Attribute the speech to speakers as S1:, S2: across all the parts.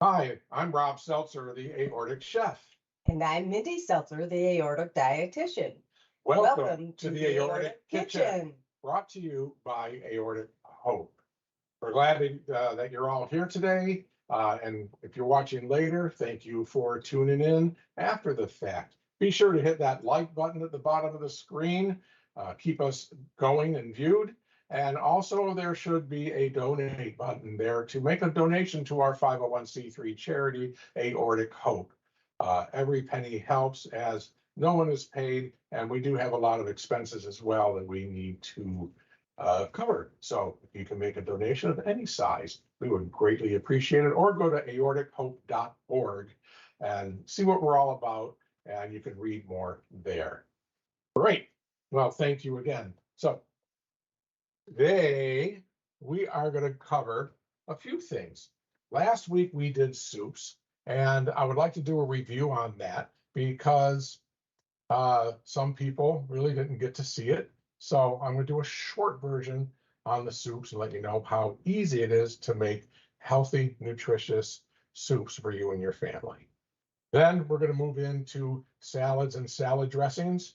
S1: Hi, I'm Rob Seltzer, the Aortic Chef.
S2: And I'm Mindy Seltzer, the Aortic Dietitian.
S1: Welcome to the Aortic Kitchen, brought to you by Aortic Hope. We're glad that you're all here today. And if you're watching later, thank you for tuning in after the fact. Be sure to hit that like button at the bottom of the screen. Keep us going and viewed. And also there should be a donate button there to make a donation to our 501c3 charity, Aortic Hope. Every penny helps, as no one is paid, and we do have a lot of expenses as well that we need to cover. So if you can make a donation of any size, we would greatly appreciate it, or go to aortichope.org and see what we're all about, and you can read more there. Great. Well, thank you again. So today we are going to cover a few things. Last week we did soups, and I would like to do a review on that because some people really didn't get to see it. So I'm going to do a short version on the soups and let you know how easy it is to make healthy, nutritious soups for you and your family. Then we're going to move into salads and salad dressings.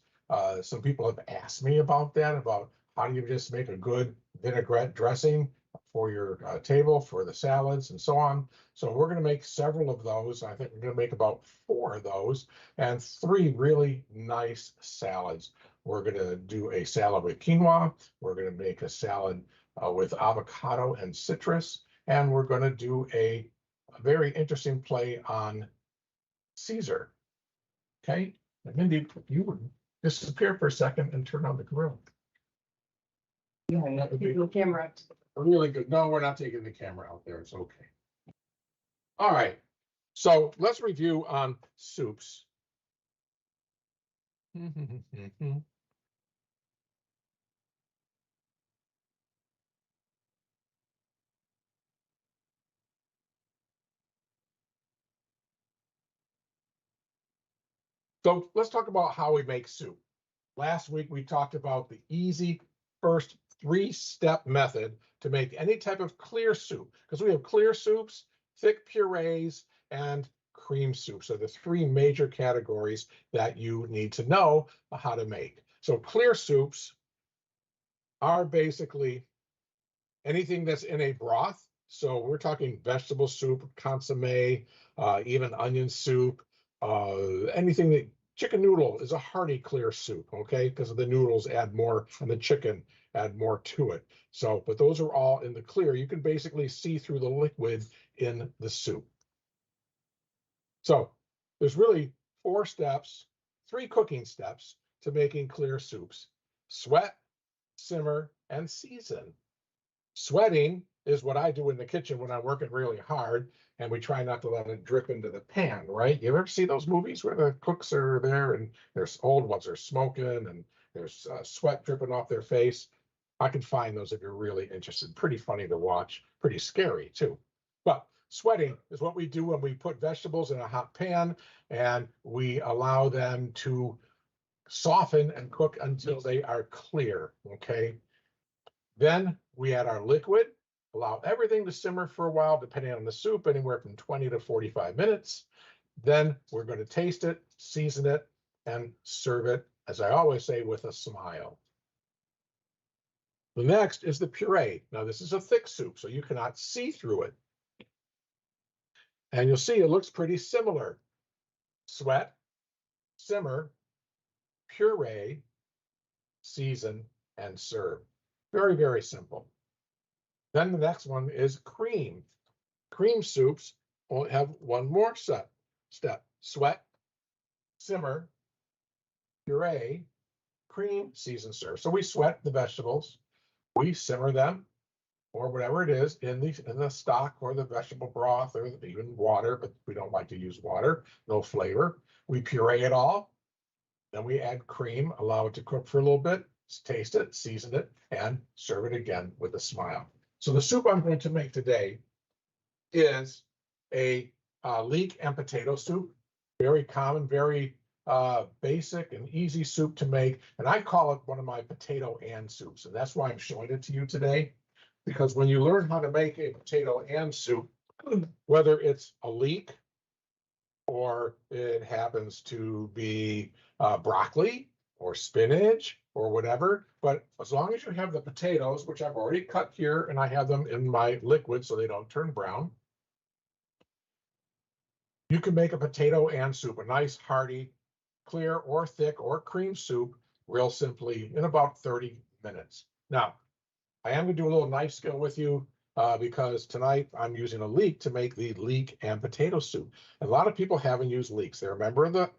S1: Some people have asked me about that, about how do you just make a good vinaigrette dressing for your table, for the salads and so on. So we're going to make several of those. I think we're going to make about 4 of those and 3 really nice salads. We're going to do a salad with quinoa. We're going to make a salad with avocado and citrus. And we're going to do a very interesting play on Caesar. Okay, and Mindy, you would disappear for a second and turn on the grill.
S2: Yeah, keep the camera up.
S1: Really good. No, we're not taking the camera out there. It's okay. All right. So let's review on soups. So let's talk about how we make soup. Last week, we talked about the easy first 3-step method to make any type of clear soup, because we have clear soups, thick purees, and cream soups. So the 3 major categories that you need to know how to make. So clear soups are basically anything that's in a broth. So we're talking vegetable soup, consomme, even onion soup, anything that chicken noodle is a hearty clear soup, okay? Because the noodles add more and the chicken add more to it. So, but those are all in the clear. You can basically see through the liquid in the soup. So there's really 4 steps, 3 cooking steps to making clear soups: sweat, simmer, and season. Sweating is what I do in the kitchen when I'm working really hard, and we try not to let it drip into the pan, right? You ever see those movies where the cooks are there and there's old ones are smoking and there's sweat dripping off their face? I can find those if you're really interested. Pretty funny to watch, pretty scary too. But sweating is what we do when we put vegetables in a hot pan and we allow them to soften and cook until they are clear, okay? Then we add our liquid, allow everything to simmer for a while, depending on the soup, anywhere from 20 to 45 minutes. Then we're going to taste it, season it, and serve it, as I always say, with a smile. The next is the puree. Now, this is a thick soup, so you cannot see through it. And you'll see it looks pretty similar. Sweat, simmer, puree, season, and serve. Very, very simple. Then the next one is cream. Cream soups only have one more step. Sweat, simmer, puree, cream, season, serve. So we sweat the vegetables, we simmer them, or whatever it is in the stock or the vegetable broth or even water, but we don't like to use water, no flavor. We puree it all, then we add cream, allow it to cook for a little bit, taste it, season it, and serve it again with a smile. So the soup I'm going to make today is a leek and potato soup. Very common, very basic and easy soup to make. And I call it one of my potato and soups. And that's why I'm showing it to you today. Because when you learn how to make a potato and soup, whether it's a leek or it happens to be broccoli or spinach or whatever. But as long as you have the potatoes, which I've already cut here, and I have them in my liquid so they don't turn brown, you can make a potato and soup, a nice hearty, clear or thick or cream soup, real simply in about 30 minutes. Now, I am going to do a little knife skill with you because tonight I'm using a leek to make the leek and potato soup. A lot of people haven't used leeks. They're a member of the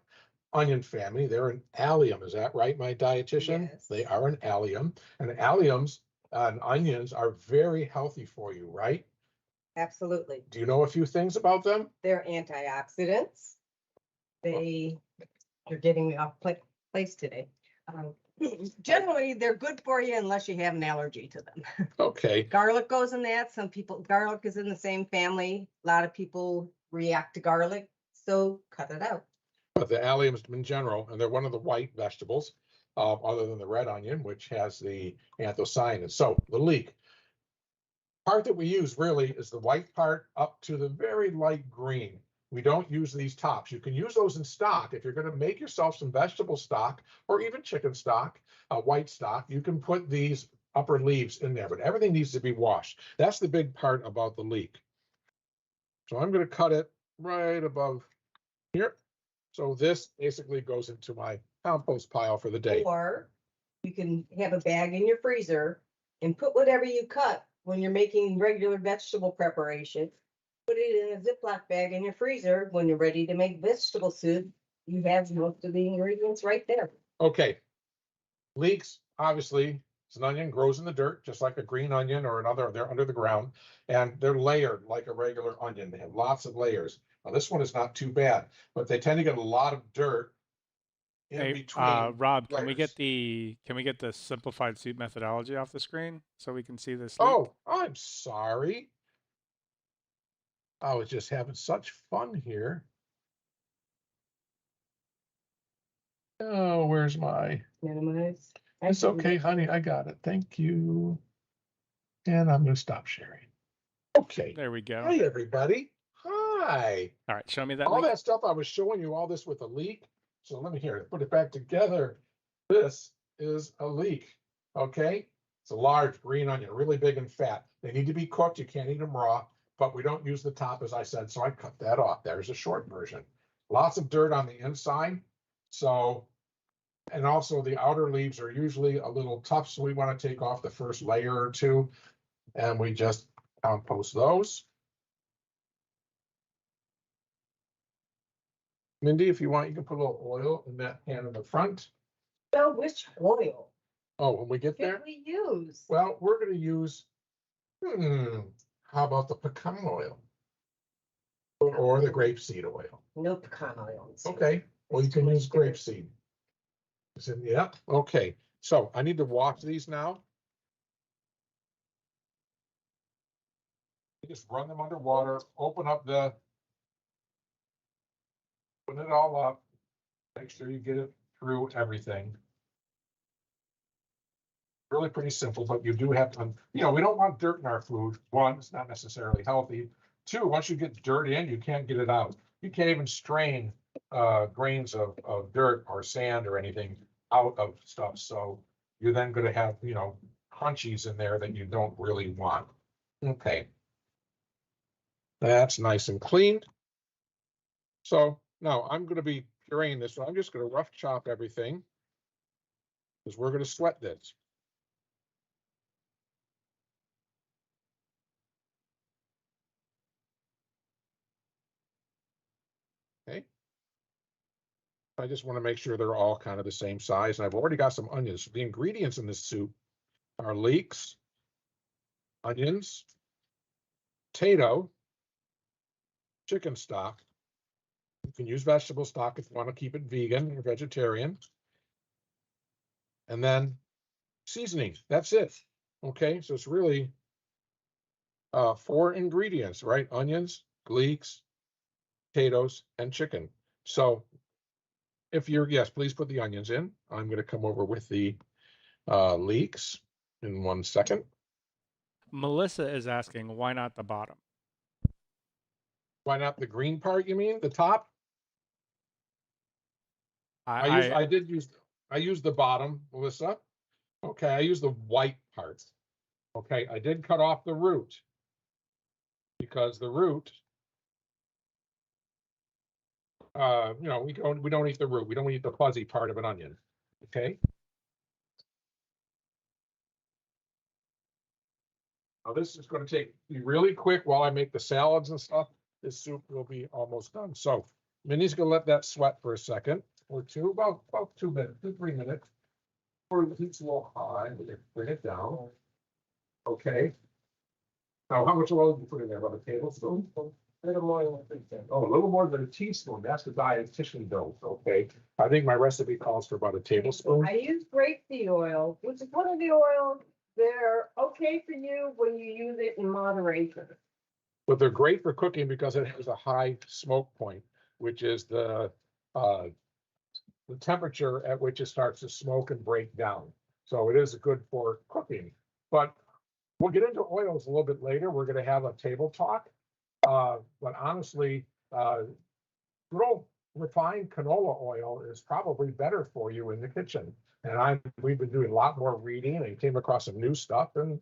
S1: onion family. They're an allium. Is that right, my dietitian?
S2: Yes.
S1: They are an allium. And alliums and onions are very healthy for you, right?
S2: Absolutely.
S1: Do you know a few things about them?
S2: They're antioxidants. You're getting me off place today. Generally, they're good for you unless you have an allergy to them.
S1: Okay.
S2: Garlic goes in that. Garlic is in the same family. A lot of people react to garlic, so cut it out.
S1: But the alliums in general, and they're one of the white vegetables, other than the red onion, which has the anthocyanins. So the leek part that we use really is the white part up to the very light green. We don't use these tops. You can use those in stock. If you're going to make yourself some vegetable stock or even chicken stock, white stock, you can put these upper leaves in there, but everything needs to be washed. That's the big part about the leek. So I'm going to cut it right above here. So this basically goes into my compost pile for the day.
S2: Or you can have a bag in your freezer and put whatever you cut when you're making regular vegetable preparation. Put it in a Ziploc bag in your freezer. When you're ready to make vegetable soup, you have most of the ingredients right there.
S1: Okay. Leeks, obviously, it's an onion, grows in the dirt, just like a green onion or another. They're under the ground, and they're layered like a regular onion. They have lots of layers. Now, this one is not too bad, but they tend to get a lot of dirt in between.
S3: Rob,
S1: layers.
S3: can we get the simplified soup methodology off the screen so we can see this?
S1: Oh, I'm sorry. I was just having such fun here. Oh, where's my?
S2: Minimize.
S1: It's okay, honey. I got it. Thank you. And I'm going to stop sharing. Okay.
S3: There we go.
S1: Hi, everybody. Hi.
S3: All right, show me that.
S1: All that stuff I was showing you, all this with a leek. So let me put it back together. This is a leek. Okay. It's a large green onion, really big and fat. They need to be cooked. You can't eat them raw, but we don't use the top, as I said. So I cut that off. There's a short version. Lots of dirt on the inside. So, and also the outer leaves are usually a little tough. So we want to take off the first layer or two, and we just compost those. Mindy, if you want, you can put a little oil in that pan in the front.
S2: So which oil
S1: Oh, when we get
S2: can
S1: there,
S2: we use?
S1: well, we're going to use, how about the pecan oil? Or the grapeseed oil?
S2: No pecan oil.
S1: Okay, well, you can use grapeseed. Yeah, okay. So I need to wash these now. You just run them under water, open up the, put it all up, make sure you get it through everything. Really pretty simple, but you do have to, we don't want dirt in our food. One, it's not necessarily healthy. Two, once you get dirt in, you can't get it out. You can't even strain grains of dirt or sand or anything out of stuff. So you're then going to have, crunchies in there that you don't really want. Okay. That's nice and clean. So now I'm going to be pureeing this. So I'm just going to rough chop everything because we're going to sweat this. Okay. I just want to make sure they're all kind of the same size. And I've already got some onions. The ingredients in this soup are leeks, onions, potato, chicken stock. You can use vegetable stock if you want to keep it vegan or vegetarian. And then seasoning. That's it. Okay, so it's really 4 ingredients, right? Onions, leeks, potatoes, and chicken. So yes, please put the onions in. I'm going to come over with the leeks in 1 second.
S3: Melissa is asking, why not the bottom?
S1: Why not the green part, you mean, the top?
S3: I
S1: I used the bottom, Melissa. Okay, I used the white part. Okay, I did cut off the root because the root, we don't eat the root. We don't eat the fuzzy part of an onion. Okay. Now this is going to be really quick while I make the salads and stuff. This soup will be almost done. So Minnie's going to let that sweat for a second or two, about 2 minutes, 2-3 minutes. Or the heat's a little high, bring it down. Okay. Now, how much oil did you put in there? About a tablespoon? A little more than a a little more than a teaspoon. That's the dietitian dose. Okay. I think my recipe calls for about a tablespoon.
S2: I use grapeseed oil, which is one of the oils. They're okay for you when you use it in moderation.
S1: But they're great for cooking because it has a high smoke point, which is the temperature at which it starts to smoke and break down. So it is good for cooking. But we'll get into oils a little bit later. We're going to have a table talk. But honestly, good old refined canola oil is probably better for you in the kitchen. And we've been doing a lot more reading and came across some new stuff. And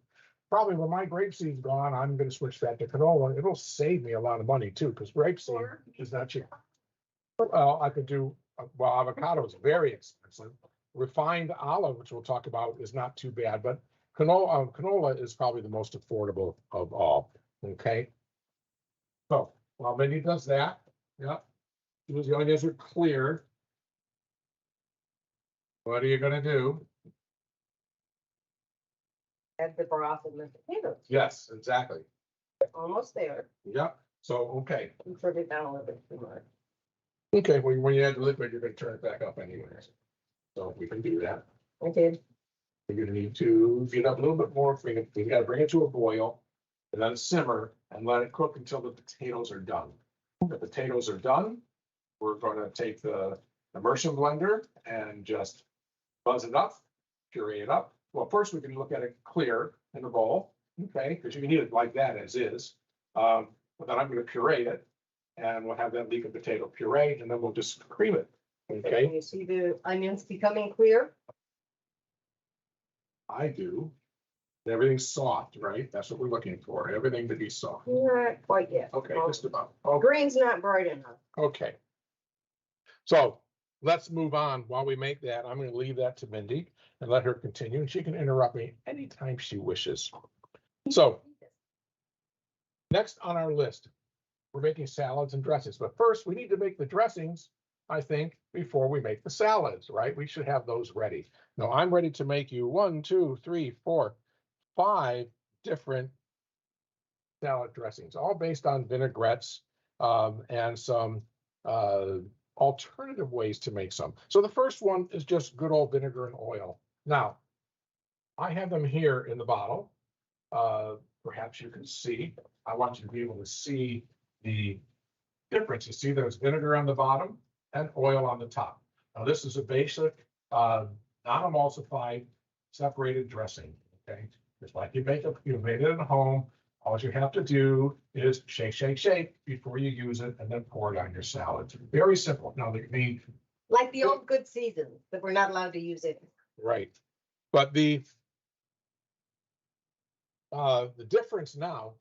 S1: probably when my grapeseed's gone, I'm going to switch that to canola. It'll save me a lot of money too, because grapeseed is not cheap. Well, I could do, avocado is very expensive. Refined olive, which we'll talk about, is not too bad, but canola is probably the most affordable of all. Okay. So while Minnie does that, yeah, the onions are clear. What are you going to do?
S2: Add the broth and the potatoes.
S1: Yes, exactly.
S2: Almost there.
S1: Yep. So, okay.
S2: You turn it down a little bit too much.
S1: Okay, well, when you add the liquid, you're going to turn it back up anyways. So we can do that.
S2: I did.
S1: You're going to need to get up a little bit more. You got to bring it to a boil and then simmer and let it cook until the potatoes are done. The potatoes are done. We're going to take the immersion blender and just buzz it up, puree it up. Well, first we can look at it clear in the bowl, okay, because you can eat it like that as is. But then I'm going to puree it, and we'll have that leek and potato puree, and then we'll just cream it. Okay.
S2: Can you see the onions becoming clear?
S1: I do. Everything's soft, right? That's what we're looking for. Everything to be soft.
S2: Not quite yet.
S1: Okay,
S2: Well,
S1: just about. Okay.
S2: green's not bright enough.
S1: Okay. So let's move on. While we make that, I'm going to leave that to Mindy and let her continue. And she can interrupt me anytime she wishes. So next on our list, we're making salads and dressings. But first, we need to make the dressings, I think, before we make the salads, right? We should have those ready. Now, I'm ready to make you 1, 2, 3, 4, 5 different salad dressings, all based on vinaigrettes and some alternative ways to make some. So the first one is just good old vinegar and oil. Now, I have them here in the bottle. Perhaps you can see. I want you to be able to see the difference. You see there's vinegar on the bottom and oil on the top. Now, this is a basic non-emulsified separated dressing. Okay, just like you made it at home. All you have to do is shake, shake, shake before you use it, and then pour it on your salad. Very simple. Now,
S2: Like the old good seasons that we're not allowed to use it.
S1: right, but the difference now,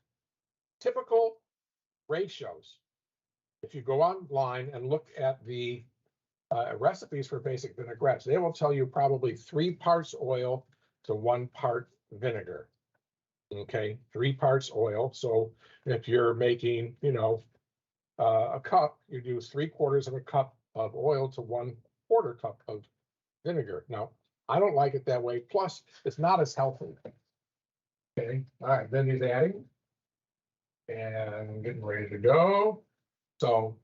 S1: typical ratios. If you go online and look at the recipes for basic vinaigrettes, they will tell you probably 3 parts oil to 1 part vinegar. Okay, 3 parts oil. So if you're making, a cup, you do 3/4 of a cup of oil to 1/4 cup of vinegar. Now, I don't like it that way. Plus, it's not as healthy. Okay, all right, then he's adding and getting ready to go. So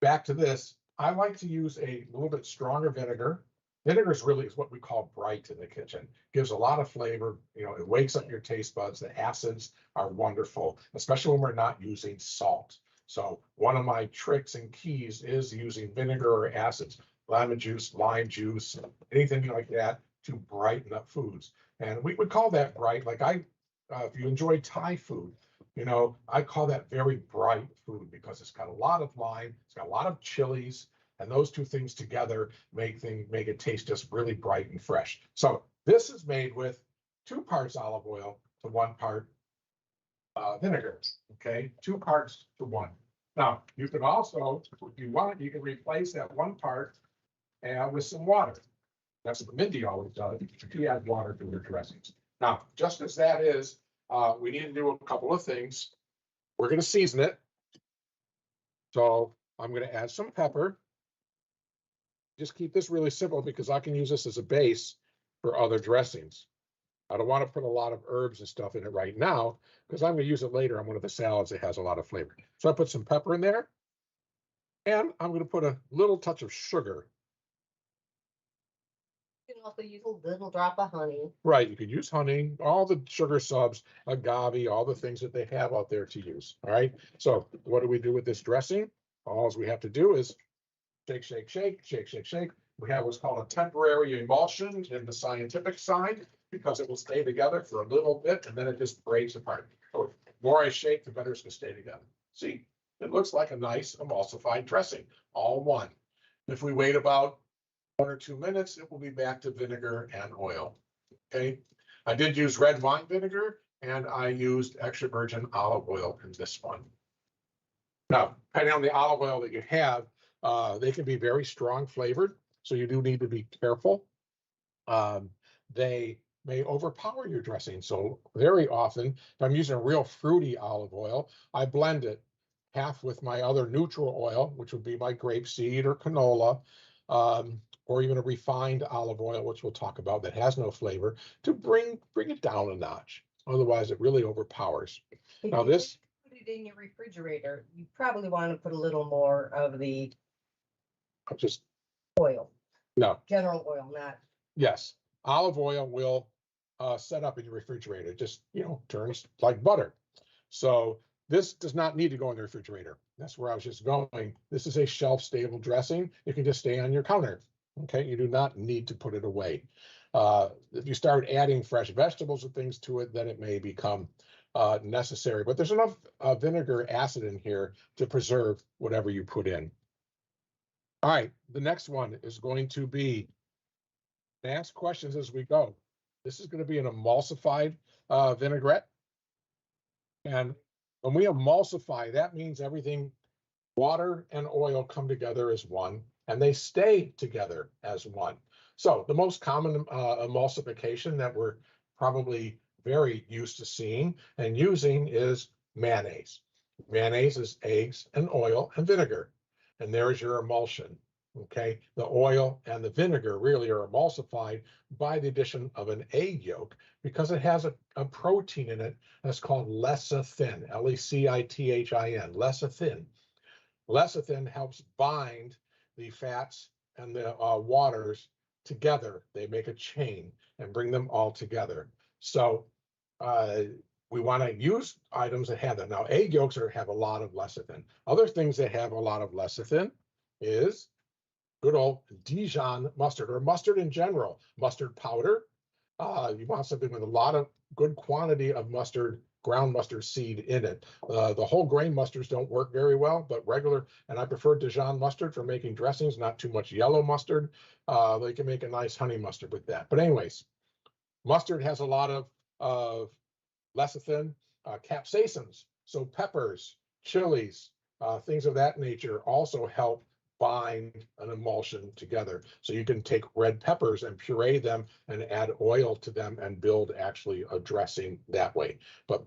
S1: back to this, I like to use a little bit stronger vinegar. Vinegar is what we call bright in the kitchen. Gives a lot of flavor. It wakes up your taste buds. The acids are wonderful, especially when we're not using salt. So one of my tricks and keys is using vinegar or acids, lemon juice, lime juice, anything like that to brighten up foods. And we would call that bright. Like if you enjoy Thai food, You know, I call that very bright food because it's got a lot of lime, it's got a lot of chilies, and those two things together make it taste just really bright and fresh. So this is made with 2 parts olive oil to 1 part vinegar. Okay, 2 parts to 1. Now you can also, if you want, you can replace that 1 part with some water. That's what Mindy always does. She adds water to her dressings. Now, just as that is, we need to do a couple of things. We're going to season it. So I'm going to add some pepper. Just keep this really simple because I can use this as a base for other dressings. I don't want to put a lot of herbs and stuff in it right now because I'm going to use it later on one of the salads that has a lot of flavor. So I put some pepper in there, and I'm going to put a little touch of sugar.
S2: You can also use a little drop of honey.
S1: Right, you could use honey, all the sugar subs, agave, all the things that they have out there to use. All right, so what do we do with this dressing? All we have to do is shake, shake, shake, shake, shake, shake. We have what's called a temporary emulsion in the scientific side because it will stay together for a little bit and then it just breaks apart. So the more I shake, the better it's going to stay together. See, it looks like a nice emulsified dressing, all one. If we wait about 1 or 2 minutes, it will be back to vinegar and oil. Okay, I did use red wine vinegar and I used extra virgin olive oil in this one. Now, depending on the olive oil that you have, they can be very strong flavored, so you do need to be careful. They may overpower your dressing. So very often, if I'm using a real fruity olive oil, I blend it half with my other neutral oil, which would be my grapeseed or canola, or even a refined olive oil, which we'll talk about, that has no flavor, to bring it down a notch. Otherwise, it really overpowers. Now this,
S2: put it in your refrigerator, you probably want to put a little more of the
S1: just
S2: oil,
S1: no,
S2: general oil, not.
S1: yes, olive oil will set up in your refrigerator. It just, you know, turns like butter. So this does not need to go in the refrigerator. That's where I was just going. This is a shelf-stable dressing. It can just stay on your counter. Okay, you do not need to put it away. If you start adding fresh vegetables and things to it, then it may become necessary. But there's enough vinegar acid in here to preserve whatever you put in. All right, the next one is going to be ask questions as we go. This is going to be an emulsified vinaigrette. And when we emulsify, that means everything, water and oil come together as one, and they stay together as one. So the most common emulsification that we're probably very used to seeing and using is mayonnaise. Mayonnaise is eggs and oil and vinegar, and there's your emulsion. Okay, the oil and the vinegar really are emulsified by the addition of an egg yolk because it has a protein in it that's called lecithin, Lecithin, lecithin. Lecithin helps bind the fats and the waters together. They make a chain and bring them all together. So we want to use items that have that. Now, egg yolks have a lot of lecithin. Other things that have a lot of lecithin is good old Dijon mustard, or mustard in general, mustard powder. You want something with a lot of good quantity of mustard, ground mustard seed in it. The whole grain mustards don't work very well, but regular, and I prefer Dijon mustard for making dressings, not too much yellow mustard. They can make a nice honey mustard with that. But anyways, mustard has a lot of lecithin, capsaicins, so peppers, chilies, things of that nature also help bind an emulsion together. So you can take red peppers and puree them and add oil to them and build actually a dressing that way. But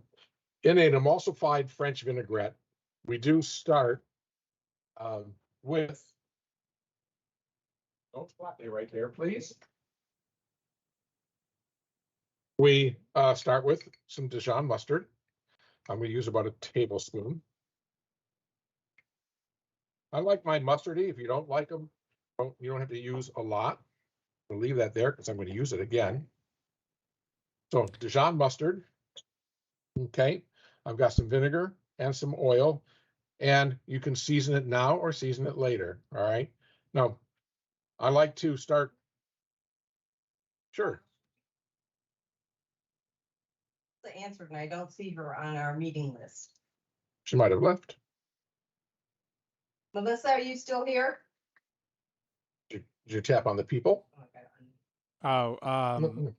S1: in an emulsified French vinaigrette, we do start with, don't spot me right there, please. We start with some Dijon mustard. I'm going to use about a tablespoon. I like mine mustardy. If you don't like them, you don't have to use a lot. I'll leave that there because I'm going to use it again. So Dijon mustard. Okay, I've got some vinegar and some oil, and you can season it now or season it later. All right. Now, I like to start. Sure.
S2: answered and I don't see her on our meeting list.
S1: She might have left.
S2: Melissa, are you still here?
S1: Did you tap on the people?
S2: Oh, I gotta
S3: Oh,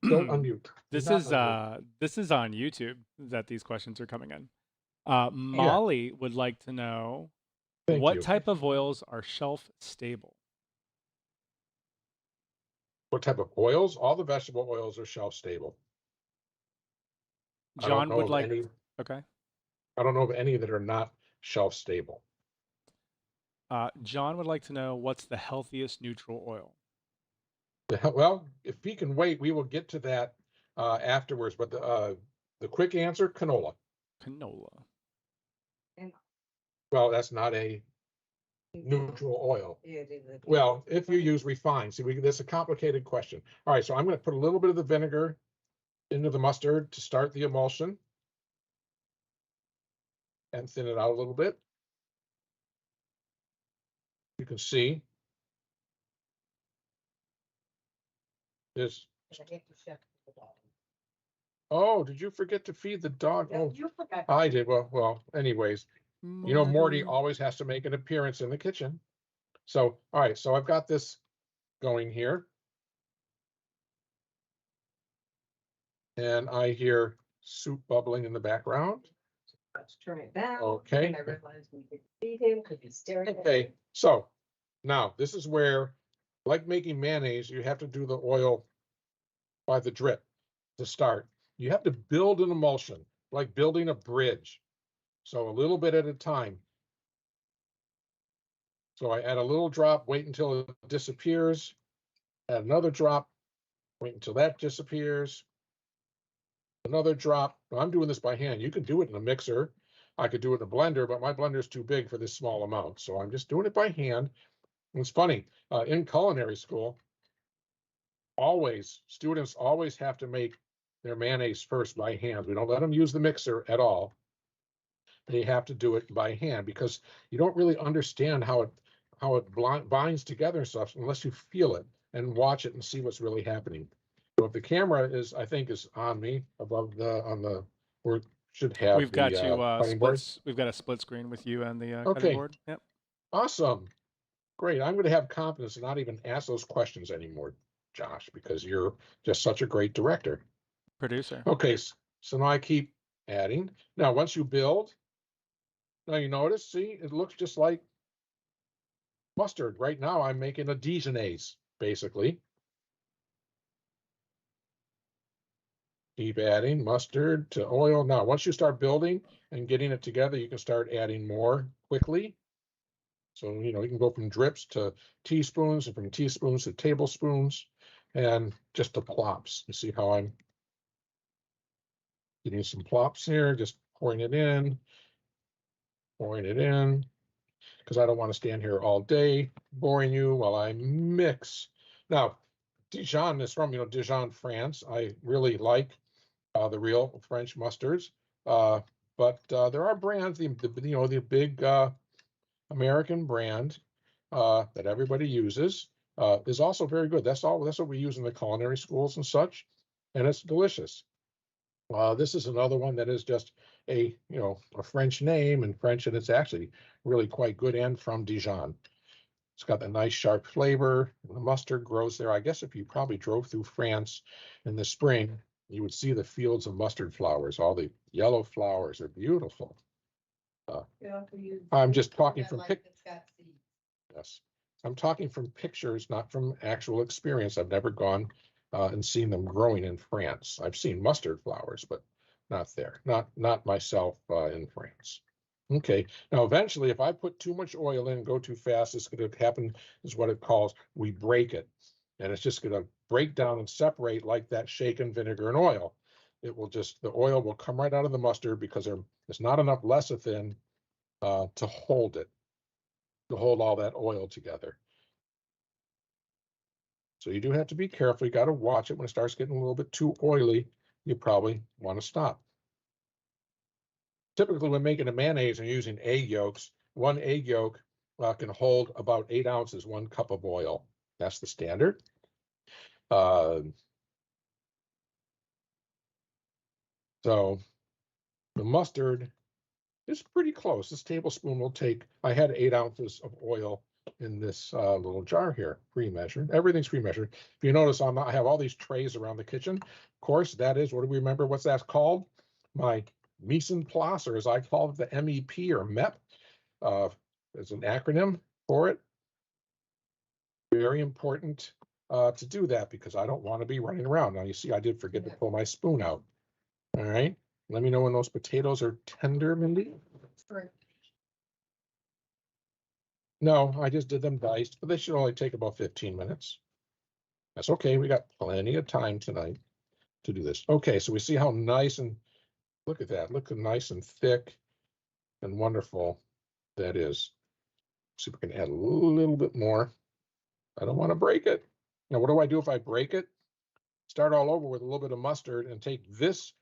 S1: Don't unmute.
S3: this
S1: Do not
S3: is
S1: unmute.
S3: this is on YouTube that these questions are coming in. Molly would like to know
S1: Thank
S3: what
S1: you.
S3: type of oils are shelf stable?
S1: What type of oils? All the vegetable oils are shelf stable. I don't
S3: John
S1: know
S3: would
S1: of
S3: like.
S1: any.
S3: Okay.
S1: I don't know of any that are not shelf stable.
S3: John would like to know what's the healthiest neutral oil.
S1: Well, if he can wait, we will get to that afterwards. But the quick answer: canola.
S3: Canola.
S1: Well, that's not a neutral oil.
S2: Yeah, it is.
S1: Well, if you use refined, see, this is a complicated question. All right, so I'm going to put a little bit of the vinegar into the mustard to start the emulsion and thin it out a little bit. You can see this. Oh, did you forget to feed the dog?
S2: Yeah,
S1: Oh,
S2: you forgot.
S1: I did. Well, anyways, you know, Morty always has to make an appearance in the kitchen. So, all right, so I've got this going here. And I hear soup bubbling in the background.
S2: Let's turn it down.
S1: Okay.
S2: And I realized we could feed him because he's staring at
S1: Okay,
S2: me.
S1: so now this is where, like making mayonnaise, you have to do the oil by the drip to start. You have to build an emulsion, like building a bridge. So a little bit at a time. So I add a little drop, wait until it disappears, add another drop, wait until that disappears, another drop. Now, I'm doing this by hand. You can do it in a mixer. I could do it in a blender, but my blender is too big for this small amount. So I'm just doing it by hand. And it's funny, in culinary school, students always have to make their mayonnaise first by hand. We don't let them use the mixer at all. They have to do it by hand because you don't really understand how it binds together and stuff unless you feel it and watch it and see what's really happening. So if the camera is, I think, is on me above we should have
S3: We've got you
S1: cutting board.
S3: We've got a split screen with you and the
S1: Okay.
S3: cutting board. Yep.
S1: Awesome. Great. I'm going to have confidence and not even ask those questions anymore, Josh, because you're just such a great director.
S3: Producer.
S1: Okay, so now I keep adding. Now, once you build, now you notice, see, it looks just like mustard. Right now, I'm making a Dijonaise, basically. Keep adding mustard to oil. Now, once you start building and getting it together, you can start adding more quickly. So, you can go from drips to teaspoons and from teaspoons to tablespoons and just to plops. You see how I'm getting some plops here, just pouring it in, because I don't want to stand here all day boring you while I mix. Now, Dijon is from, Dijon, France. I really like the real French mustards, but there are brands, the big American brand that everybody uses is also very good. That's what we use in the culinary schools and such, and it's delicious. This is another one that is just a French name in French, and it's actually really quite good and from Dijon. It's got a nice sharp flavor. The mustard grows there. I guess if you probably drove through France in the spring, you would see the fields of mustard flowers. All the yellow flowers are beautiful. I'm just talking from yes, I'm talking from pictures, not from actual experience. I've never gone and seen them growing in France. I've seen mustard flowers, but not there. Not myself in France. Okay. Now, eventually, if I put too much oil in and go too fast, it's going to happen. Is what it calls we break it, and it's just going to break down and separate like that shaken vinegar and oil. It will the oil will come right out of the mustard because there's not enough lecithin to hold all that oil together. So you do have to be careful. You got to watch it. When it starts getting a little bit too oily, you probably want to stop. Typically, when making a mayonnaise and using egg yolks, one egg yolk can hold about 8 ounces, 1 cup of oil. That's the standard. So The mustard is pretty close. This tablespoon will take, I had 8 ounces of oil in this little jar here, pre-measured. Everything's pre-measured. If you notice, I have all these trays around the kitchen. Of course, that is, what do we remember what's that called? My mise en place, or as I call it, the MEP or MEP. There's an acronym for it. Very important to do that because I don't want to be running around. Now, you see, I did forget to pull my spoon out. All right. Let me know when those potatoes are tender, Mindy. No, I just did them diced, but they should only take about 15 minutes. That's okay. We got plenty of time tonight to do this. Okay, so we see how nice and look at that. Look how nice and thick and wonderful that is. See if we can add a little bit more. I don't want to break it. Now, what do I do if I break it? Start all over with a little bit of mustard and take this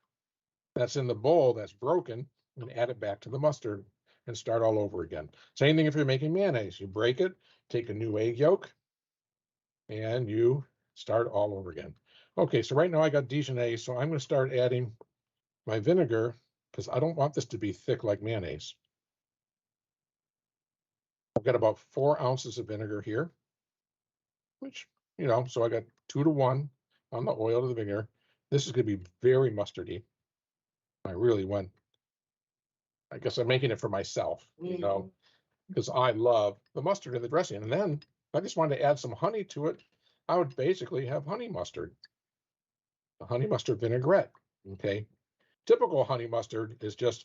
S1: that's in the bowl that's broken and add it back to the mustard and start all over again. Same thing if you're making mayonnaise. You break it, take a new egg yolk, and you start all over again. Okay, so right now I got Dijonnaise, so I'm going to start adding my vinegar because I don't want this to be thick like mayonnaise. I've got about 4 ounces of vinegar here, which, you know, so I got 2 to 1 on the oil to the vinegar. This is going to be very mustardy. I really went, I guess I'm making it for myself, you know, because I love the mustard in the dressing. And then if I just wanted to add some honey to it, I would basically have honey mustard, a honey mustard vinaigrette. Okay. Typical honey mustard is just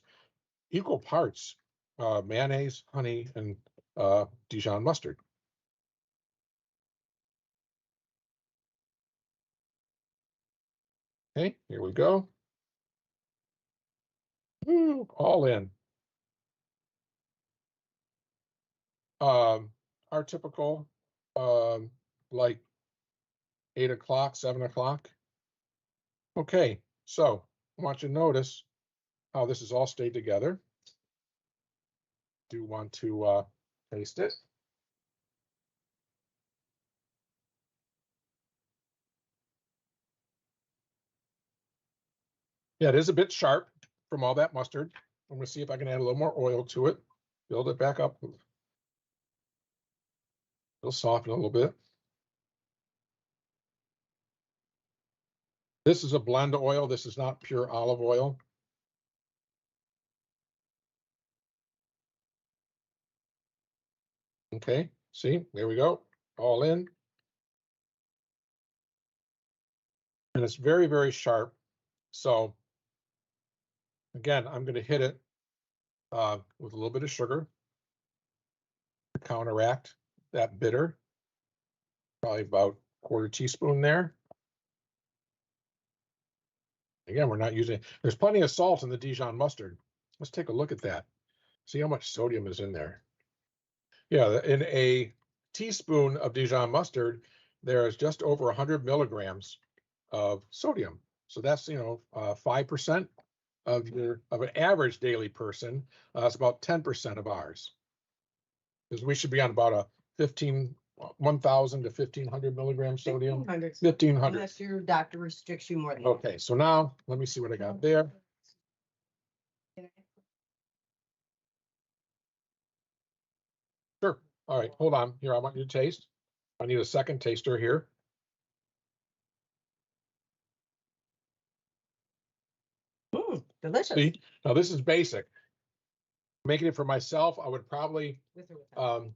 S1: equal parts mayonnaise, honey, and Dijon mustard. Okay, here we go. Woo, all in. Our typical, like 8 o'clock, 7 o'clock. Okay, so I want you to notice how this is all stayed together. Do want to taste it. Yeah, it is a bit sharp from all that mustard. I'm going to see if I can add a little more oil to it. Build it back up. It'll soften a little bit. This is a blend oil. This is not pure olive oil. Okay, see, there we go. All in. And it's very, very sharp. So again, I'm going to hit it with a little bit of sugar to counteract that bitter. Probably about a 1/4 teaspoon there. Again, we're not using, there's plenty of salt in the Dijon mustard. Let's take a look at that. See how much sodium is in there. Yeah, in a teaspoon of Dijon mustard, there is just over 100 milligrams of sodium. So that's, you know, 5% of an average daily person. It's about 10% of ours. Because we should be on about a 1,000 to 1,500 milligrams sodium. 1,500.
S2: Unless your doctor restricts you more than.
S1: Okay, so now let me see what I got there. Sure. All right, hold on. Here, I want you to taste. I need a second taster here.
S2: Delicious.
S1: See, now this is basic. Making it for myself, I would probably,
S2: With or without?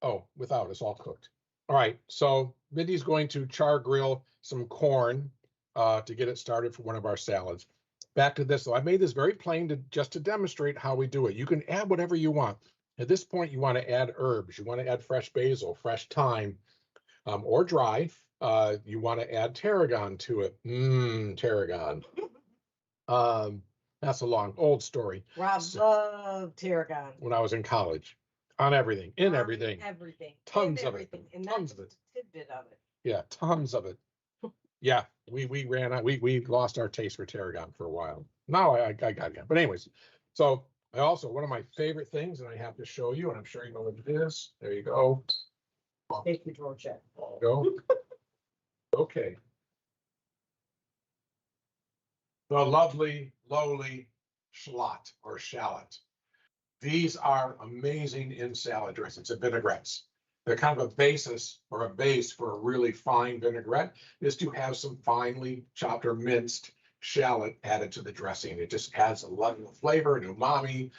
S1: oh, without, it's all cooked. All right, so Mindy's going to char grill some corn to get it started for one of our salads. Back to this, though, I made this very plain just to demonstrate how we do it. You can add whatever you want. At this point, you want to add herbs. You want to add fresh basil, fresh thyme, or dry. You want to add tarragon to it. Tarragon. That's a long, old story.
S2: Rob loved tarragon.
S1: When I was in college, on everything, in everything.
S2: Everything.
S1: Tons of it.
S2: And
S1: Tons of it.
S2: Tidbit of it.
S1: Yeah, tons of it. Yeah, we ran out. We lost our taste for tarragon for a while. Now I got it. But anyways, so I also, one of my favorite things, and I have to show you, and I'm sure you know what it is. There you go.
S2: Take your drawer check.
S1: Go. Okay. The lovely, lowly shallot or shallot. These are amazing in salad dressings and vinaigrettes. They're kind of a basis or a base for a really fine vinaigrette is to have some finely chopped or minced shallot added to the dressing. It just adds a level of flavor and umami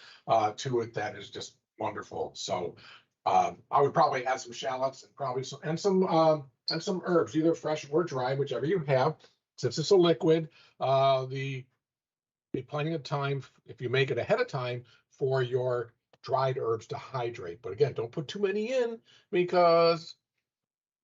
S1: to it that is just wonderful. So I would probably add some shallots and probably some herbs, either fresh or dry, whichever you have. Since it's a liquid, be plenty of time if you make it ahead of time for your dried herbs to hydrate. But again, don't put too many in because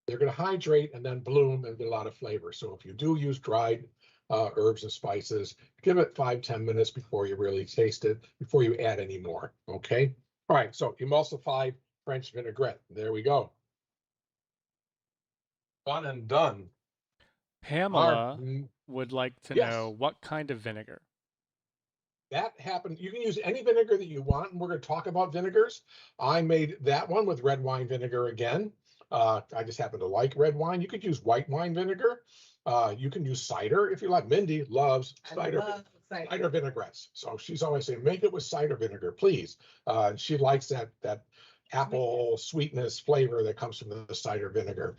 S1: they're going to hydrate and then bloom and get a lot of flavor. So if you do use dried herbs and spices, give it 5-10 minutes before you really taste it, before you add any more. Okay. All right. So emulsified French vinaigrette. There we go. Done and done.
S3: Pamela would like to
S1: Yes.
S3: know what kind of vinegar.
S1: That happened. You can use any vinegar that you want, and we're going to talk about vinegars. I made that one with red wine vinegar again. I just happen to like red wine. You could use white wine vinegar. You can use cider if you like. Mindy loves cider vinaigrettes. So she's always saying, make it with cider vinegar, please. She likes that apple sweetness flavor that comes from the cider vinegar.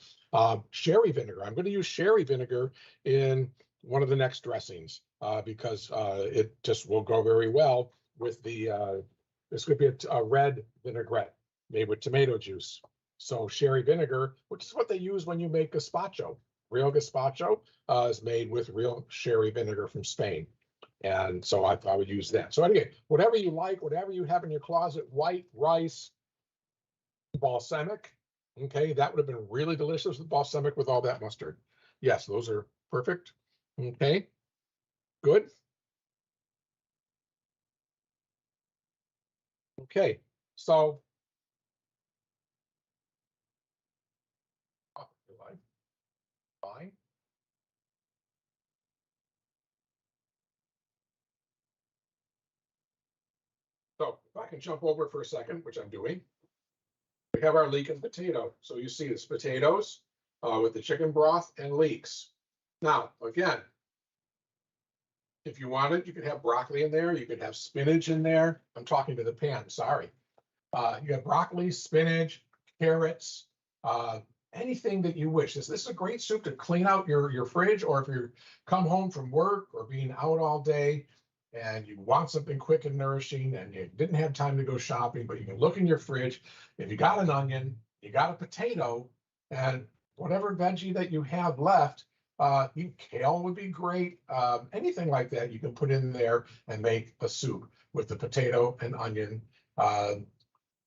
S1: Sherry vinegar. I'm going to use sherry vinegar in one of the next dressings because it just will go very well with the, this could be a red vinaigrette made with tomato juice. So sherry vinegar, which is what they use when you make gazpacho. Real gazpacho is made with real sherry vinegar from Spain. And so I would use that. So anyway, whatever you like, whatever you have in your closet, white rice, balsamic, okay, that would have been really delicious with balsamic with all that mustard. Yes, those are perfect. Okay, good. Okay, so fine. So if I can jump over for a second, which I'm doing, we have our leek and potato. So you see it's potatoes with the chicken broth and leeks. Now, again, if you wanted, you could have broccoli in there. You could have spinach in there. I'm talking to the pan, sorry. You have broccoli, spinach, carrots, anything that you wish. This is a great soup to clean out your fridge, or if you come home from work or being out all day and you want something quick and nourishing and you didn't have time to go shopping, but you can look in your fridge. If you got an onion, you got a potato, and whatever veggie that you have left, kale would be great. Anything like that you can put in there and make a soup with the potato and onion and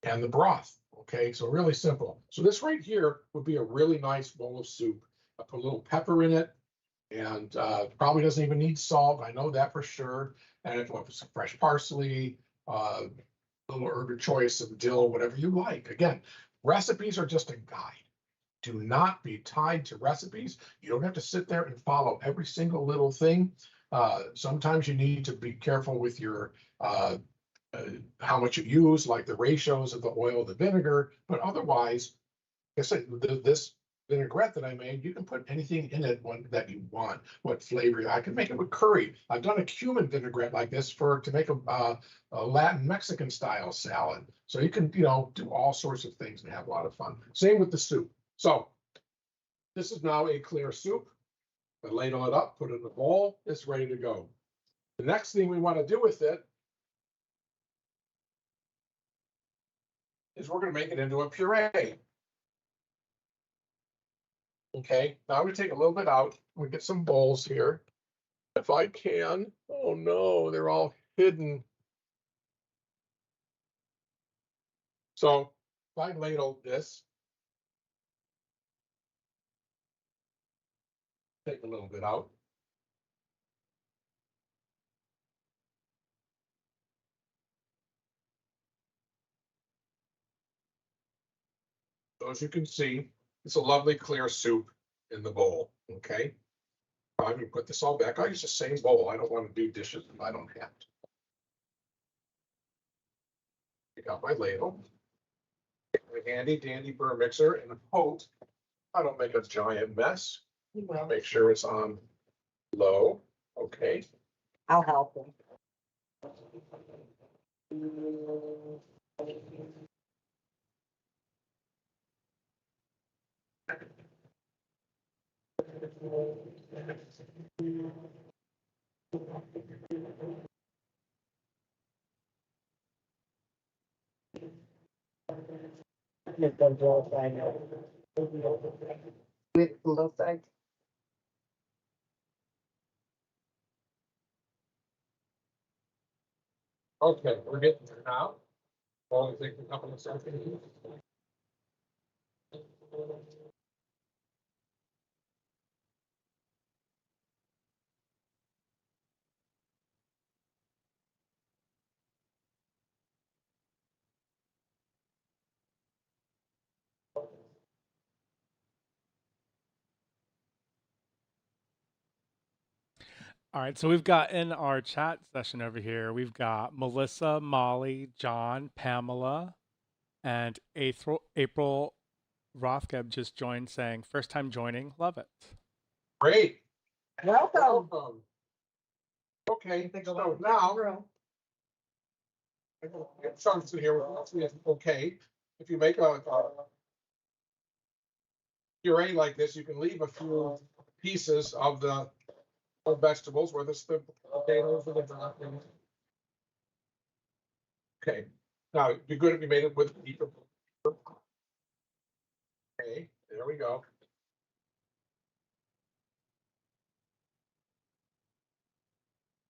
S1: the broth. Okay, so really simple. So this right here would be a really nice bowl of soup. I put a little pepper in it, and probably doesn't even need salt. I know that for sure. And if it's some fresh parsley, a little herb of choice, some dill, whatever you like. Again, recipes are just a guide. Do not be tied to recipes. You don't have to sit there and follow every single little thing. Sometimes you need to be careful with your how much you use, like the ratios of the oil, the vinegar, but otherwise, like I said, this vinaigrette that I made, you can put anything in it that you want, what flavor. I can make it with curry. I've done a cumin vinaigrette like this to make a Latin Mexican style salad. So you can, do all sorts of things and have a lot of fun. Same with the soup. So this is now a clear soup. I ladle it up, put it in a bowl, it's ready to go. The next thing we want to do with it is we're going to make it into a puree. Okay, now I'm going to take a little bit out. We get some bowls here. If I can. Oh no, they're all hidden. So if I ladle this, take a little bit out. So as you can see, it's a lovely clear soup in the bowl. Okay, I'm going to put this all back. I use the same bowl. I don't want to do dishes if I don't have to. Take out my ladle. My handy dandy burr mixer, and hope I don't make a giant mess. Make sure it's on low. Okay.
S2: I'll help them. With both sides.
S1: Okay, we're getting there now. Only take a couple of seconds.
S3: All right, so we've got in our chat session over here, we've got Melissa, Molly, John, Pamela, and April Rothgeb just joined saying, first time joining, love it.
S1: Great.
S2: Welcome.
S1: Okay, so now get something here. Okay, if you make a puree like this, you can leave a few pieces of the vegetables, whether it's the potatoes or the broccoli. Okay, now it'd be good if you made it with deeper. Okay, there we go.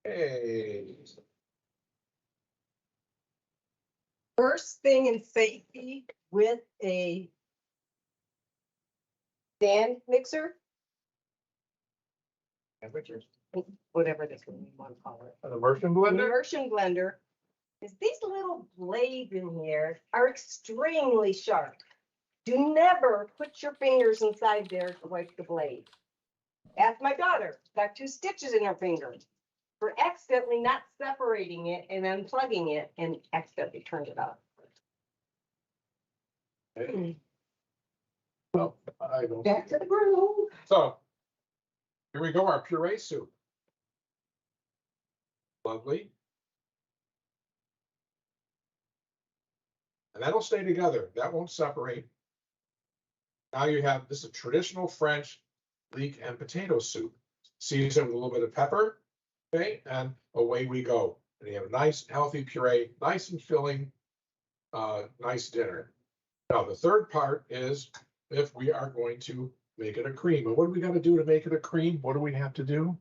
S1: Hey.
S2: First thing in safety with a stand mixer,
S1: Temperatures.
S2: whatever this one you want to call it.
S1: An immersion
S2: An
S1: blender.
S2: immersion blender is these little blades in here are extremely sharp. Do never put your fingers inside there to wipe the blade. Ask my daughter, got 2 stitches in her finger for accidentally not separating it and unplugging it and accidentally turned it off.
S1: Well, I don't.
S2: Back to the room.
S1: So here we go, our puree soup. Lovely. And that'll stay together. That won't separate. Now you have this is a traditional French leek and potato soup. Seasoned with a little bit of pepper. Okay, and away we go. And you have a nice, healthy puree, nice and filling, nice dinner. Now the third part is if we are going to make it a cream. And what do we got to do to make it a cream? What do we have to do?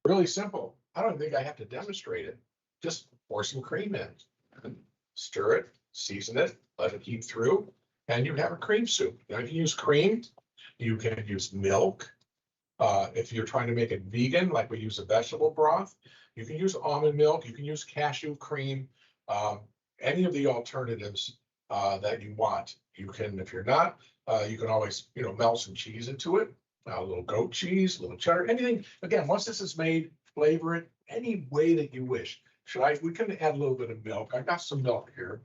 S1: Really simple. I don't think I have to demonstrate it. Just pour some cream in, stir it, season it, let it heat through, and you have a cream soup. Now you can use cream, you can use milk. If you're trying to make it vegan, like we use a vegetable broth, you can use almond milk, you can use cashew cream, any of the alternatives that you want. You can, if you're not, you can always, melt some cheese into it, a little goat cheese, a little cheddar, anything. Again, once this is made, flavor it any way that you wish. We can add a little bit of milk. I got some milk here.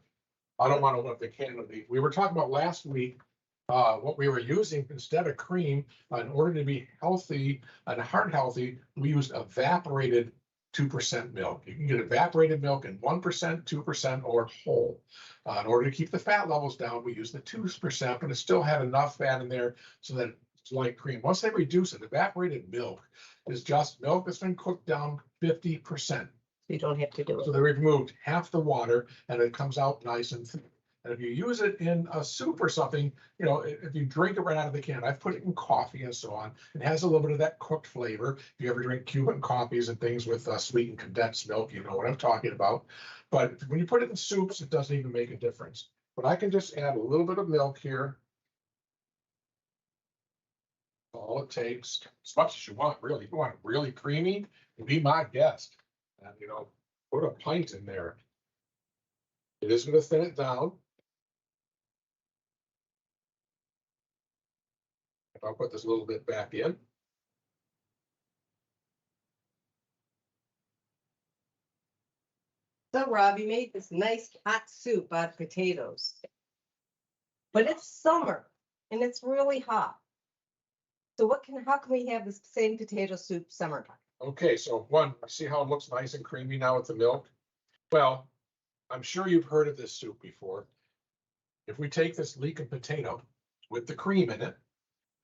S1: I don't want to let the can of the. We were talking about last week what we were using instead of cream in order to be healthy and heart healthy. We used evaporated 2% milk. You can get evaporated milk in 1%, 2%, or whole. In order to keep the fat levels down, we use the 2%, but it still had enough fat in there so that it's like cream. Once they reduce it, evaporated milk is just milk that's been cooked down 50%.
S2: You don't have to do
S1: So
S2: it.
S1: they removed half the water and it comes out nice and thick. And if you use it in a soup or something, if you drink it right out of the can, I've put it in coffee and so on. It has a little bit of that cooked flavor. If you ever drink Cuban coffees and things with sweetened condensed milk, you know what I'm talking about. But when you put it in soups, it doesn't even make a difference. But I can just add a little bit of milk here. All it takes, as much as you want, really. If you want it really creamy, be my guest. And, put a pint in there. It is going to thin it down. I'll put this a little bit back in.
S2: So Rob, you made this nice hot soup out of potatoes. But it's summer and it's really hot. So how can we have this same potato soup summertime?
S1: Okay, so one, see how it looks nice and creamy now with the milk? Well, I'm sure you've heard of this soup before. If we take this leek and potato with the cream in it,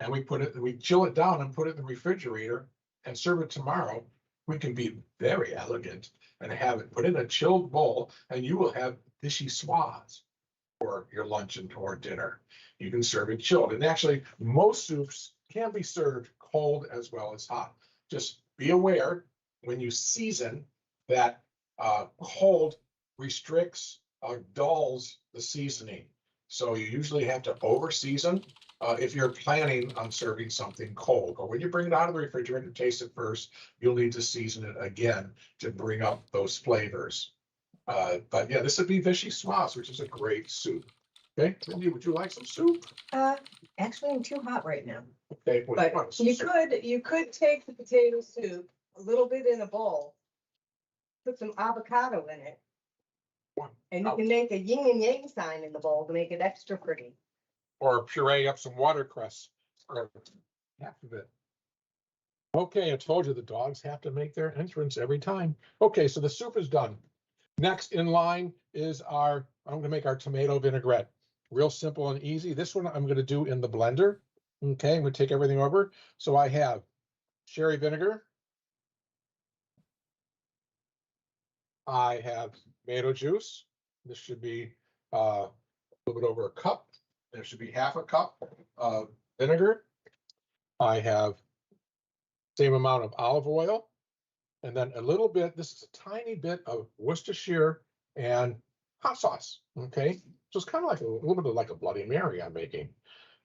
S1: and we chill it down and put it in the refrigerator and serve it tomorrow, we can be very elegant and have it put in a chilled bowl, and you will have fishy swaz for your lunch and or dinner. You can serve it chilled. And actually, most soups can be served cold as well as hot. Just be aware when you season that cold restricts, dulls the seasoning. So you usually have to over season if you're planning on serving something cold. Or when you bring it out of the refrigerator and taste it first, you'll need to season it again to bring up those flavors. But yeah, this would be Vichy Swas, which is a great soup. Okay, Cindy, would you like some soup?
S2: Actually, I'm too hot right now.
S1: Okay, what do you want?
S2: But
S1: Some soup?
S2: you could take the potato soup, a little bit in a bowl, put some avocado in it, and you can make a yin and yang sign in the bowl to make it extra pretty.
S1: Or puree up some watercress or half of it. Okay, I told you the dogs have to make their entrance every time. Okay, so the soup is done. Next in line is I'm gonna make our tomato vinaigrette. Real simple and easy. This one I'm gonna do in the blender. Okay, I'm gonna take everything over. So I have sherry vinegar. I have tomato juice. This should be a little bit over a cup. There should be half a cup of vinegar. I have same amount of olive oil, and then a little bit, this is a tiny bit of Worcestershire and hot sauce. Okay, so it's kind of like a little bit of like a Bloody Mary I'm making,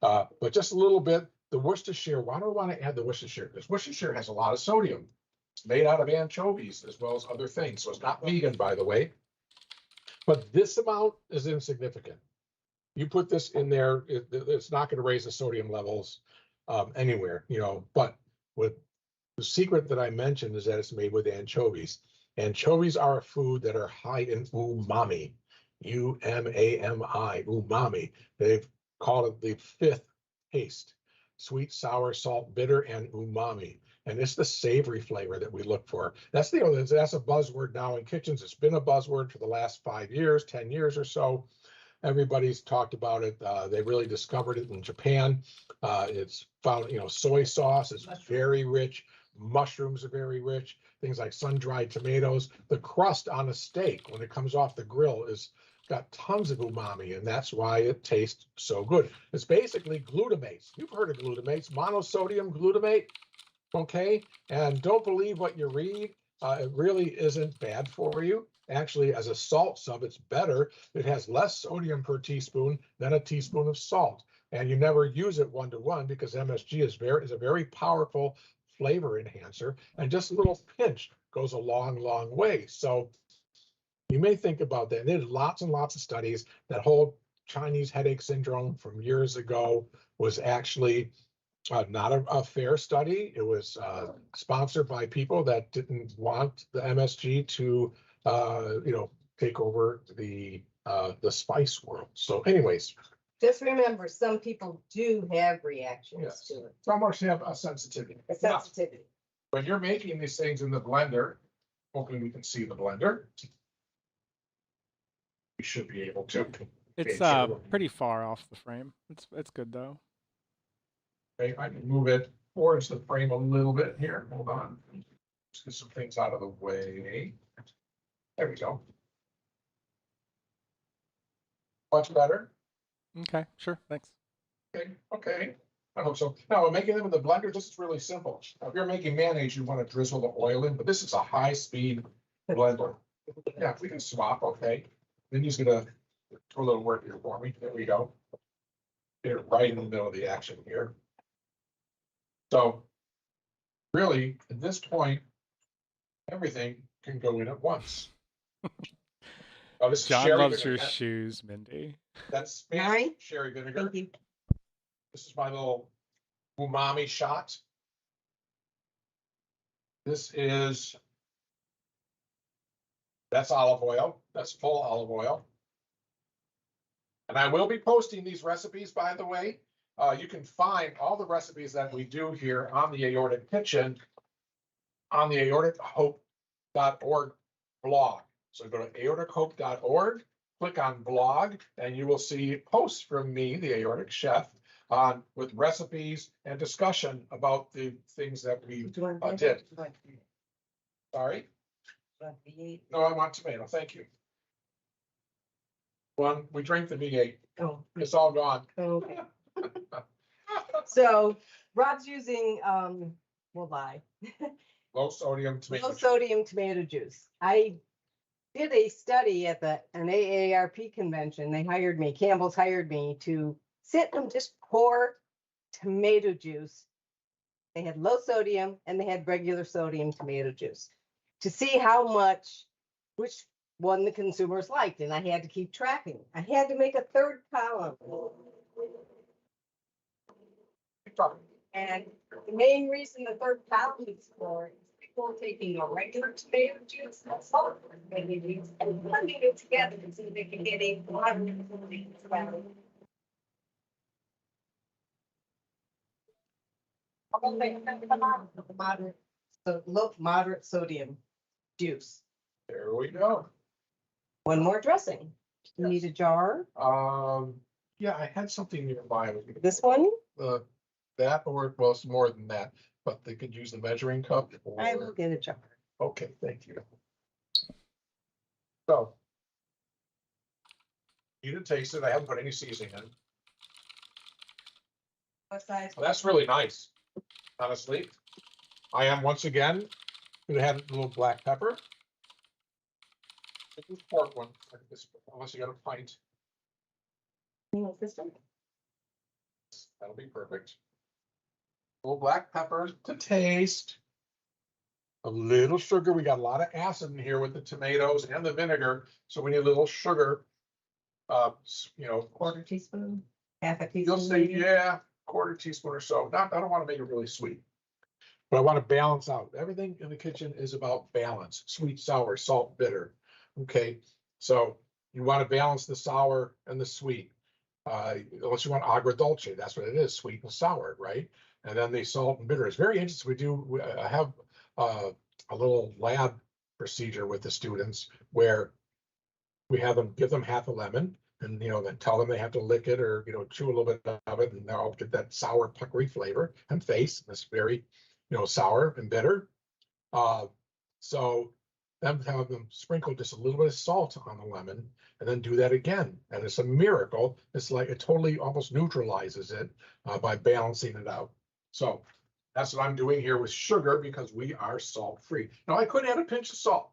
S1: but just a little bit. The Worcestershire, why do I want to add the Worcestershire? Because Worcestershire has a lot of sodium. It's made out of anchovies as well as other things, so it's not vegan, by the way. But this amount is insignificant. You put this in there, it's not going to raise the sodium levels anywhere, but with the secret that I mentioned is that it's made with anchovies. Anchovies are a food that are high in umami, umami, umami. They've called it the fifth taste: sweet, sour, salt, bitter, and umami. And it's the savory flavor that we look for. That's a buzzword now in kitchens. It's been a buzzword for the last 5 years, 10 years or so. Everybody's talked about it. They really discovered it in Japan. It's found, soy sauce is very rich. Mushrooms are very rich. Things like sun-dried tomatoes. The crust on a steak when it comes off the grill is got tons of umami, and that's why it tastes so good. It's basically glutamates. You've heard of glutamates, monosodium glutamate. Okay, and don't believe what you read. It really isn't bad for you. Actually, as a salt sub, it's better. It has less sodium per teaspoon than a teaspoon of salt. And you never use it 1-to-1 because MSG is a very powerful flavor enhancer. And just a little pinch goes a long, long way. So you may think about that. There's lots and lots of studies. That whole Chinese headache syndrome from years ago was actually not a fair study. It was sponsored by people that didn't want the MSG to, take over the spice world. So, anyways,
S2: Just remember, some people do have reactions
S1: yes,
S2: to it.
S1: some of us have a sensitivity.
S2: A sensitivity.
S1: When you're making these things in the blender, hopefully we can see the blender. We should be able to.
S3: It's pretty far off the frame. It's good though.
S1: Okay, I can move it towards the frame a little bit here. Hold on. Just get some things out of the way. There we go. Much better.
S3: Okay, sure, thanks.
S1: Okay. I hope so. Now, we're making them in the blender. This is really simple. Now, if you're making mayonnaise, you want to drizzle the oil in, but this is a high-speed blender. Yeah, we can swap. Okay. Then he's gonna do a little work here for me. There we go. Get it right in the middle of the action here. So, really, at this point, everything can go in at once. Oh, this is
S3: John
S1: sherry
S3: loves
S1: vinegar.
S3: your shoes, Mindy.
S1: That's
S2: Mine?
S1: sherry vinegar.
S2: Thank you.
S1: This is my little umami shot. That's olive oil. That's full olive oil. And I will be posting these recipes, by the way. You can find all the recipes that we do here on the Aortic Kitchen on the aortichope.org blog. So go to aortichope.org, click on blog, and you will see posts from me, the aortic chef, on with recipes and discussion about the things that we
S2: Do you want that?
S1: did.
S2: Do you want
S1: Sorry?
S2: V8?
S1: No, I want tomato. Thank you. We drink the V8.
S2: Oh,
S1: It's all gone.
S2: okay. So Rob's using, we'll lie,
S1: Low sodium tomato.
S2: low sodium tomato juice. I did a study at an AARP convention. They hired me, Campbell's hired me to sit and just pour tomato juice. They had low sodium and they had regular sodium tomato juice to see which one the consumers liked. And I had to keep tracking. I had to make a third column. And the main reason the third column is for is people taking a regular tomato juice and salt and blending it together so they can get a moderate moderate sodium juice.
S1: There we go.
S2: One more dressing. You need a jar.
S1: Yeah, I had something nearby.
S2: This one?
S1: That or well, it's more than that, but they could use the measuring cup.
S2: I will get a jar.
S1: Okay, thank you. So. You did taste it. I haven't put any seasoning in.
S2: What size?
S1: Well, that's really nice, honestly. I am once again gonna have a little black pepper. This pork one, unless you got a pint,
S2: This one?
S1: that'll be perfect. A little black pepper to taste. A little sugar. We got a lot of acid in here with the tomatoes and the vinegar, so we need a little sugar.
S2: Quarter teaspoon, half a teaspoon.
S1: You'll say, yeah, quarter teaspoon or so. I don't want to make it really sweet, but I want to balance out. Everything in the kitchen is about balance: sweet, sour, salt, bitter. Okay, so you want to balance the sour and the sweet. Unless you want agrodolce, that's what it is, sweet and sour, right? And then the salt and bitter. It's very interesting. I have a little lab procedure with the students where we have them give them half a lemon and then tell them they have to lick it or chew a little bit of it, and they'll get that sour puckery flavor and face. It's very sour and bitter. So then have them sprinkle just a little bit of salt on the lemon and then do that again. And it's a miracle. It's like it totally almost neutralizes it by balancing it out. So that's what I'm doing here with sugar because we are salt free. Now I could add a pinch of salt.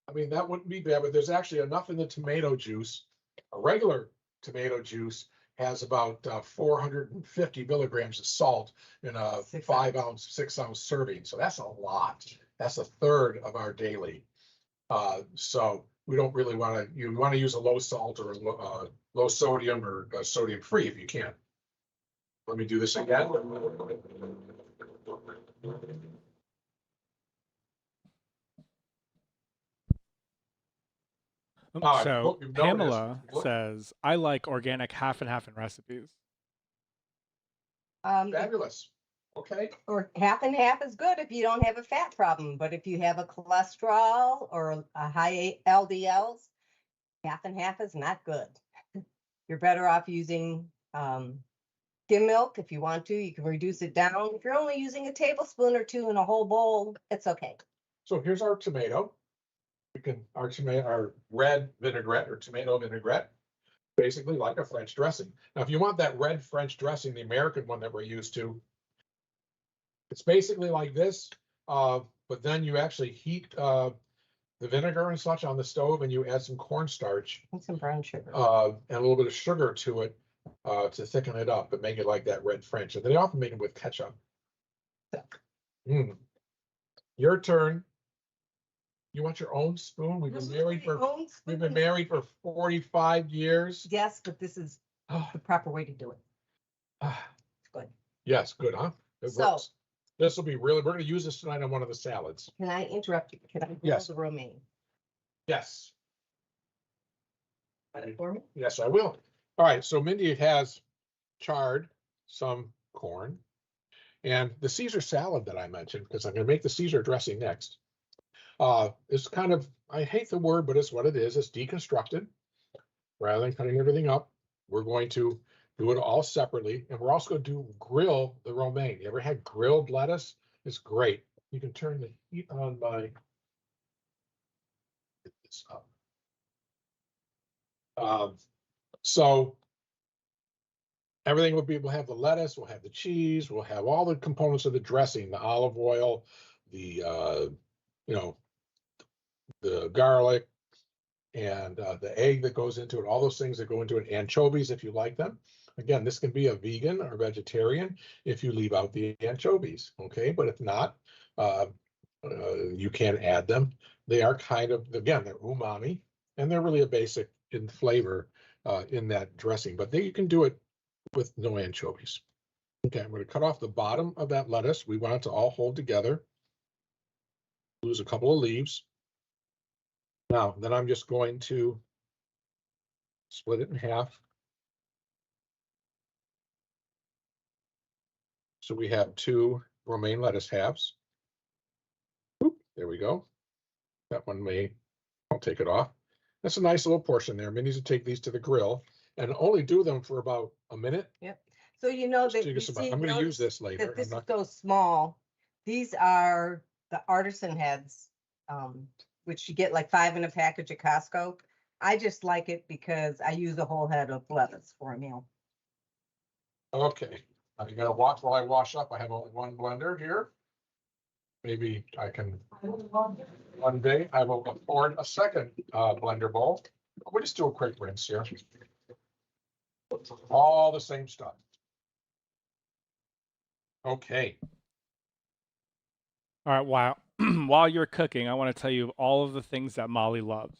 S1: I mean, that wouldn't be bad, but there's actually enough in the tomato juice. A regular tomato juice has about 450 milligrams of salt in a 5-ounce, 6-ounce serving. So that's a lot. That's a third of our daily. So we don't really want to, you want to use a low salt or low sodium or sodium free if you can. Let me do this again.
S3: So Pamela says, I like organic half and half in recipes.
S1: Fabulous. Okay.
S2: Or half and half is good if you don't have a fat problem, but if you have a cholesterol or a high LDLs, half and half is not good. You're better off using skim milk if you want to. You can reduce it down. If you're only using a tablespoon or two in a whole bowl, it's okay.
S1: So here's our tomato. Our red vinaigrette or tomato vinaigrette, basically like a French dressing. Now, if you want that red French dressing, the American one that we're used to, it's basically like this, but then you actually heat the vinegar and such on the stove, and you add some cornstarch
S2: and some brown sugar
S1: and a little bit of sugar to it to thicken it up and make it like that red French. And they often make it with ketchup. Your turn. You want your own spoon? We've been married for 45 years.
S2: Yes, but this is the proper way to do it. It's good.
S1: Yes, good, huh? It works. This will be really, we're going to use this tonight on one of the salads.
S2: Can I interrupt you? Can I
S1: Yes.
S2: the romaine?
S1: Yes.
S2: For me?
S1: Yes, I will. All right, so Mindy has charred some corn. And the Caesar salad that I mentioned, because I'm going to make the Caesar dressing next, is kind of, I hate the word, but it's what it is. It's deconstructed. Rather than cutting everything up, we're going to do it all separately. And we're also going to grill the romaine. You ever had grilled lettuce? It's great. You can turn the heat on by, get this up. So everything will be, we'll have the lettuce, we'll have the cheese, we'll have all the components of the dressing, the olive oil, the, the garlic, and the egg that goes into it, all those things that go into it, anchovies if you like them. Again, this can be a vegan or vegetarian if you leave out the anchovies, okay? But if not, you can add them. They are kind of, again, they're umami, and they're really a basic in flavor in that dressing, but you can do it with no anchovies. Okay, I'm going to cut off the bottom of that lettuce. We want it to all hold together. Lose a couple of leaves. Now, then I'm just going to split it in half. So we have 2 romaine lettuce halves. Oop, there we go. That one I'll take it off. That's a nice little portion there. Minis will take these to the grill and only do them for about a minute.
S2: Yep. So you know that
S1: I'm going to use this later.
S2: That this is so small. These are the artisan heads, which you get like 5 in a package at Costco. I just like it because I use a whole head of lettuce for a meal.
S1: Okay. I'm going to watch while I wash up. I have only one blender here. Maybe I can, one day I will afford a second blender bowl. We'll just do a quick rinse here. All the same stuff. Okay.
S3: All right, while you're cooking, I want to tell you all of the things that Molly loves.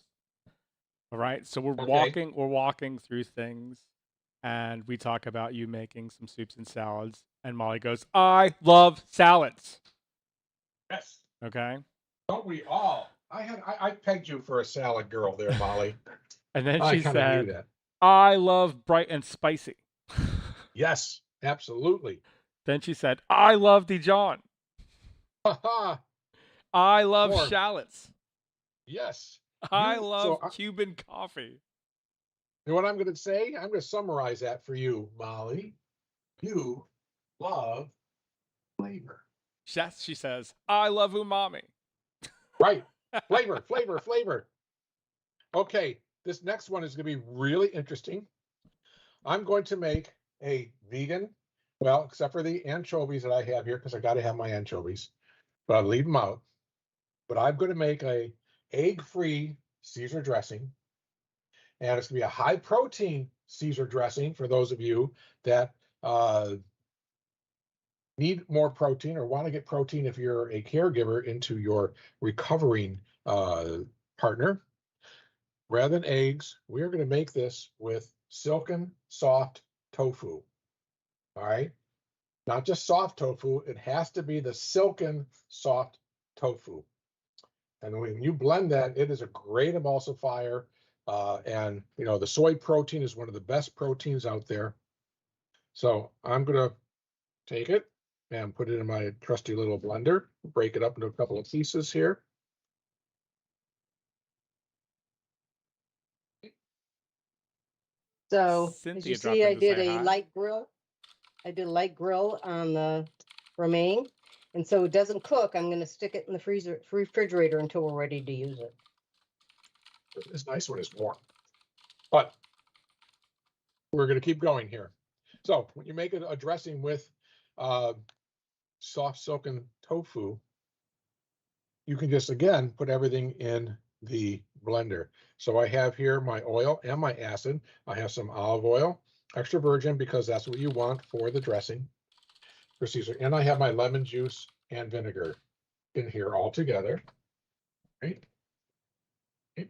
S3: All right, so we're walking through things, and we talk about you making some soups and salads, and Molly goes, "I love salads."
S1: Yes.
S3: Okay.
S1: Don't we all? I pegged you for a salad girl there, Molly.
S3: And then
S1: I
S3: she
S1: kind of knew
S3: said,
S1: that.
S3: "I love bright and spicy."
S1: Yes, absolutely.
S3: Then she said, "I love Dijon.
S1: Ha
S3: I love
S1: More.
S3: shallots.
S1: Yes.
S3: I love Cuban coffee."
S1: You know what I'm going to say? I'm going to summarize that for you, Molly. You love flavor.
S3: Yes, she says, "I love umami."
S1: Right. Flavor, flavor, flavor. Okay, this next one is going to be really interesting. I'm going to make a vegan, well, except for the anchovies that I have here, because I got to have my anchovies, but I'll leave them out. But I'm going to make a egg-free Caesar dressing, and it's going to be a high-protein Caesar dressing for those of you that need more protein or want to get protein if you're a caregiver into your recovering partner. Rather than eggs, we're going to make this with silken soft tofu. All right. Not just soft tofu, it has to be the silken soft tofu. And when you blend that, it is a great emulsifier. And you know, the soy protein is one of the best proteins out there. So I'm going to take it and put it in my trusty little blender, break it up into a couple of pieces here.
S2: So as
S3: Cynthia
S2: you
S3: dropped
S2: see,
S3: in
S2: I
S3: to
S2: did
S3: say
S2: a
S3: hi.
S2: light grill. I did a light grill on the romaine. And so it doesn't cook. I'm going to stick it in the refrigerator until we're ready to use it.
S1: It's nice when it's warm. But we're going to keep going here. So when you make a dressing with soft silken tofu, you can just, again, put everything in the blender. So I have here my oil and my acid. I have some olive oil, extra virgin, because that's what you want for the dressing for Caesar. And I have my lemon juice and vinegar in here all together. Right? Okay.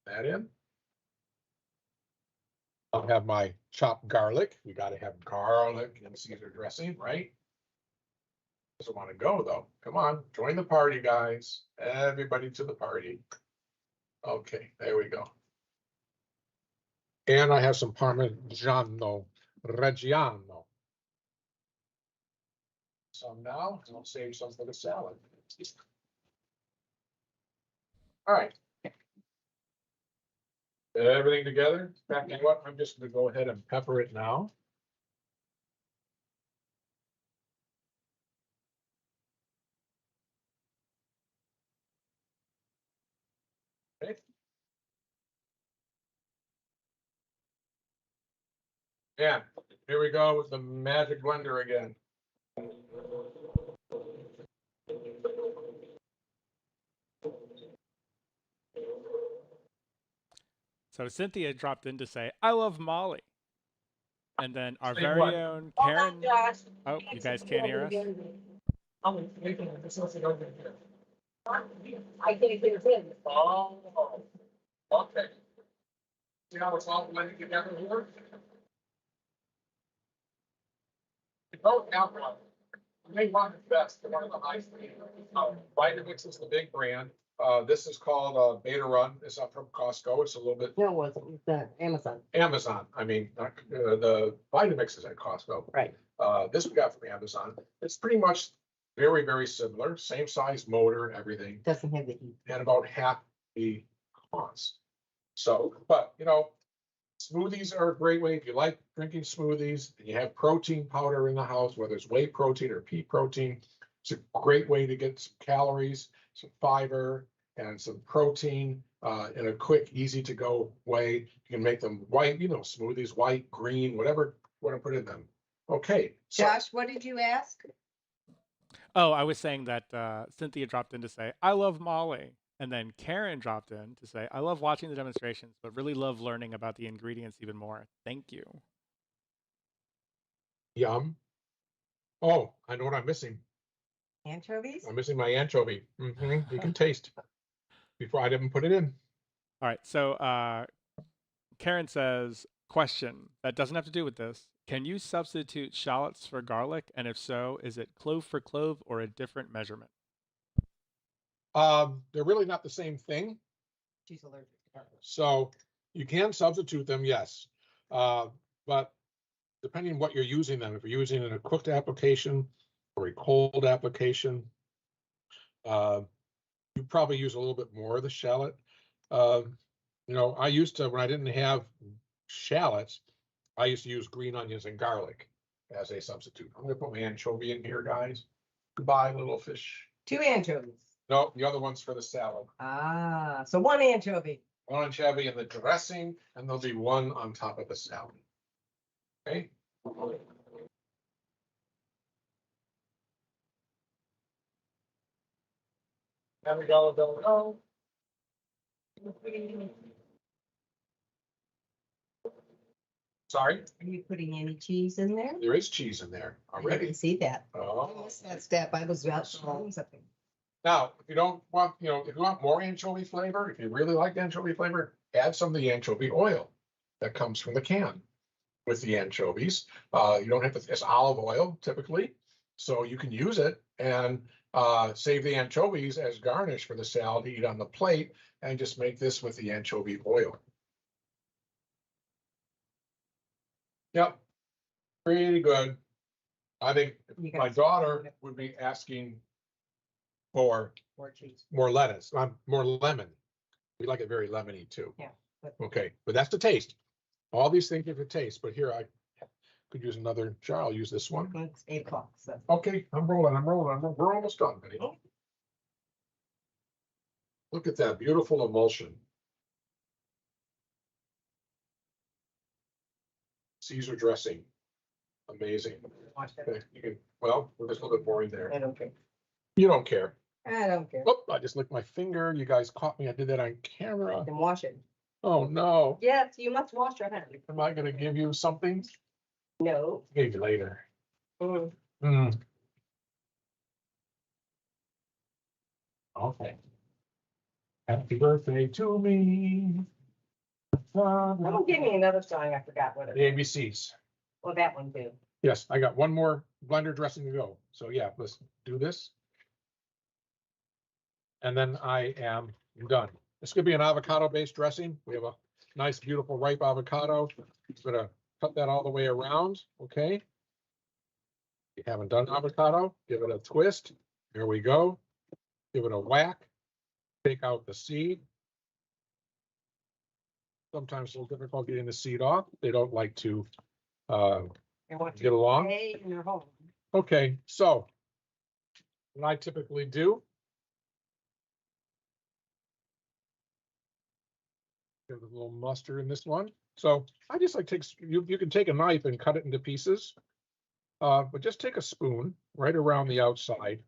S1: That in. I'll have my chopped garlic. We got to have garlic in Caesar dressing, right? Doesn't want to go though. Come on, join the party, guys. Everybody to the party. Okay, there we go. And I have some Parmigiano Reggiano. some now, and I'll save some for the salad. All right. Everything together. In fact, you know what? I'm just gonna go ahead and pepper it now. Okay. Yeah, here we go with the magic blender again.
S3: So Cynthia dropped in to say, I love Molly. And then our
S1: Say
S3: very
S1: what?
S3: own
S2: Hold
S3: Karen.
S2: on, Josh.
S3: Oh, you guys can't hear us?
S1: Oh, this was it over here.
S2: I can't hear him.
S1: Oh, okay. See how it's all blending together here? Oh, now what? You may want it best, one of the high speed. Vitamix is the big brand. This is called Beta Run. It's up from Costco. It's a little bit
S2: No, it wasn't. It's Amazon.
S1: Amazon. I mean, the Vitamix is at Costco.
S2: Right.
S1: This we got from Amazon. It's pretty much very, very similar. Same size motor, everything,
S2: Doesn't have the heat.
S1: and about half the cost. So, but you know, smoothies are a great way. If you like drinking smoothies and you have protein powder in the house, whether it's whey protein or pea protein, it's a great way to get some calories, some fiber, and some protein in a quick, easy to go way. You can make them white, you know, smoothies, white, green, whatever you want to put in them. Okay. So,
S2: Josh, what did you ask?
S3: Oh, I was saying that Cynthia dropped in to say, I love Molly. And then Karen dropped in to say, I love watching the demonstrations, but really love learning about the ingredients even more. Thank you.
S1: yum. Oh, I know what I'm missing.
S2: Anchovies?
S1: I'm missing my anchovy. You can taste before I didn't put it in.
S3: All right. So Karen says, question that doesn't have to do with this. Can you substitute shallots for garlic? And if so, is it clove for clove or a different measurement?
S1: They're really not the same thing.
S2: She's allergic to garlic.
S1: So you can substitute them, yes. But depending on what you're using them, if you're using it in a cooked application or a cold application, you probably use a little bit more of the shallot. You know, I used to, when I didn't have shallots, I used to use green onions and garlic as a substitute. I'm gonna put my anchovy in here, guys. Goodbye, little fish.
S2: 2 anchovies.
S1: No, the other one's for the salad.
S2: Ah, so 1 anchovy.
S1: One anchovy in the dressing, and there'll be one on top of the salad. Okay. There we go. Sorry,
S2: Are you putting any cheese in there?
S1: there is cheese in there
S2: I
S1: already.
S2: didn't see that. I
S1: Oh,
S2: missed that step. I was about something.
S1: now, if you don't want, you know, if you want more anchovy flavor, if you really like anchovy flavor, add some of the anchovy oil that comes from the can with the anchovies. You don't have to, it's olive oil typically, so you can use it and save the anchovies as garnish for the salad to eat on the plate, and just make this with the anchovy oil. Yep, pretty good. I think
S2: You
S1: my
S2: guys-
S1: daughter would be asking for
S2: More cheese.
S1: more lettuce, more lemon. We like it very lemony too.
S2: Yeah, but-
S1: Okay, but that's the taste. All these things are for taste, but here I could use another jar. I'll use this one.
S2: It's 8 o'clock. So.
S1: Okay, I'm rolling. We're almost done, Benny. Look at that beautiful emulsion. Caesar dressing. Amazing.
S2: Watch that.
S1: Okay, you can, well, there's a little bit more in there.
S2: I don't care.
S1: You don't care.
S2: I don't care.
S1: Oh, I just licked my finger. You guys caught me. I did that on camera.
S2: Then wash it.
S1: Oh, no.
S2: Yes, you must wash your hands.
S1: Am I gonna give you something?
S2: No.
S1: Maybe later.
S2: Mm.
S1: Hmm. Okay. Happy birthday to me.
S2: Someone give me another song. I forgot what
S1: The
S2: it.
S1: ABCs.
S2: Well, that one too.
S1: Yes, I got one more blender dressing to go. So yeah, let's do this. And then I am done. This could be an avocado-based dressing. We have a nice, beautiful, ripe avocado. Just gonna cut that all the way around, okay? you haven't done avocado, give it a twist. There we go. Give it a whack. Take out the seed. Sometimes it's a little difficult getting the seed off. They don't like to get along.
S2: Stay in your home.
S1: Okay, so what I typically do, there's a little mustard in this one. So I just like you can take a knife and cut it into pieces, but just take a spoon right around the outside.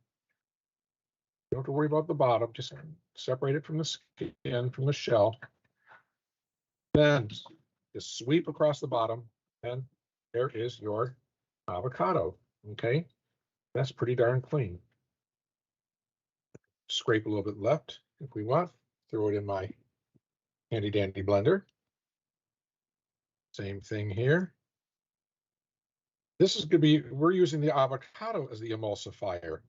S1: You don't have to worry about the bottom, just separate it from the skin, from the shell. Then just sweep across the bottom, and there is your avocado. Okay, that's pretty darn clean. Scrape a little bit left if we want. Throw it in my handy dandy blender. Same thing here. This is going to be, we're using the avocado as the emulsifier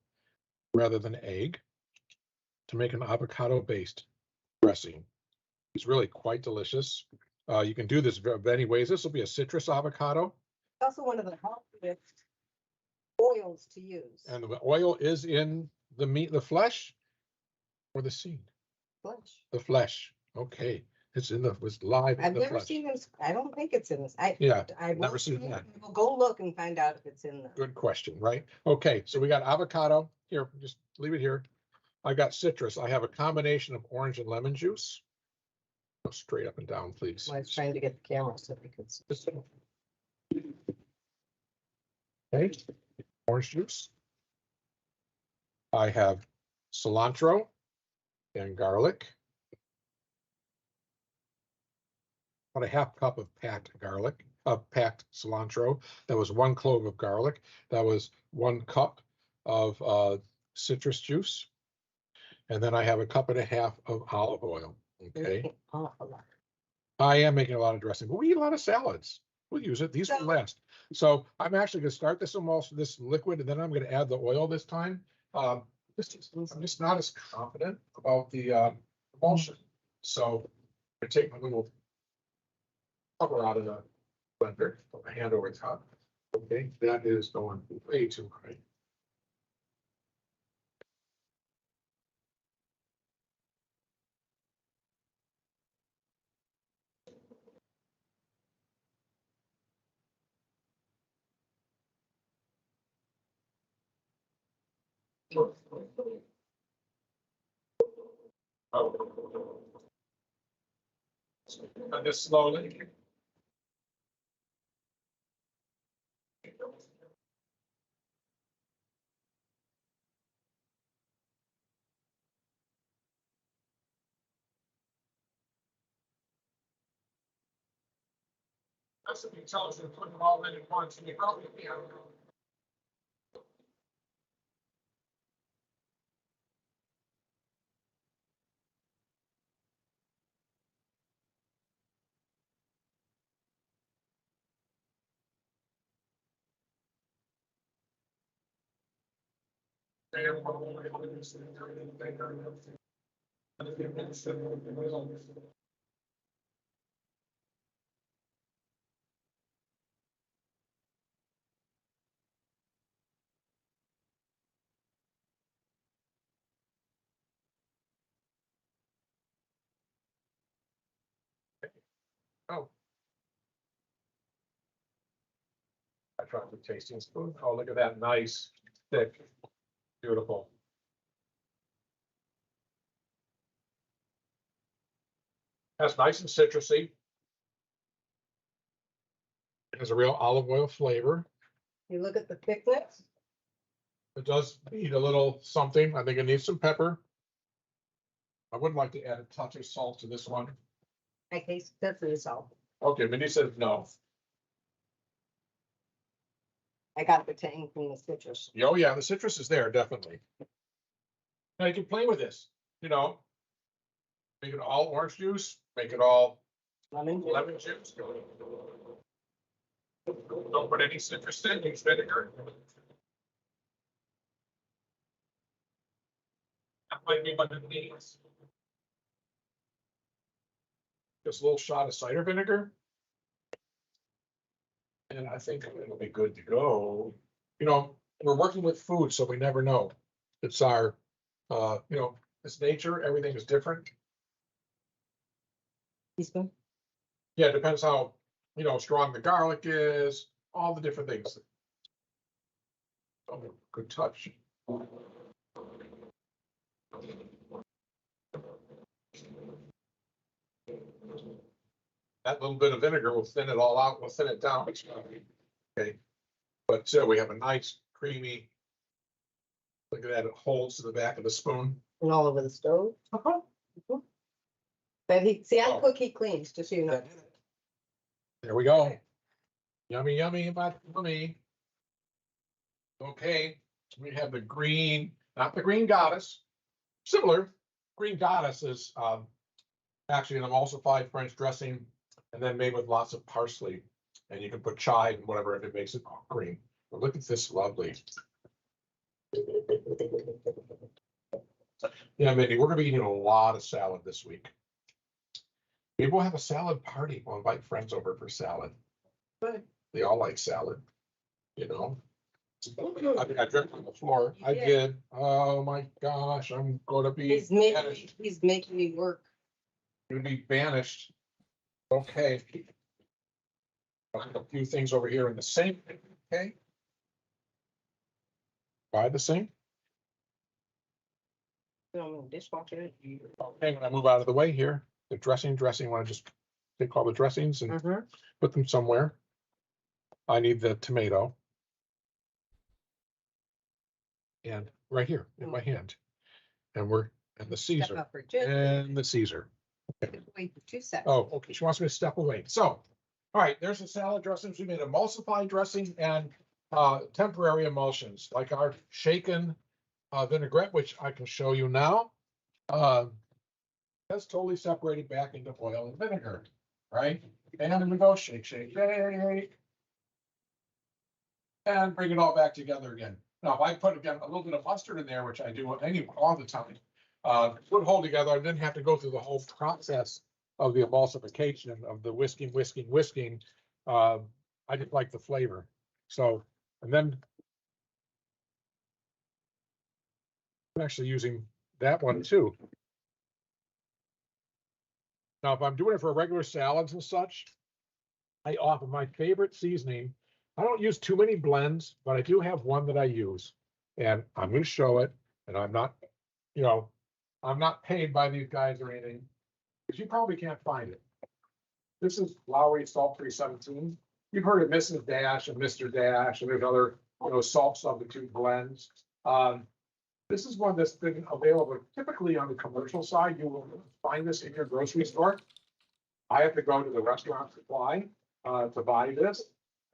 S1: rather than egg to make an avocado-based dressing. It's really quite delicious. You can do this many ways. This will be a citrus avocado.
S2: It's also one of the healthiest oils to use.
S1: And the oil is in the meat, the flesh, or the seed?
S2: Flesh.
S1: The flesh. Okay. It's live in
S2: I've
S1: the
S2: never
S1: flesh.
S2: seen this. I don't think it's in this.
S1: Yeah,
S2: I
S1: never seen that.
S2: We'll go look and find out if it's in the.
S1: Good question, right? Okay, so we got avocado. Here, just leave it here. I got citrus. I have a combination of orange and lemon juice. Go straight up and down, please.
S2: I was trying to get the camera so we could see.
S1: Okay, orange juice. I have cilantro and garlic. About a half cup of packed garlic, packed cilantro. That was 1 clove of garlic. That was 1 cup of citrus juice. And then I have a cup and a half of olive oil. Okay. I am making a lot of dressing, but we eat a lot of salads. We'll use it. These will last. So I'm actually going to start this liquid, and then I'm going to add the oil this time. I'm just not as confident about the emulsion. So I take my little cover out of the blender, put my hand over the top. Okay, that is going way too high. And just slowly. That's what you tell us to put them all in at once, and you probably can't. Oh. I tried the tasting spoon. Oh, look at that nice, thick, beautiful. That's nice and citrusy. It has a real olive oil flavor.
S2: You look at the thickness.
S1: It does need a little something. I think it needs some pepper. I would like to add a touch of salt to this one.
S2: I taste definitely salt.
S1: Okay, Mindy says no.
S2: I got the tang from the citrus.
S1: Oh yeah, the citrus is there, definitely. Now you can play with this, make it all orange juice, make it all
S2: Lemon.
S1: juice. Don't put any citrus in, use vinegar. That might be what it needs. Just a little shot of cider vinegar. And I think it'll be good to go. we're working with food, so we never know. It's our, you know, it's nature, everything is different.
S2: Teaspoon.
S1: Yeah, it depends how, you know, strong the garlic is, all the different things. Oh, good touch. That little bit of vinegar will thin it all out, will thin it down. Okay, but we have a nice creamy. Look at that, it holds to the back of the spoon.
S2: And all over the stove. But he, see, I cook, he cleans, just so you know.
S1: There we go. Yummy, yummy, about yummy. Okay, we have the green, not the green goddess. Similar, green goddess is actually an emulsified French dressing, and then made with lots of parsley. And you can put chive and whatever if it makes it green. But look at this lovely. Yeah, Mindy, we're gonna be eating a lot of salad this week. Maybe we'll have a salad party. We'll invite friends over for salad. But they all like salad, you know. I think I dripped on the floor. I did. Oh my gosh, I'm gonna be banished.
S2: He's making me work.
S1: Gonna be banished. Okay. A few things over here in the sink. Okay. By the sink.
S2: Dishwasher.
S1: Okay, when I move out of the way here, the dressing, want to just take all the dressings and put them somewhere. I need the tomato. And right here in my hand. And the Caesar. And the Caesar. Okay.
S2: Wait for 2 seconds.
S1: Oh, okay. She wants me to step away. So, all right, there's the salad dressings. We made emulsified dressing and temporary emulsions, like our shaken vinaigrette, which I can show you now. That's totally separated back into oil and vinegar, right? And then we go shake, shake, shake. And bring it all back together again. Now, if I put again a little bit of mustard in there, which I do all the time, it would hold together. I didn't have to go through the whole process of the emulsification of the whisking. I just like the flavor. So, and then I'm actually using that one too. Now, if I'm doing it for regular salads and such, I offer my favorite seasoning. I don't use too many blends, but I do have one that I use, and I'm going to show it. And I'm not, you know, I'm not paid by these guys or anything, because you probably can't find it. This is Lowry Salt 317. You've heard of Mrs. Dash and Mr. Dash, and there's other, you know, salt substitute blends. This is one that's been available typically on the commercial side. You will find this in your grocery store. I have to go to the restaurant supply to buy this.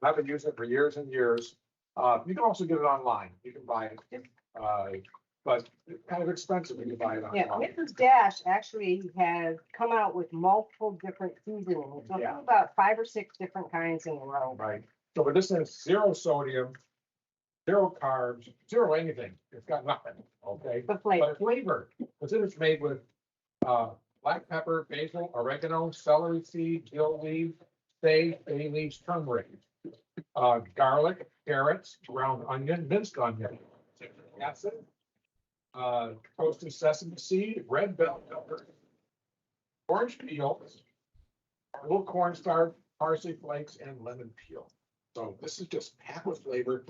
S1: I've been using it for years and years. You can also get it online. You can buy it, but it's kind of expensive when you buy it online.
S2: Yeah, Mrs. Dash actually has come out with multiple different seasonings. So about 5 or 6 different kinds in a row.
S1: Right. So, but this has 0 sodium, 0 carbs, 0 anything. It's got nothing. Okay.
S2: The flavor.
S1: But flavor. Because it's made with black pepper, basil, oregano, celery seed, dill leaf, sage, bay leaves, turmeric. Garlic, carrots, ground onion, minced onion, acid, toasted sesame seed, red bell pepper, orange peel, a little cornstarch, parsley flakes, and lemon peel. So this is just packed with flavor.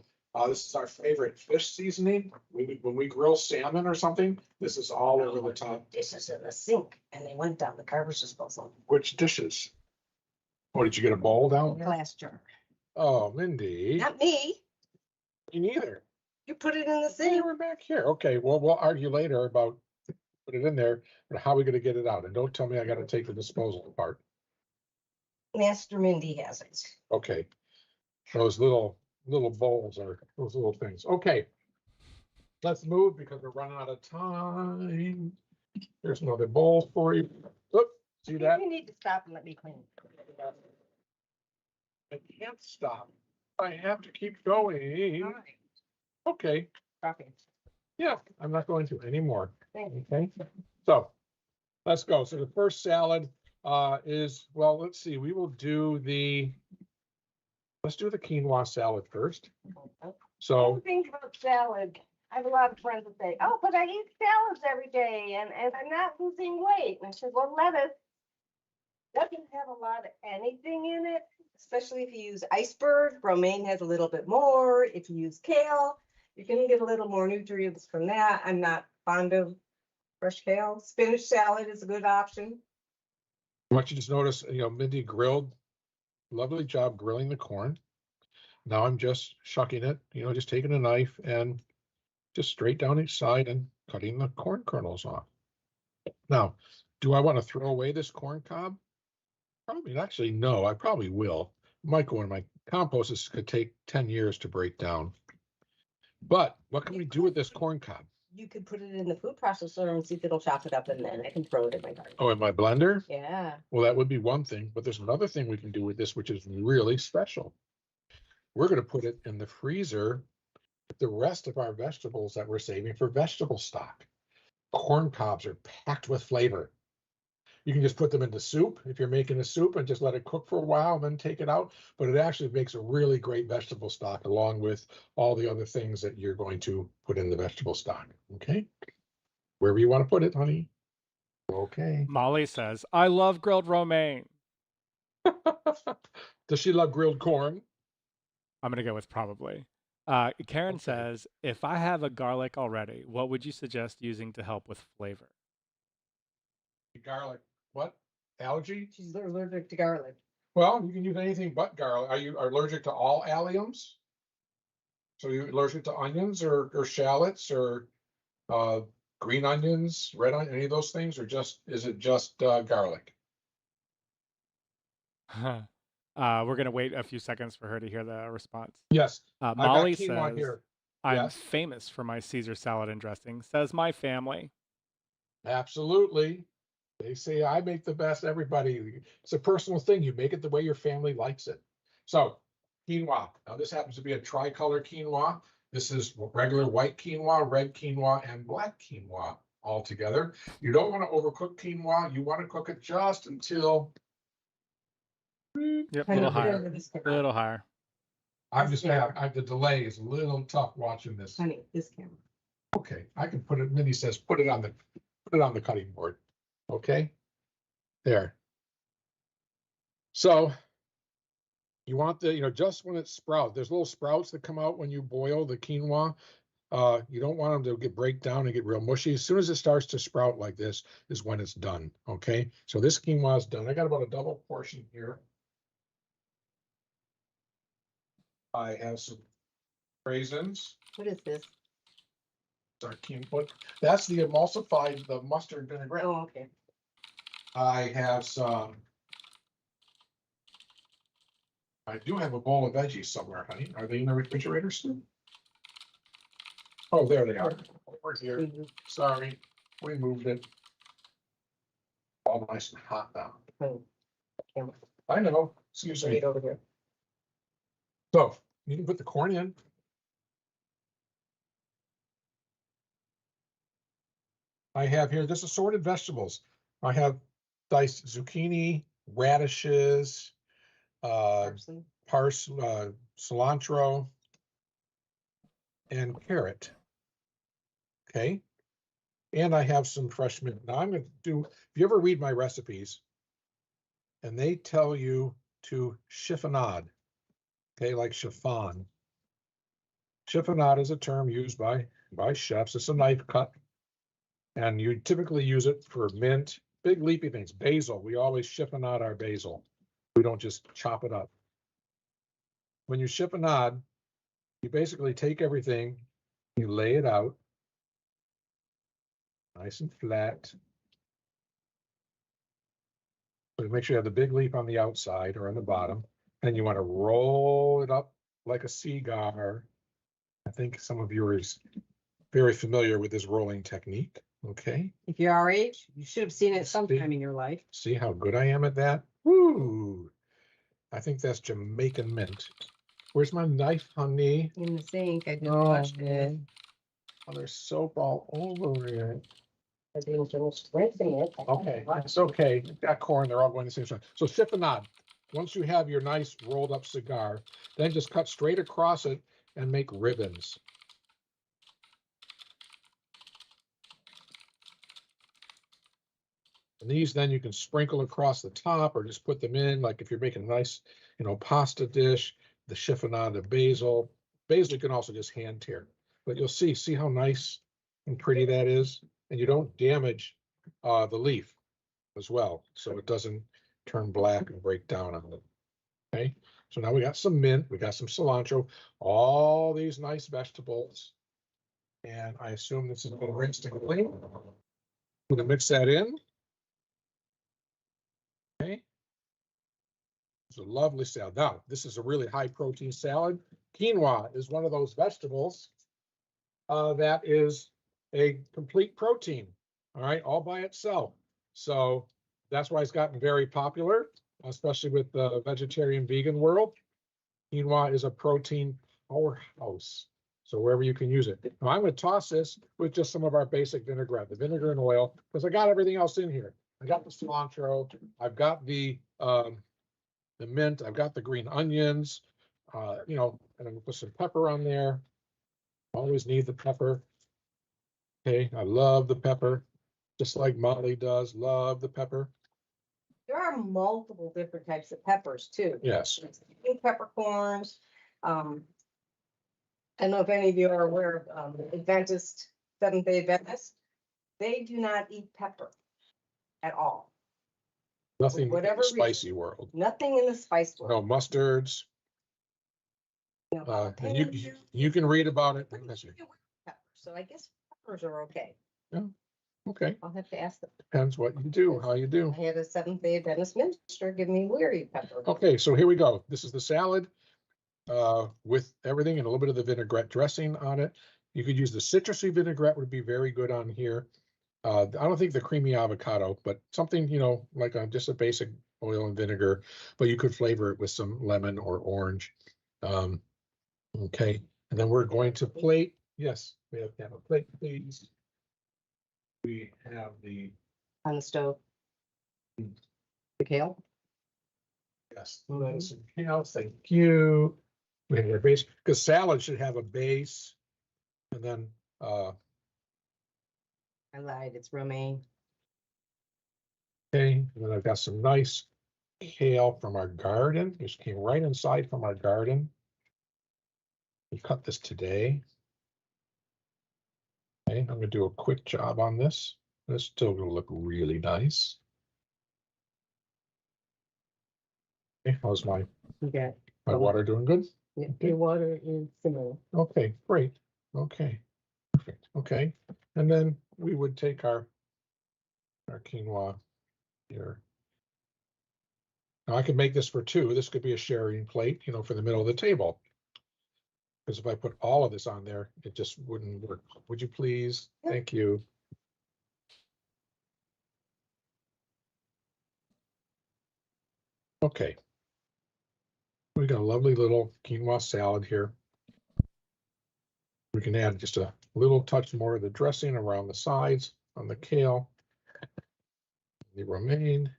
S1: This is our favorite fish seasoning. When we grill salmon or something, this is all over the top.
S2: This is in the sink, and they went down the garbage disposal.
S1: Which dishes? Oh, did you get a bowl down there?
S2: Glass jar.
S1: Oh, Mindy.
S2: Not me.
S1: Me neither.
S2: You put it in the
S1: Hey,
S2: sink.
S1: we're back here. Okay, well, we'll argue later about put it in there, but how are we gonna get it out? And don't tell me I gotta take the disposal apart.
S2: Master Mindy has it.
S1: Okay. Those little bowls are those little things. Okay. Let's move because we're running out of time. There's another bowl for you. Oop, see that?
S2: You need to stop and let me clean.
S1: I can't stop. I have to keep going.
S2: All right.
S1: Okay.
S2: Copy.
S1: Yeah, I'm not going to anymore.
S2: Thank you.
S1: Okay, so let's go. So the first salad is, well, let's see, we will do let's do the quinoa salad first. So
S2: Think about salad. I have a lot of friends that say, "Oh, but I eat salads every day, and I'm not losing weight." And I said, "Well, lettuce doesn't have a lot of anything in it, especially if you use iceberg. Romaine has a little bit more. If you use kale, you're going to get a little more nutrients from that. I'm not fond of fresh kale. Spinach salad is a good option."
S1: I want you to just notice, Mindy grilled, lovely job grilling the corn. Now I'm just shucking it, just taking a knife and just straight down each side and cutting the corn kernels off. Now, do I want to throw away this corn cob? Probably, actually, no, I probably will. Might go in my compost. This could take 10 years to break down. But what can we do with this corn cob?
S2: You could put it in the food processor and see if it'll chop it up, and then I can throw it in my garden.
S1: Oh, in my blender?
S2: Yeah.
S1: Well, that would be one thing, but there's another thing we can do with this, which is really special. We're going to put it in the freezer with the rest of our vegetables that we're saving for vegetable stock. Corn cobs are packed with flavor. You can just put them into soup if you're making a soup and just let it cook for a while and then take it out. But it actually makes a really great vegetable stock along with all the other things that you're going to put in the vegetable stock. Okay? Wherever you want to put it, honey. Okay.
S3: Molly says, I love grilled romaine.
S1: Does she love grilled corn?
S3: I'm going to go with probably. Karen
S1: Okay.
S3: says, if I have a garlic already, what would you suggest using to help with flavor?
S1: Garlic. What? Allergy?
S2: She's allergic to garlic.
S1: Well, you can use anything but garlic. Are you allergic to all alliums? So you're allergic to onions or shallots or green onions, red onion, any of those things, or is it just garlic?
S3: We're going to wait a few seconds for her to hear the response.
S1: Yes.
S3: Molly
S1: I got quinoa
S3: says,
S1: here.
S3: I'm
S1: Yes.
S3: famous for my Caesar salad and dressing, says my family.
S1: Absolutely. They say I make the best. Everybody, it's a personal thing. You make it the way your family likes it. So quinoa. Now this happens to be a tricolor quinoa. This is regular white quinoa, red quinoa, and black quinoa all together. You don't want to overcook quinoa. You want to cook it just until.
S3: Yep, a little higher. A little higher.
S1: The delay is a little tough watching this.
S2: Honey, this camera.
S1: Okay, I can put it. Minnie says, put it on the cutting board. Okay, there. So you want just when it sprouts. There's little sprouts that come out when you boil the quinoa. You don't want them to break down and get real mushy. As soon as it starts to sprout like this is when it's done. Okay, so this quinoa is done. I got about a double portion here. I have some raisins.
S2: What is this?
S1: Our quinoa. That's the emulsified, the mustard vinaigrette.
S2: Oh, okay.
S1: I have some. I do have a bowl of veggies somewhere, honey. Are they in the refrigerator still? Oh, there they are. Over here. Sorry, we moved it. All nice and hot now.
S2: Camera.
S1: I know. Excuse me.
S2: Right over here.
S1: So you can put the corn in. I have here this assorted vegetables. I have diced zucchini, radishes, cilantro, and carrot. Okay. And I have some fresh mint. Now I'm going to do, if you ever read my recipes and they tell you to chiffonade, okay, like chiffon. Chiffonade is a term used by chefs. It's a knife cut. And you typically use it for mint, big leafy things. Basil, we always chiffonade our basil. We don't just chop it up. When you chiffonade, you basically take everything, you lay it out nice and flat. So make sure you have the big leaf on the outside or on the bottom, and you want to roll it up like a cigar. I think some of you are very familiar with this rolling technique. Okay.
S2: If you're our age, you should have seen it sometime in your life.
S1: See how good I am at that? Woo! I think that's Jamaican mint. Where's my knife, honey?
S2: In the sink, I just
S1: Oh,
S2: watched it.
S1: Oh, there's soap all over it.
S2: I didn't finish rinsing it.
S1: Okay, it's okay. You've got corn, they're all going the same time. So chiffonade. Once you have your nice rolled up cigar, then just cut straight across it and make ribbons. And these then you can sprinkle across the top or just put them in, like if you're making a nice, pasta dish, the chiffonade of basil. Basil you can also just hand tear. But you'll see how nice and pretty that is? And you don't damage the leaf as well, so it doesn't turn black and break down on it. Okay, so now we got some mint, we got some cilantro, all these nice vegetables. And I assume this is been rinsed and clean. I'm gonna mix that in. Okay. It's a lovely salad. Now, this is a really high protein salad. Quinoa is one of those vegetables that is a complete protein, all right, all by itself. So that's why it's gotten very popular, especially with the vegetarian vegan world. Quinoa is a protein powerhouse. So wherever you can use it. Now I'm going to toss this with just some of our basic vinaigrette, the vinegar and oil, because I got everything else in here. I got the cilantro, I've got the mint, I've got the green onions, and I'm gonna put some pepper on there. Always need the pepper. Okay, I love the pepper, just like Molly does. Love the pepper.
S2: There are multiple different types of peppers too.
S1: Yes.
S2: There's peppercorns. I don't know if any of you are aware of Adventist, Seventh-day Adventist. They do not eat pepper at all.
S1: Nothing in
S2: Whatever
S1: the spicy world.
S2: Nothing in the spice
S1: No
S2: world.
S1: mustards. And you can read about it.
S2: So I guess peppers are okay.
S1: Yeah. Okay.
S2: I'll have to ask them.
S1: Depends what you do, how you do.
S2: I had a Seventh-day Adventist minister give me weary pepper.
S1: Okay, so here we go. This is the salad with everything and a little bit of the vinaigrette dressing on it. You could use the citrusy vinaigrette, would be very good on here. I don't think the creamy avocado, but something, like just a basic oil and vinegar, but you could flavor it with some lemon or orange. Okay, and then we're going to plate. Yes, we have to have a plate, please. We have the
S2: On the stove. The kale.
S1: yes, lettuce and kale. Thank you. We have our base because salad should have a base, and then
S2: I lied, it's romaine.
S1: okay, and then I've got some nice kale from our garden. This came right inside from our garden. We cut this today. Okay, I'm gonna do a quick job on this. It's still gonna look really nice. Okay, how's my
S2: Okay.
S1: water doing good?
S2: Yeah,
S1: Okay.
S2: your water is similar.
S1: Okay, great. Okay, perfect. Okay, and then we would take our quinoa here. Now I could make this for two. This could be a sharing plate, for the middle of the table. Because if I put all of this on there, it just wouldn't work. Would you please?
S2: Yep.
S1: Thank you. Okay. We got a lovely little quinoa salad here. We can add just a little touch more of the dressing around the sides on the kale, the romaine,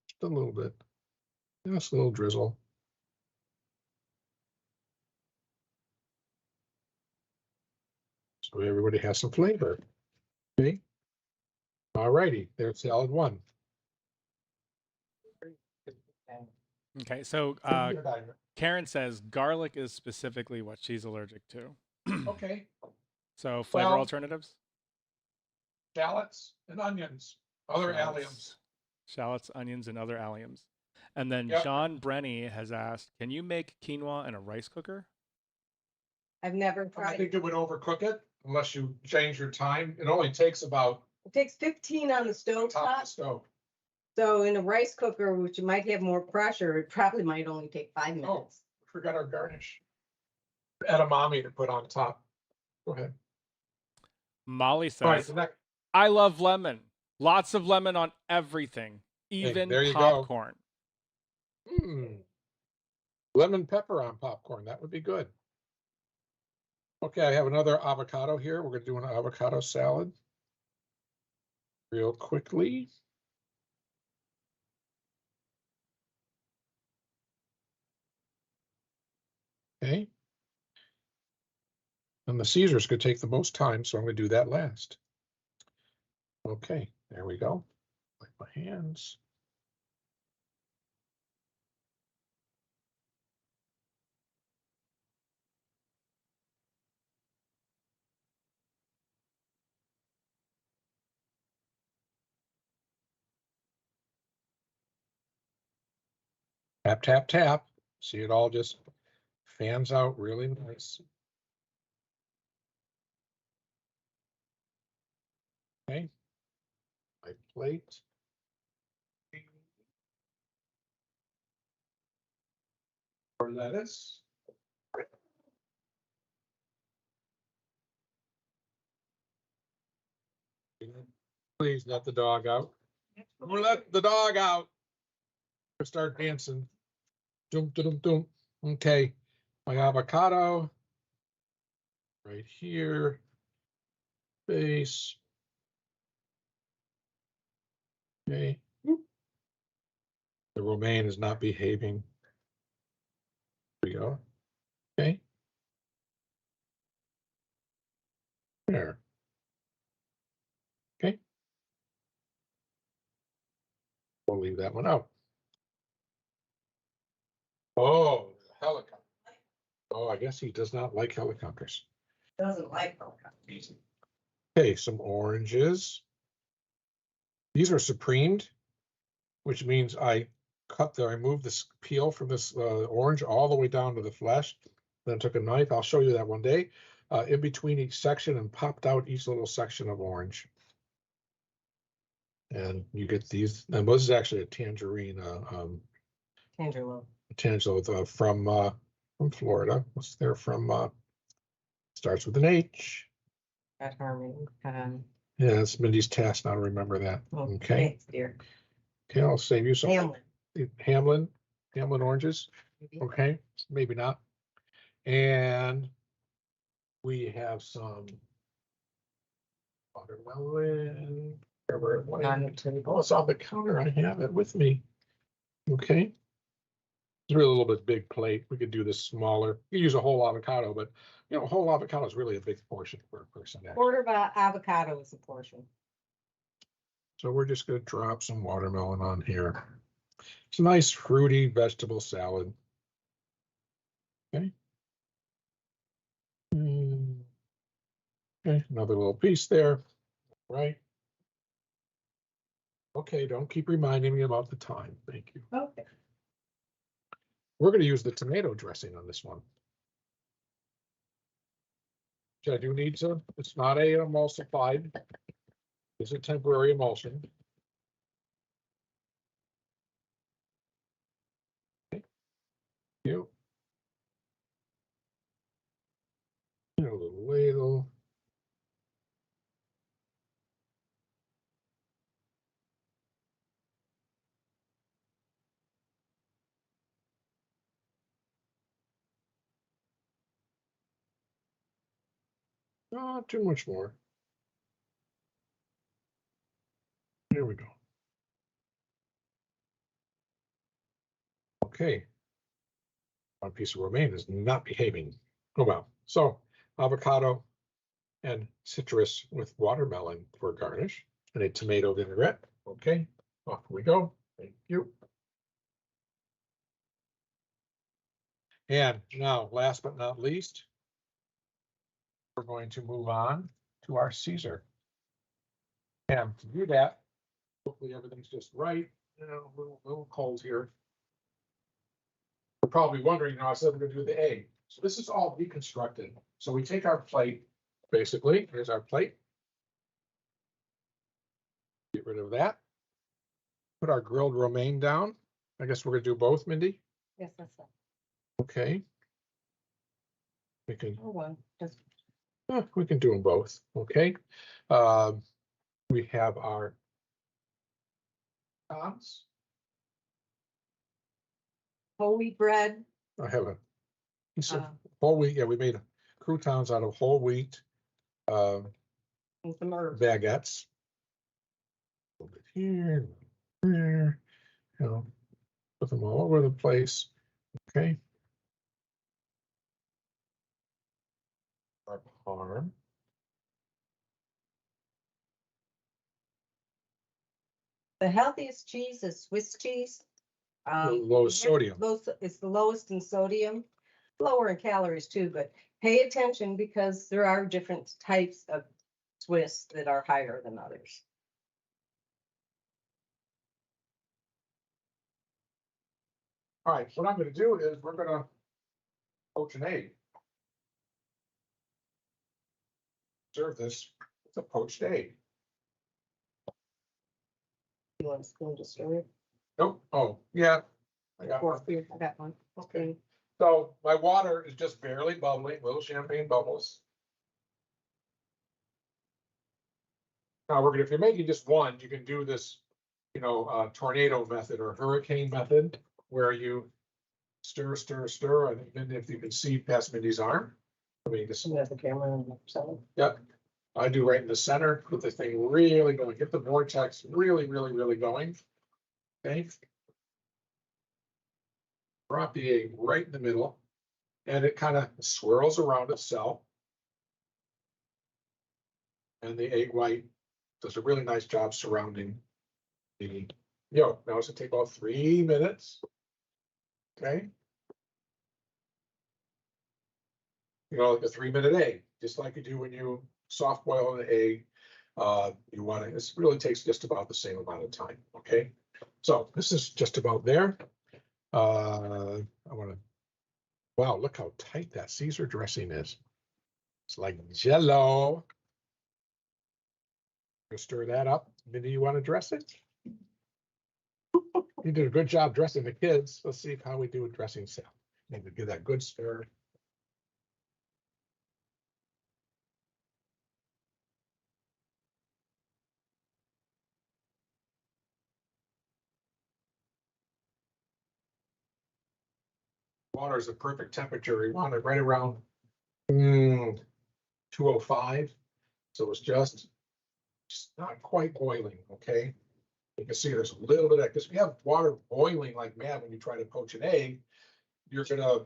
S1: just a little bit, just a little drizzle. So everybody has some flavor. Okay. All righty, there's salad one.
S3: Okay, so Karen says garlic is specifically what she's allergic to.
S1: Okay.
S3: So flavor
S1: Well,
S3: alternatives?
S1: Shallots and onions, other alliums.
S3: Shallots, onions, and other alliums. And then
S1: Yep.
S3: John Brenny has asked, can you make quinoa in a rice cooker?
S2: I've never
S1: I
S2: tried.
S1: think it would overcook it unless you change your time. It only takes about
S2: It takes 15 on the stove
S1: top of the
S2: top.
S1: stove.
S2: So in a rice cooker, which might have more pressure, it probably might only take 5 minutes.
S1: Oh, forgot our garnish. Edamame to put on top. Go ahead.
S3: Molly
S1: All right,
S3: says,
S1: the next.
S3: I love lemon. Lots of lemon on everything, even
S1: there you go.
S3: popcorn.
S1: Lemon pepper on popcorn. That would be good. Okay, I have another avocado here. We're going to do an avocado salad real quickly. Okay. And the Caesars could take the most time, so I'm going to do that last. Okay, there we go. Like my hands. Tap, tap, tap. See, it all just fans out really nice. Okay. My plate. For lettuce. Please let the dog out. Let the dog out. Start dancing. Doom, doom, doom. Okay. My avocado. Right here. Base. Okay. The romaine is not behaving. There we go. Okay. There. Okay. We'll leave that one out. Oh, helicopter. Oh, I guess he does not like helicopters.
S2: Doesn't like helicopters.
S1: Okay, some oranges. These are supremed, which means I remove this peel from this orange all the way down to the flesh. Then took a knife. I'll show you that one day. In between each section and popped out each little section of orange. And you get these. And this is actually a tangerine. Tangerine from Florida. What's there from? Starts with an H.
S2: At Harmony.
S1: Yeah, it's Mindy's task now to remember that. Okay.
S2: Thanks, dear.
S1: Okay, I'll save you some.
S2: Hamlin.
S1: Hamlin oranges.
S2: Maybe.
S1: Okay, maybe not. And we have some watermelon. Oh, it's on the counter. I have it with me. Okay. It's really a little bit big plate. We could do this smaller. You use a whole avocado, but you know, a whole avocado is really a big portion for a person.
S2: Quarter of an avocado is a portion.
S1: So we're just going to drop some watermelon on here. It's a nice fruity vegetable salad. Okay. Okay, another little piece there. Right. Okay, don't keep reminding me about the time. Thank you.
S2: Okay.
S1: We're going to use the tomato dressing on this one. Which I do need to. It's not a emulsified. It's a temporary emulsion. Okay. You. A little ladle. Not too much more. There we go. Okay. One piece of romaine is not behaving. Oh well. So avocado and citrus with watermelon for garnish and a tomato vinaigrette. Okay, off we go. Thank you. And now, last but not least, we're going to move on to our Caesar. And to do that, hopefully everything's just right. You know, a little cold here. We're probably wondering, I said we're going to do the egg. So this is all deconstructed. So we take our plate, basically. Here's our plate. Get rid of that. Put our grilled romaine down. I guess we're going to do both, Mindy.
S2: Yes, that's it.
S1: Okay. We can.
S2: Or one. Just
S1: We can do them both. Okay. We have our croutons.
S2: whole wheat bread.
S1: I have a piece of whole wheat. Yeah, we made croutons out of whole wheat
S2: And some herbs.
S1: baguettes. A little bit here, there, you know, put them all over the place. Okay. our parm.
S2: The healthiest cheese is Swiss cheese.
S1: Lowest sodium.
S2: It's the lowest in sodium, lower in calories too, but pay attention because there are different types of Swiss that are higher than others.
S1: All right, what I'm gonna do is we're gonna poach an egg. Serve this with a poached egg.
S2: You want a spoon to stir it?
S1: Nope, oh, yeah. I got one.
S2: I got one. Okay.
S1: So my water is just barely bubbling, little champagne bubbles. Now we're gonna, if you're making just one, you can do this, tornado method or hurricane method, where you stir, stir, stir, and then if you can see past Mindy's arm. I mean, this,
S2: You have the camera on the side.
S1: yep, I do right in the center, put the thing really going, get the vortex really, really, really going. Okay. Drop the egg right in the middle, and it kind of swirls around itself. And the egg white does a really nice job surrounding the yolk. Now it's gonna take about 3 minutes. Okay. Like a 3-minute egg, just like you do when you soft boil an egg. You want to, it really takes just about the same amount of time. Okay. So this is just about there. I want to, wow, look how tight that Caesar dressing is. It's like Jell-O. Stir that up. Mindy, you want to dress it? You did a good job dressing the kids. Let's see how we do a dressing salad. Need to give that good stir. Water is the perfect temperature. You want it right around 205. So it's just not quite boiling. Okay. You can see there's a little bit of that, because if you have water boiling like mad when you try to poach an egg, you're gonna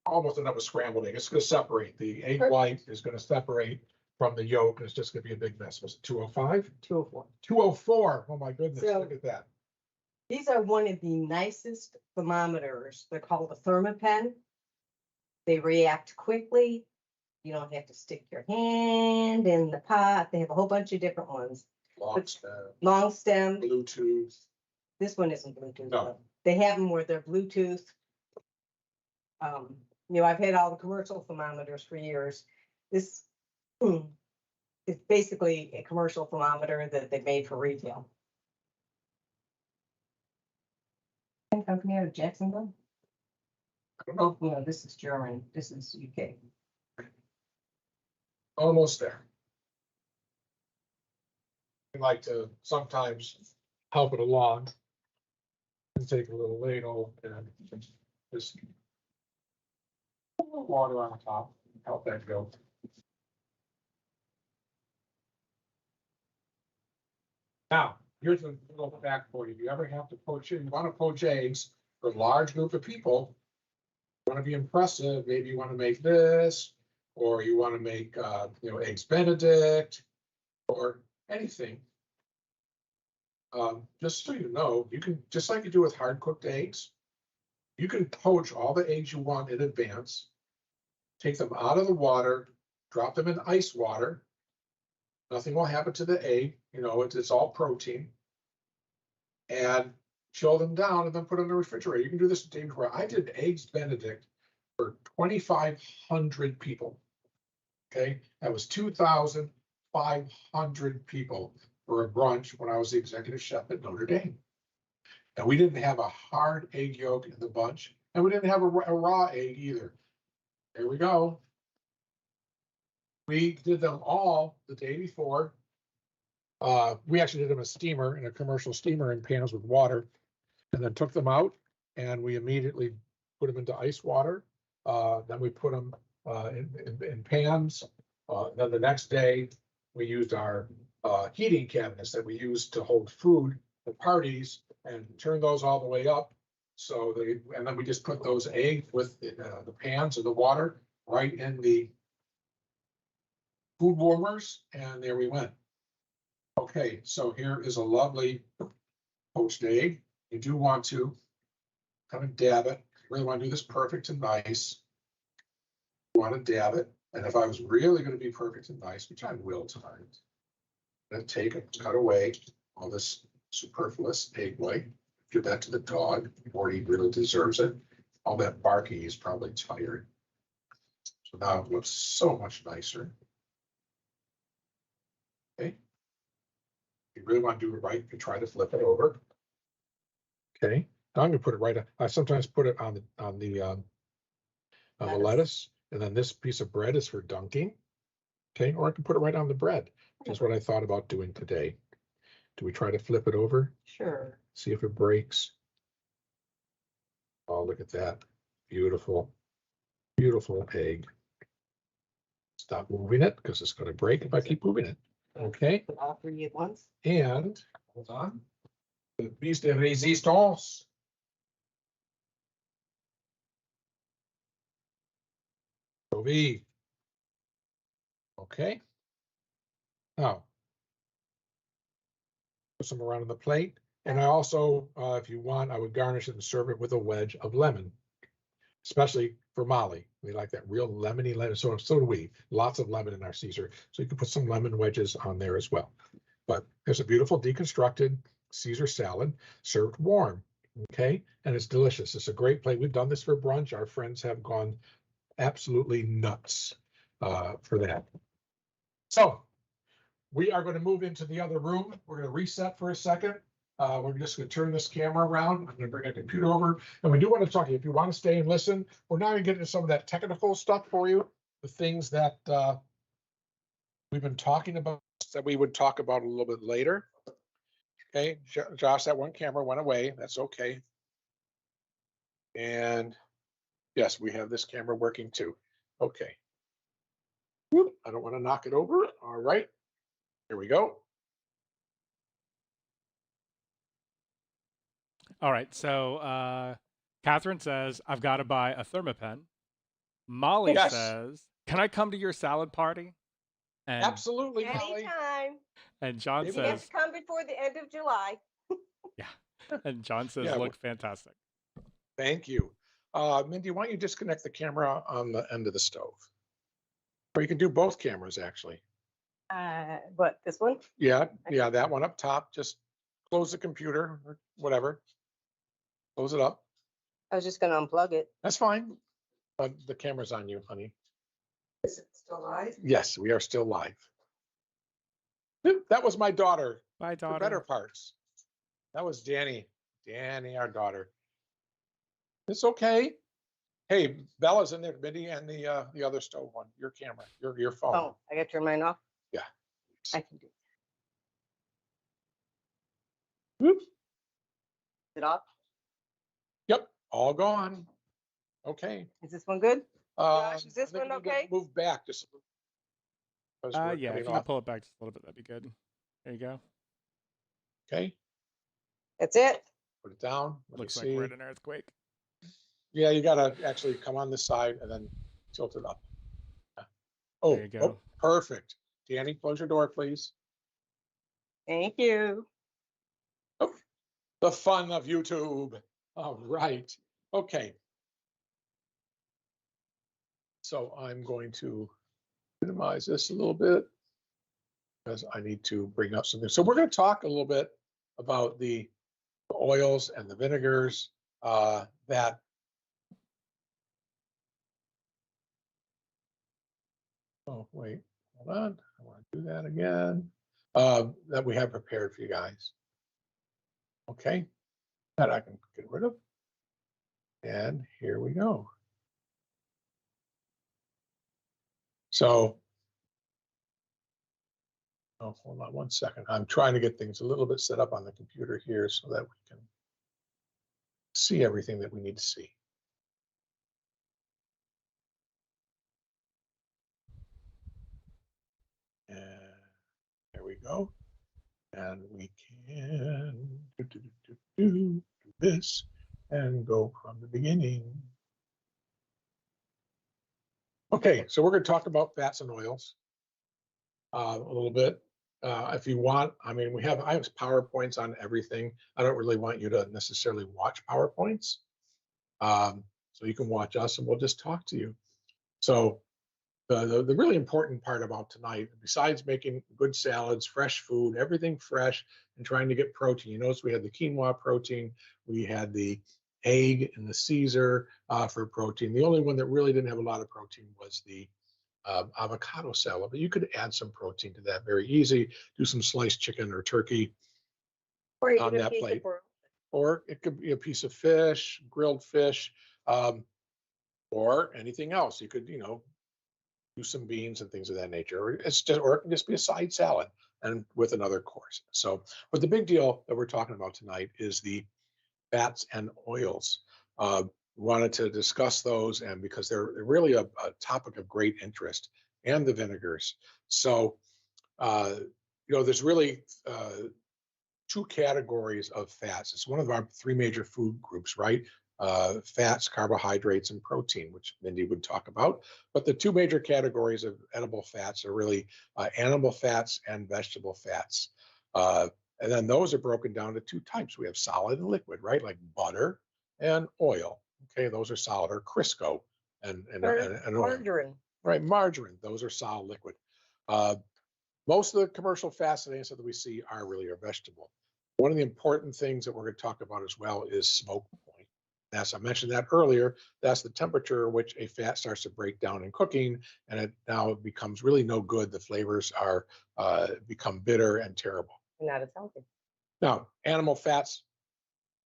S1: almost end up with scrambled egg. It's gonna separate. The egg white is gonna separate from the yolk, and it's just gonna be a big mess. Was it 205?
S2: 204.
S1: 204. Oh my goodness,
S2: So-
S1: look at that.
S2: These are one of the nicest thermometers. They're called a thermopen. They react quickly. You don't have to stick your hand in the pot. They have a whole bunch of different ones.
S1: Long stem,
S2: Long stem.
S1: Bluetooth.
S2: This one isn't Bluetooth.
S1: No.
S2: Though. They have them where they're Bluetooth. I've had all the commercial thermometers for years. This is basically a commercial thermometer that they made for retail. Company out of Jacksonville?
S1: I don't know.
S2: No, this is German. This is UK.
S1: Almost there. We like to sometimes help it along and take a little ladle and just a little water on top, help that go. Now, here's a little fact for you. If you ever have to poach, you want to poach eggs for a large group of people, you want to be impressive, maybe you want to make this, or you want to make, eggs Benedict, or anything. Just so you know, you can, just like you do with hard cooked eggs, you can poach all the eggs you want in advance, take them out of the water, drop them in ice water. Nothing will happen to the egg, it's all protein. And chill them down and then put them in the refrigerator. You can do this the day before. I did eggs Benedict for 2,500 people. Okay, that was 2,500 people for a brunch when I was the executive chef at Notre Dame. And we didn't have a hard egg yolk in the bunch, and we didn't have a raw egg either. There we go. We did them all the day before. We actually did them in a steamer, in a commercial steamer, in pans with water, and then took them out, and we immediately put them into ice water. Then we put them in pans. Then the next day, we used our heating cabinets that we used to hold food at parties and turn those all the way up. So and then we just put those eggs with the pans and the water right in the food warmers, and there we went. Okay, so here is a lovely poached egg. You do want to kind of dab it. You really want to do this perfect and nice. You want to dab it. And if I was really going to be perfect and nice, which I will tonight, I'm going to take it, cut away all this superfluous egg white, give that to the dog, or he really deserves it. All that barking, he's probably tired. So now it looks so much nicer. Okay. If you really want to do it right, you can try to flip it over. Okay. Now I'm going to put it right. I sometimes put it on the lettuce, and then this piece of bread is for dunking. Okay, or I can put it right on the bread, which is what I thought about doing today. Do we try to flip it over?
S2: Sure.
S1: See if it breaks. Oh, look at that. Beautiful, beautiful egg. Stop moving it because it's going to break if I keep moving it. Okay.
S2: Put all three at once.
S1: And hold on. The piece de résistance. V. Okay. Now, put some around on the plate. And I also, if you want, I would garnish it and serve it with a wedge of lemon, especially for Molly. We like that real lemony lemon. So do we. Lots of lemon in our Caesar. So you can put some lemon wedges on there as well. But there's a beautiful deconstructed Caesar salad served warm. Okay. And it's delicious. It's a great plate. We've done this for brunch. Our friends have gone absolutely nuts for that. So we are going to move into the other room. We're going to reset for a second. We're just going to turn this camera around. I'm going to bring a computer over. And we do want to talk to you. If you want to stay and listen, we're now going to get into some of that technical stuff for you. The things that we've been talking about that we would talk about a little bit later. Okay, Josh, that one camera went away. That's okay. And yes, we have this camera working too. Okay. Whoop, I don't want to knock it over. All right. Here we go.
S3: All right. So Catherine says, I've got to buy a Thermapen. Molly
S1: Yes.
S3: says, can I come to your salad party? And,
S1: Absolutely, Molly.
S2: Anytime.
S3: and John
S1: Maybe
S2: You have
S3: says,
S2: to come before the end of July.
S3: yeah. And John says,
S1: Yeah,
S3: look fantastic.
S1: Thank you. Mindy, why don't you disconnect the camera on the end of the stove? Or you can do both cameras, actually.
S2: What, this one?
S1: Yeah, that one up top. Just close the computer or whatever. Close it up.
S2: I was just gonna unplug it.
S1: That's fine. The camera's on you, honey.
S2: Is it still live?
S1: Yes, we are still live. That was my daughter.
S3: Bye,
S1: The
S3: daughter.
S1: better parts. That was Danny. Danny, our daughter. It's okay. Hey, Bella's in there, Mindy, and the other stove one. Your camera, your phone.
S2: Oh, I got to turn mine off?
S1: Yeah.
S2: I can do it.
S1: Whoop.
S2: Is it off?
S1: Yep, all gone. Okay.
S2: Is this one good? Josh, is
S1: I
S2: this
S1: think
S2: one
S1: we need to
S2: okay?
S1: Move back just a little. Because we're
S3: Yeah,
S1: cutting
S3: if you can
S1: off.
S3: pull it back just a little bit, that'd be good. There you go.
S1: Okay,
S2: That's it?
S1: put it down. Let
S3: Looks
S1: me
S3: like
S1: see.
S3: we're in an earthquake.
S1: Yeah, you gotta actually come on this side and then tilt it up. Oh,
S3: There you go.
S1: oh, perfect. Danny, close your door, please.
S2: Thank you.
S1: Oh, the fun of YouTube. All right. Okay. So I'm going to minimize this a little bit because I need to bring up something. So we're going to talk a little bit about the oils and the vinegars that oh wait, hold on. I want to do that again. That we have prepared for you guys. Okay, that I can get rid of. And here we go. So, oh, hold on one second. I'm trying to get things a little bit set up on the computer here so that we can see everything that we need to see. And there we go. And we can do this and go from the beginning. Okay, so we're going to talk about fats and oils. a little bit. If you want, I mean, I have PowerPoints on everything. I don't really want you to necessarily watch PowerPoints. So you can watch us and we'll just talk to you. So the really important part about tonight, besides making good salads, fresh food, everything fresh, and trying to get protein. You notice we had the quinoa protein, we had the egg and the Caesar for protein. The only one that really didn't have a lot of protein was the avocado salad, but you could add some protein to that very easy. Do some sliced chicken or turkey
S2: Or
S1: on
S2: even a
S1: that
S2: piece
S1: plate,
S2: of broccoli.
S1: or it could be a piece of fish, grilled fish, um, or anything else. You could, do some beans and things of that nature. Or it can just be a side salad and with another course. So, but the big deal that we're talking about tonight is the fats and oils. Wanted to discuss those, and because they're really a topic of great interest, and the vinegars. So, uh, there's really two categories of fats. It's one of our three major food groups, right? Fats, carbohydrates, and protein, which Mindy would talk about. But the two major categories of edible fats are really animal fats and vegetable fats. And then those are broken down to two types. We have solid and liquid, right? Like butter and oil. Okay, those are solid, or Crisco and oil.
S2: Margarine.
S1: Right, margarine. Those are solid liquid. Uh, Most of the commercial fats that we see are really a vegetable. One of the important things that we're going to talk about as well is smoke point. As I mentioned that earlier, that's the temperature at which a fat starts to break down in cooking, and it now becomes really no good. The flavors are become bitter and terrible.
S2: Not as healthy.
S1: Now, animal fats,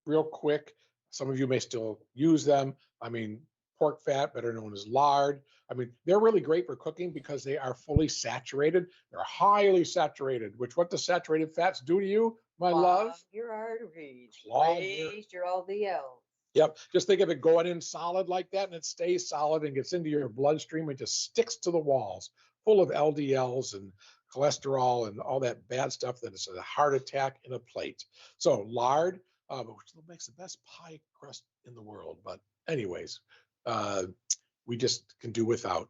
S1: real quick. Some of you may still use them. I mean, pork fat, better known as lard. I mean, they're really great for cooking because they are fully saturated. They're highly saturated, which what do saturated fats do to you, my love?
S2: Your arteries.
S1: Clog
S2: Raise your LDL.
S1: Yep. Just think of it going in solid like that, and it stays solid and gets into your bloodstream and just sticks to the walls, full of LDLs and cholesterol and all that bad stuff that is a heart attack in a plate. So lard, which makes the best pie crust in the world. But anyways, we just can do without.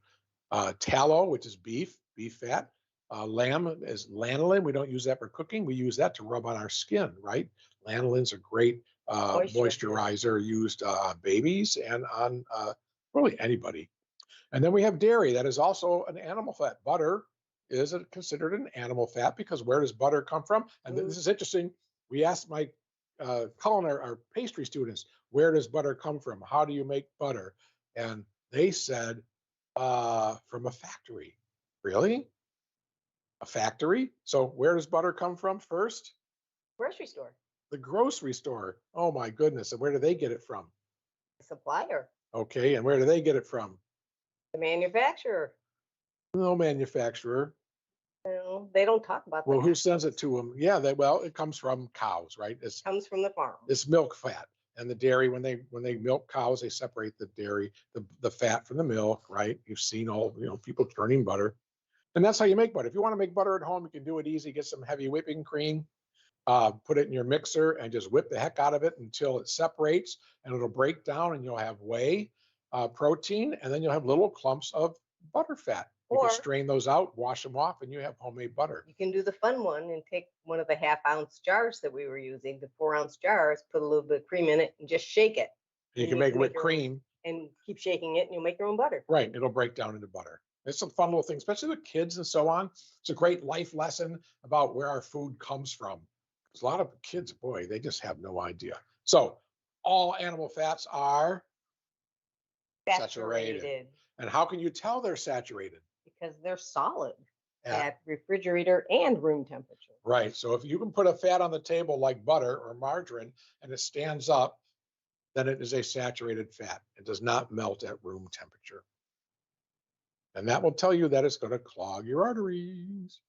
S1: Tallow, which is beef fat. Lamb is lanolin. We don't use that for cooking. We use that to rub on our skin, right? Lanolin's a great moisturizer used on babies and on really anybody. And then we have dairy. That is also an animal fat. Butter is considered an animal fat because where does butter come from? And this is interesting. We asked my culinary or pastry students, where does butter come from? How do you make butter? And they said, from a factory. Really? A factory? So where does butter come from first?
S2: Grocery store.
S1: The grocery store. Oh my goodness. And where do they get it from?
S2: The supplier.
S1: Okay. And where do they get it from?
S2: The manufacturer.
S1: No manufacturer.
S2: No, they don't talk about that.
S1: Well, who sends it to them? Yeah, it comes from cows, right? It
S2: comes from the farm.
S1: It's milk fat. And the dairy, when they milk cows, they separate the dairy, the fat from the milk, right? You've seen all, people churning butter. And that's how you make butter. If you want to make butter at home, you can do it easy. Get some heavy whipping cream, put it in your mixer and just whip the heck out of it until it separates and it'll break down and you'll have whey protein, and then you'll have little clumps of butter fat. You can strain those out, wash them off, and you have homemade butter.
S2: You can do the fun one and take one of the 1/2 ounce jars that we were using, the 4 ounce jars, put a little bit of cream in it and just shake it.
S1: And you can make whipped cream.
S2: And keep shaking it and you'll make your own butter.
S1: Right. It'll break down into butter. It's some fun little things, especially with kids and so on. It's a great life lesson about where our food comes from. Because a lot of kids, boy, they just have no idea. So all animal fats are saturated. And how can you tell they're saturated?
S2: Because they're solid at refrigerator and room temperature.
S1: Right. So if you can put a fat on the table like butter or margarine and it stands up, then it is a saturated fat. It does not melt at room temperature. And that will tell you that it's going to clog your arteries.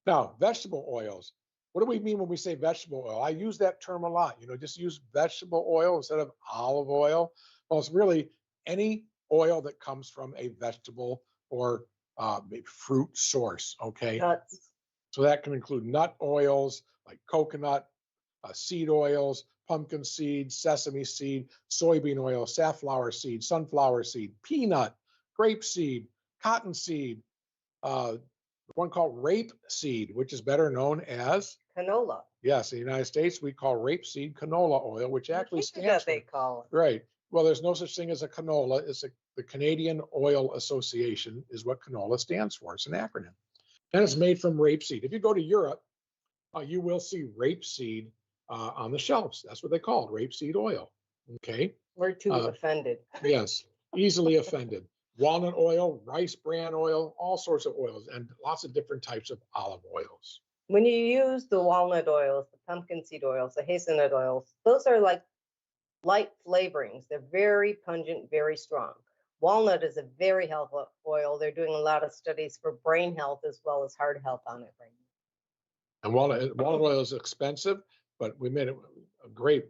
S1: Now, vegetable oils. What do we mean when we say vegetable oil? I use that term a lot. Just use vegetable oil instead of olive oil. Well, it's really any oil that comes from a vegetable or fruit source, okay?
S2: Nuts.
S1: So that can include nut oils like coconut, seed oils, pumpkin seed, sesame seed, soybean oil, safflower seed, sunflower seed, peanut, grape seed, cotton seed, one called rapeseed, which is better known as,
S2: Canola.
S1: yes, in the United States, we call rapeseed canola oil, which actually
S2: What
S1: stands
S2: they
S1: for,
S2: call it.
S1: right. Well, there's no such thing as a canola. The Canadian Oil Association is what canola stands for. It's an acronym. And it's made from rapeseed. If you go to Europe, you will see rapeseed on the shelves. That's what they call it, rapeseed oil. Okay.
S2: We're too offended.
S1: Yes, easily offended. Walnut oil, rice bran oil, all sorts of oils, and lots of different types of olive oils.
S2: When you use the walnut oils, the pumpkin seed oils, the hazelnut oils, those are like light flavorings. They're very pungent, very strong. Walnut is a very healthy oil. They're doing a lot of studies for brain health as well as heart health on it right now.
S1: And walnut oil is expensive, but we made a great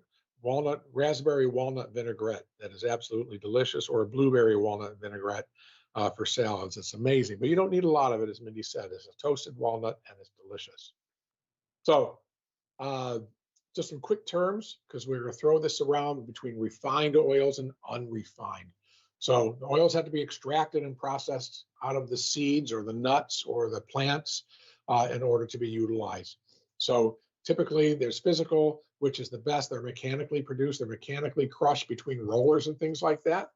S1: raspberry walnut vinaigrette that is absolutely delicious, or a blueberry walnut vinaigrette for salads. It's amazing, but you don't need a lot of it, as Mindy said. It's a toasted walnut and it's delicious. So just some quick terms, because we're going to throw this around between refined oils and unrefined. So the oils have to be extracted and processed out of the seeds or the nuts or the plants in order to be utilized. So typically there's physical, which is the best. They're mechanically produced. They're mechanically crushed between rollers and things like that.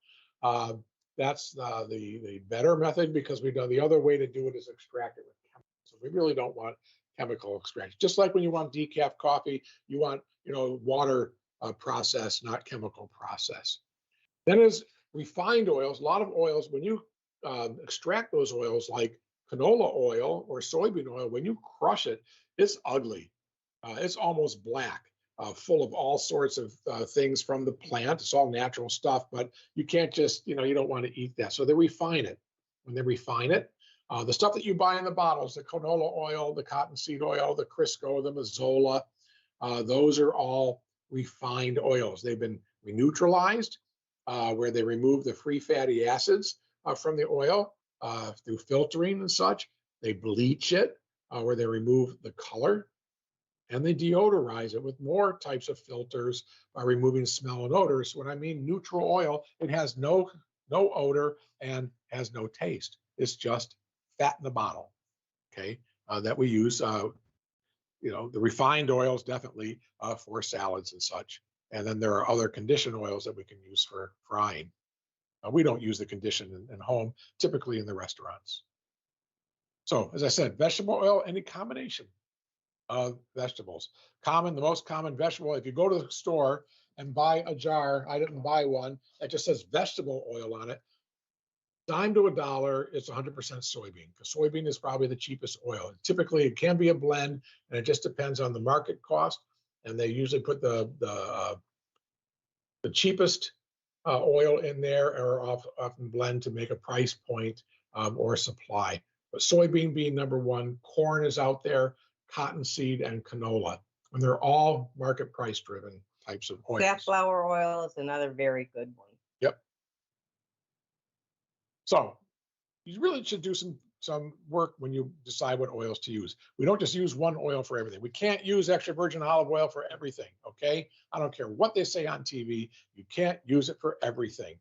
S1: That's the better method, because we've done the other way to do it is extract it with chemicals. So we really don't want chemical extraction. Just like when you want decaf coffee, you want water process, not chemical process. Then is refined oils. A lot of oils, when you extract those oils like canola oil or soybean oil, when you crush it, it's ugly. It's almost black, full of all sorts of things from the plant. It's all natural stuff, but you can't just, you don't want to eat that. So they refine it. When they refine it, the stuff that you buy in the bottles, the canola oil, the cottonseed oil, the Crisco, the Mazola, those are all refined oils. They've been neutralized, where they remove the free fatty acids from the oil through filtering and such. They bleach it, where they remove the color, and they deodorize it with more types of filters by removing smell and odors. When I mean neutral oil, it has no odor and has no taste. It's just fat in the bottle, okay, that we use. The refined oils definitely for salads and such. And then there are other conditioned oils that we can use for frying. We don't use the conditioned in home, typically in the restaurants. So as I said, vegetable oil, any combination of vegetables. The most common vegetable, if you go to the store and buy a jar, I didn't buy one, that just says vegetable oil on it, dime to $1, it's 100% soybean, because soybean is probably the cheapest oil. Typically, it can be a blend, and it just depends on the market cost. And they usually put the cheapest oil in there, or often blend to make a price point or supply. But soybean being number one, corn is out there, cottonseed, and canola, and they're all market price driven types of oils.
S2: Safflower oil is another very good one.
S1: Yep. So you really should do some work when you decide what oils to use. We don't just use one oil for everything. We can't use extra virgin olive oil for everything, okay? I don't care what they say on TV. You can't use it for everything.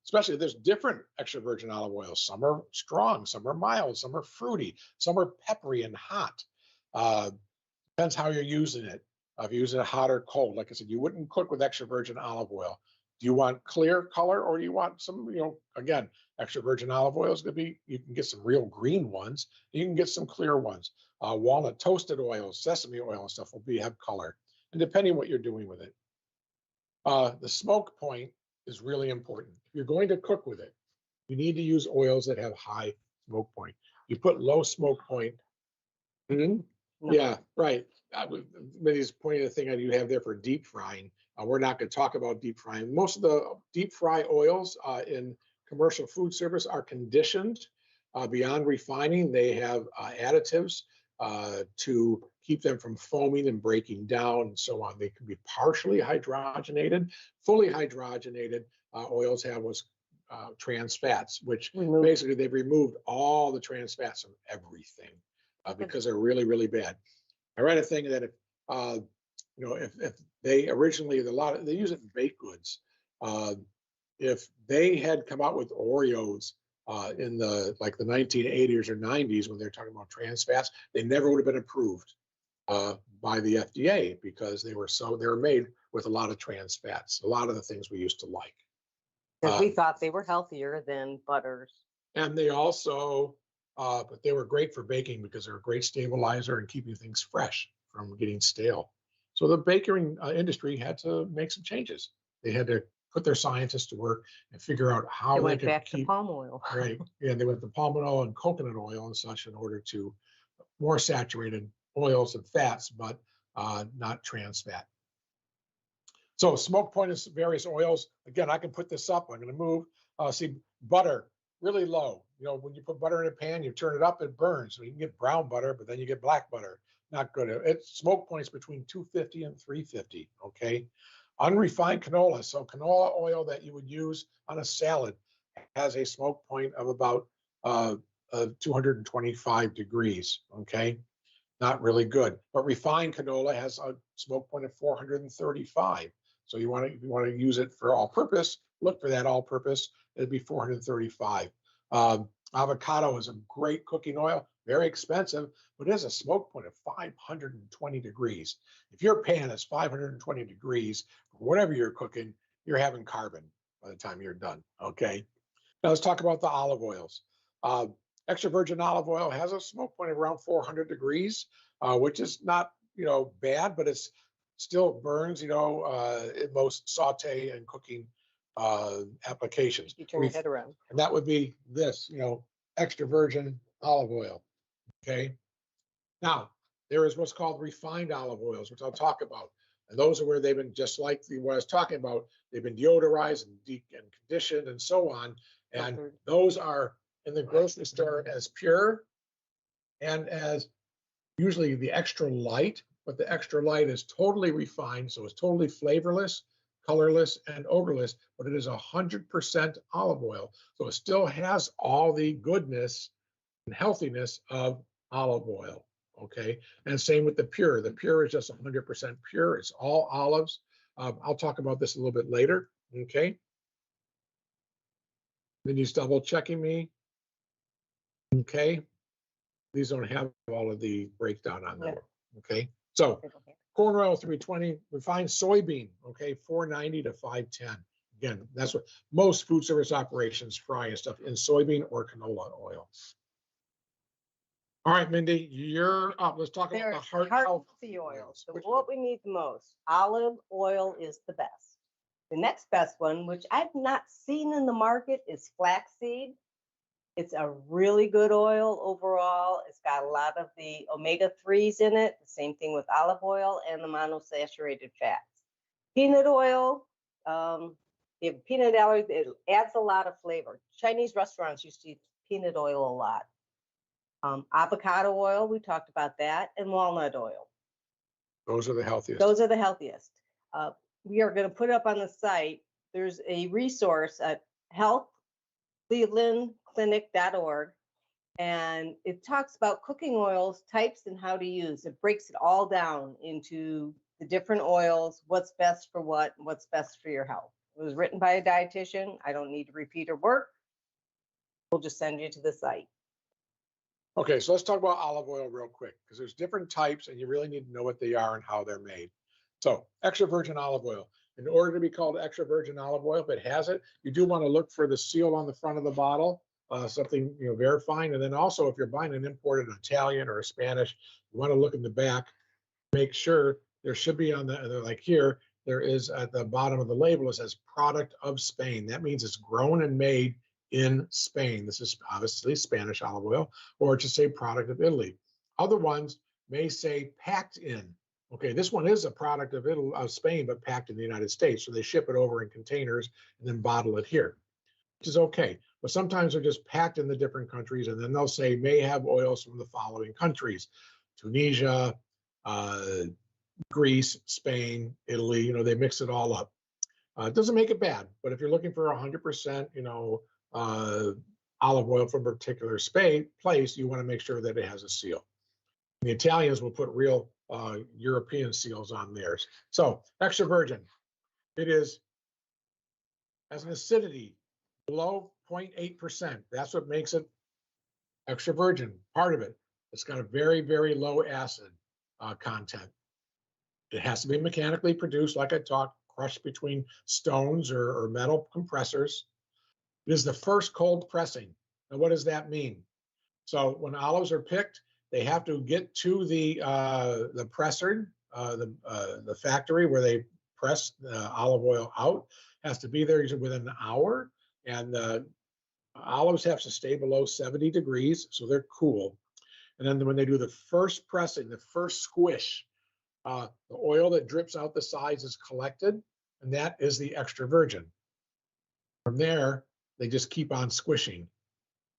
S1: Especially there's different extra virgin olive oils. Some are strong, some are mild, some are fruity, some are peppery and hot. Depends how you're using it. If you're using it hot or cold, like I said, you wouldn't cook with extra virgin olive oil. Do you want clear color, or do you want some, again, extra virgin olive oil is going to be, you can get some real green ones. You can get some clear ones. Walnut toasted oil, sesame oil and stuff will have color. And depending on what you're doing with it. The smoke point is really important. If you're going to cook with it, you need to use oils that have high smoke point. You put low smoke point. Yeah, right. Mindy's pointing the thing you have there for deep frying. We're not going to talk about deep frying. Most of the deep fry oils in commercial food service are conditioned beyond refining. They have additives to keep them from foaming and breaking down and so on. They can be partially hydrogenated. Fully hydrogenated oils have what's trans fats, which basically they've removed all the trans fats from everything because they're really, really bad. I read a thing that if they originally, they use it in baked goods. If they had come out with Oreos in the 1980s or 90s when they're talking about trans fats, they never would have been approved by the FDA because they were made with a lot of trans fats, a lot of the things we used to like.
S2: Because we thought they were healthier than butters.
S1: And they also, but they were great for baking because they're a great stabilizer and keeping things fresh from getting stale. So the baking industry had to make some changes. They had to put their scientists to work and figure out how
S2: They
S1: they
S2: went
S1: could
S2: back to
S1: keep
S2: palm oil.
S1: right. Yeah, they went to palm oil and coconut oil and such in order to more saturated oils and fats, but not trans fat. So smoke point is various oils. Again, I can put this up. I'm going to move. See, butter, really low. You know, when you put butter in a pan, you turn it up, it burns. So you can get brown butter, but then you get black butter. Not good. It's smoke points between 250 and 350. Okay. Unrefined canola. So canola oil that you would use on a salad has a smoke point of about 225 degrees. Okay. Not really good. But refined canola has a smoke point of 435. So you want to use it for all purpose. Look for that all purpose. It'd be 435. Avocado is a great cooking oil, very expensive, but it has a smoke point of 520 degrees. If your pan is 520 degrees, whatever you're cooking, you're having carbon by the time you're done. Okay. Now let's talk about the olive oils. Extra virgin olive oil has a smoke point of around 400 degrees, which is not, bad, but it's still burns, in most saute and cooking applications.
S2: You turn your head around.
S1: And that would be this, extra virgin olive oil. Okay. Now, there is what's called refined olive oils, which I'll talk about. And those are where they've been just like what I was talking about. They've been deodorized and conditioned and so on. And those are in the grocery store as pure and as usually the extra light, but the extra light is totally refined. So it's totally flavorless, colorless, and odorless, but it is 100% olive oil. So it still has all the goodness and healthiness of olive oil. Okay. And same with the pure. The pure is just 100% pure. It's all olives. I'll talk about this a little bit later. Okay. Then he's double checking me. Okay. These don't have all of the breakdown on them. Yeah. Okay. So corn oil 320, refined soybean, okay, 490 to 510. Again, that's what most food service operations fry and stuff in soybean or canola oil. All right, Mindy, you're up. Let's talk about the
S2: healthy oils. So what we need the most, olive oil is the best. The next best one, which I've not seen in the market, is flaxseed. It's a really good oil overall. It's got a lot of the omega-3s in it. The same thing with olive oil and the monosaturated fats. Peanut oil, if you have peanut allergy, it adds a lot of flavor. Chinese restaurants used to use peanut oil a lot. Avocado oil, we talked about that, and walnut oil.
S1: Those are the healthiest.
S2: Those are the healthiest. We are going to put up on the site. There's a resource at healthclevelandclinic.org, and it talks about cooking oils, types, and how to use. It breaks it all down into the different oils, what's best for what, and what's best for your health. It was written by a dietitian. I don't need to repeat her work. We'll just send you to the site.
S1: Okay, so let's talk about olive oil real quick, because there's different types and you really need to know what they are and how they're made. So extra virgin olive oil. In order to be called extra virgin olive oil, if it has it, you do want to look for the seal on the front of the bottle, something verifying. And then also, if you're buying an imported Italian or a Spanish, you want to look in the back, make sure there should be on the, like here, there is at the bottom of the label, it says product of Spain. That means it's grown and made in Spain. This is obviously Spanish olive oil, or just say product of Italy. Other ones may say packed in. Okay, this one is a product of Italy, of Spain, but packed in the United States. So they ship it over in containers and then bottle it here, which is okay. But sometimes they're just packed in the different countries, and then they'll say may have oils from the following countries: Tunisia, Greece, Spain, Italy. They mix it all up. It doesn't make it bad, but if you're looking for 100%, olive oil from a particular place, you want to make sure that it has a seal. And the Italians will put real European seals on theirs. So extra virgin, it has an acidity below 0.8%. That's what makes it extra virgin. Part of it. It's got a very, very low acid content. It has to be mechanically produced, like I talked, crushed between stones or metal compressors. It is the first cold pressing. Now, what does that mean? So when olives are picked, they have to get to the presser, the factory where they press the olive oil out. Has to be there usually within an hour, and the olives have to stay below 70 degrees, so they're cool. And then when they do the first pressing, the first squish, the oil that drips out the sides is collected, and that is the extra virgin. From there, they just keep on squishing.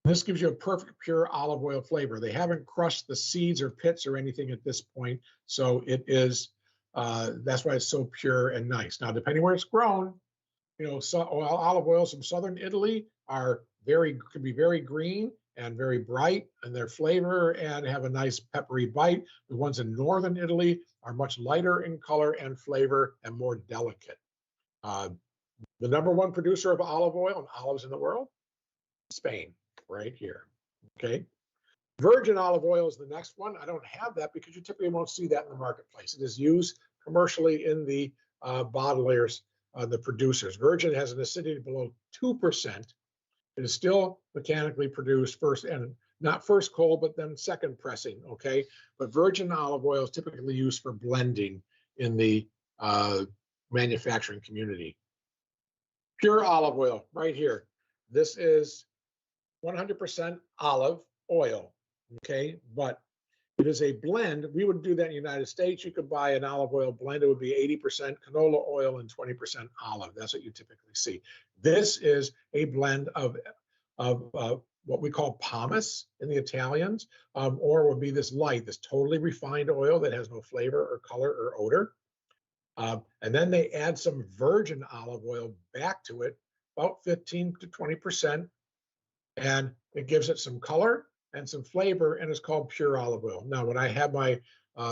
S1: This gives you a perfect pure olive oil flavor. They haven't crushed the seeds or pits or anything at this point, so it is. That's why it's so pure and nice. Now, depending where it's grown, olive oils from southern Italy can be very green and very bright in their flavor and have a nice peppery bite. The ones in northern Italy are much lighter in color and flavor and more delicate. The number one producer of olive oil and olives in the world, Spain, right here. Okay. Virgin olive oil is the next one. I don't have that because you typically won't see that in the marketplace. It is used commercially in the bottlers, the producers. Virgin has an acidity below 2%. It is still mechanically produced first, and not first cold, but then second pressing, okay? But virgin olive oil is typically used for blending in the manufacturing community. Pure olive oil, right here. This is 100% olive oil, okay? But it is a blend. We would do that in the United States. You could buy an olive oil blend. It would be 80% canola oil and 20% olive. That's what you typically see. This is a blend of what we call pomace in the Italians, or would be this light, this totally refined oil that has no flavor or color or odor. And then they add some virgin olive oil back to it, about 15 to 20%, and it gives it some color and some flavor, and it's called pure olive oil. Now, when I have my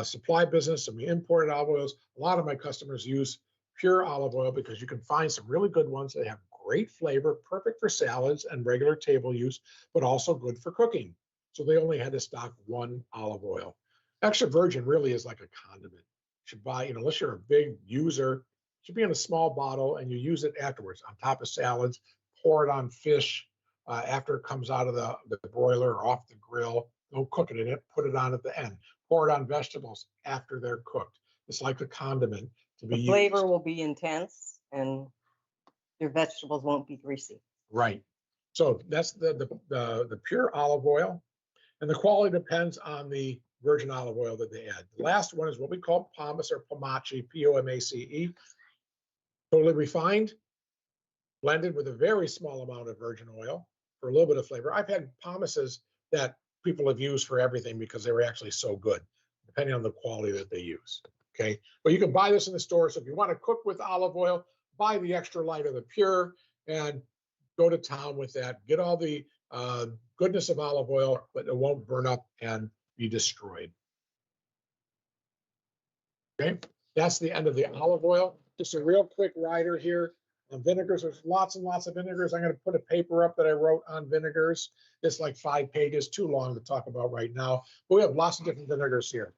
S1: supply business and we imported olive oils, a lot of my customers use pure olive oil because you can find some really good ones that have great flavor, perfect for salads and regular table use, but also good for cooking. So they only had to stock one olive oil. Extra virgin really is like a condiment. You should buy, unless you're a big user, it should be in a small bottle and you use it afterwards on top of salads, pour it on fish after it comes out of the broiler or off the grill. Don't cook it in it, put it on at the end. Pour it on vegetables after they're cooked. It's like a condiment to be used.
S2: The flavor will be intense and your vegetables won't be greasy.
S1: Right. So that's the pure olive oil. And the quality depends on the virgin olive oil that they add. The last one is what we call pomace or pomace, P-O-M-A-C-E. Totally refined, blended with a very small amount of virgin oil for a little bit of flavor. I've had pomaces that people have used for everything because they were actually so good, depending on the quality that they use. Okay. But you can buy this in the store. So if you want to cook with olive oil, buy the extra light or the pure and go to town with that. Get all the goodness of olive oil, but it won't burn up and be destroyed. Okay, that's the end of the olive oil. Just a real quick rider here on vinegars. There's lots and lots of vinegars. I'm going to put a paper up that I wrote on vinegars. It's like 5 pages, too long to talk about right now. But we have lots of different vinegars here.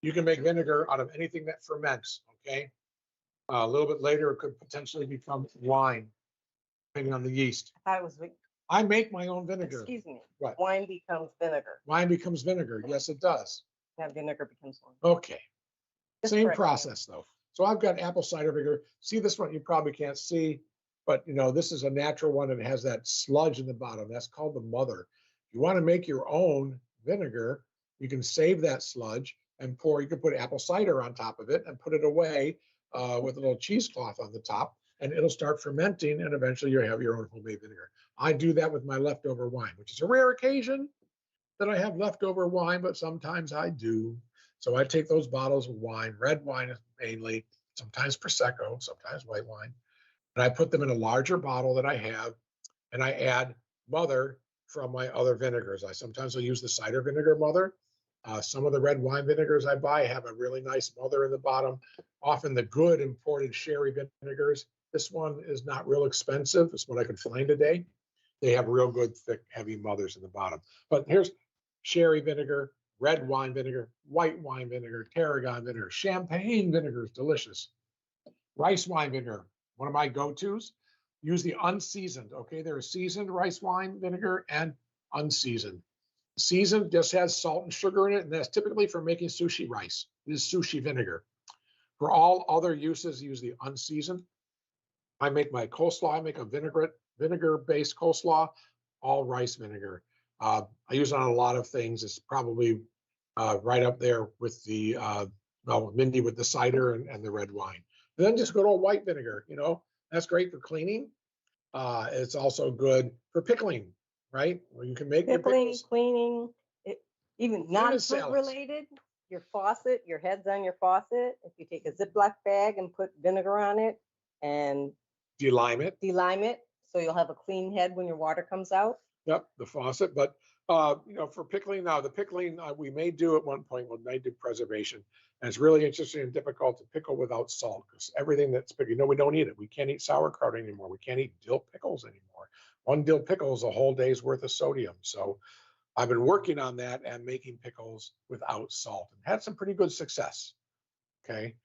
S1: You can make vinegar out of anything that ferments, okay? A little bit later, it could potentially become wine, depending on the yeast.
S2: I was,
S1: I make my own vinegar.
S2: excuse me,
S1: What?
S2: wine becomes vinegar.
S1: Wine becomes vinegar. Yes, it does.
S2: That vinegar becomes wine.
S1: Okay.
S2: Just
S1: Same
S2: correct me.
S1: process, though. So I've got apple cider vinegar. See this one? You probably can't see, but this is a natural one and it has that sludge in the bottom. That's called the mother. If you want to make your own vinegar, you can save that sludge and you can put apple cider on top of it and put it away with a little cheesecloth on the top, and it'll start fermenting, and eventually you'll have your own homemade vinegar. I do that with my leftover wine, which is a rare occasion that I have leftover wine, but sometimes I do. So I take those bottles of wine, red wine mainly, sometimes Prosecco, sometimes white wine, and I put them in a larger bottle that I have, and I add mother from my other vinegars. I sometimes will use the cider vinegar mother. Some of the red wine vinegars I buy have a really nice mother in the bottom. Often the good imported sherry vinegars. This one is not real expensive. It's what I could find today. they have real good, thick, heavy mothers in the bottom. But here's sherry vinegar, red wine vinegar, white wine vinegar, tarragon vinegar, champagne vinegar is delicious. Rice wine vinegar, one of my go-tos. Use the unseasoned. Okay, there's seasoned rice wine vinegar and unseasoned. Seasoned just has salt and sugar in it, and that's typically for making sushi rice. This is sushi vinegar. For all other uses, use the unseasoned. I make my coleslaw. I make a vinegar-based coleslaw, all rice vinegar. I use it on a lot of things. It's probably right up there with the well, Mindy with the cider and the red wine. And then just go to a white vinegar. You know, that's great for cleaning. It's also good for pickling, right? Where you can make your
S2: Pickling,
S1: pickles.
S2: cleaning, even non-food
S1: salads.
S2: related, your faucet, your head's on your faucet. If you take a Ziploc bag and put vinegar on it and
S1: Delime it.
S2: so you'll have a clean head when your water comes out.
S1: Yep, the faucet. But you know, for pickling now, the pickling we may do at one point. We may do preservation, and it's really interesting and difficult to pickle without salt because everything that's pickled, you know, we don't eat it. We can't eat sauerkraut anymore. We can't eat dill pickles anymore. One dill pickle is a whole day's worth of sodium. So I've been working on that and making pickles without salt and had some pretty good success. Okay,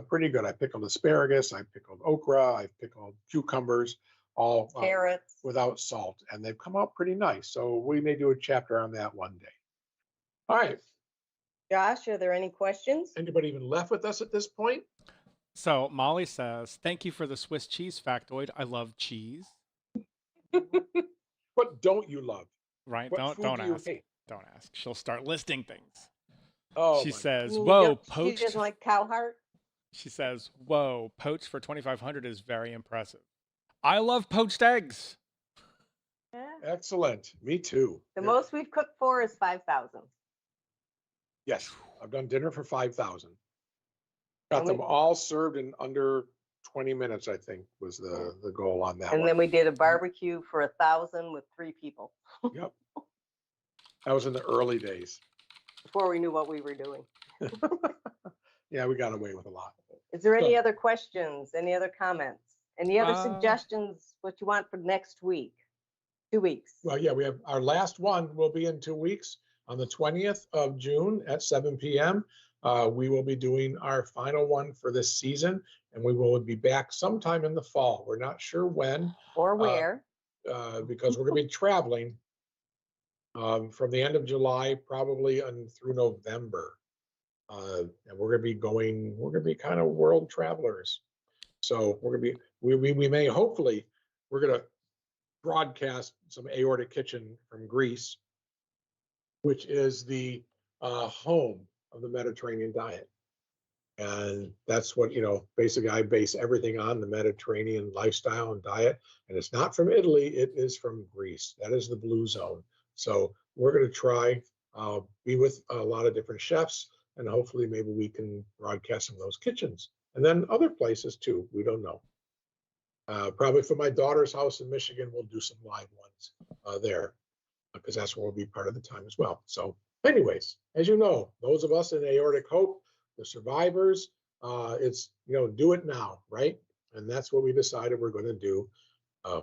S1: pretty good. I pickled asparagus, I pickled okra, I pickled cucumbers, all
S2: Carrots.
S1: without salt, and they've come out pretty nice. So we may do a chapter on that one day. All right.
S2: Josh, are there any questions?
S1: Anybody even left with us at this point?
S3: So Molly says, "Thank you for the Swiss cheese factoid. I love cheese."
S1: What don't you love?
S3: Right?
S1: What
S3: Don't
S1: food
S3: don't
S1: do you
S3: ask.
S1: hate?
S3: Don't ask. She'll start listing things.
S1: Oh,
S3: She
S1: my
S3: says,
S2: You
S3: "Whoa,
S2: don't- She
S3: poached."
S2: doesn't like cow heart.
S3: She says, "Whoa, poached for 2,500 is very impressive." I love poached eggs.
S2: Yeah.
S1: Excellent. Me too.
S2: The
S1: Yeah.
S2: most we've cooked for is 5,000.
S1: Yes, I've done dinner for 5,000. Got
S2: And
S1: them
S2: we-
S1: all served in under 20 minutes, I think, was the goal on that
S2: And
S1: one.
S2: then we did a barbecue for 1,000 with 3 people
S1: Yep. That was in the early days.
S2: before we knew what we were doing.
S1: Yeah, we got away with a lot.
S2: Is there any
S1: Good.
S2: other questions? Any other comments? Any other
S3: Uh,
S2: suggestions? What you want for next week? 2 weeks?
S1: Well, yeah, we have our last one will be in 2 weeks on the 20th of June at 7 p.m. We will be doing our final one for this season, and we will be back sometime in the fall. We're not sure when,
S2: Or where?
S1: because we're going to be traveling from the end of July probably through November. And we're going to be kind of world travelers. So we're going to be, we may hopefully, we're going to broadcast some Aortic Kitchen from Greece, which is the home of the Mediterranean diet. And that's what, you know, basically I base everything on the Mediterranean lifestyle and diet. And it's not from Italy, it is from Greece. That is the blue zone. So we're going to try, be with a lot of different chefs, and hopefully maybe we can broadcast some of those kitchens. And then other places too, we don't know. Probably for my daughter's house in Michigan, we'll do some live ones there because that's where we'll be part of the time as well. So anyways, as you know, those of us in Aortic Hope, the survivors, it's, you know, do it now, right? And that's what we decided we're going to do.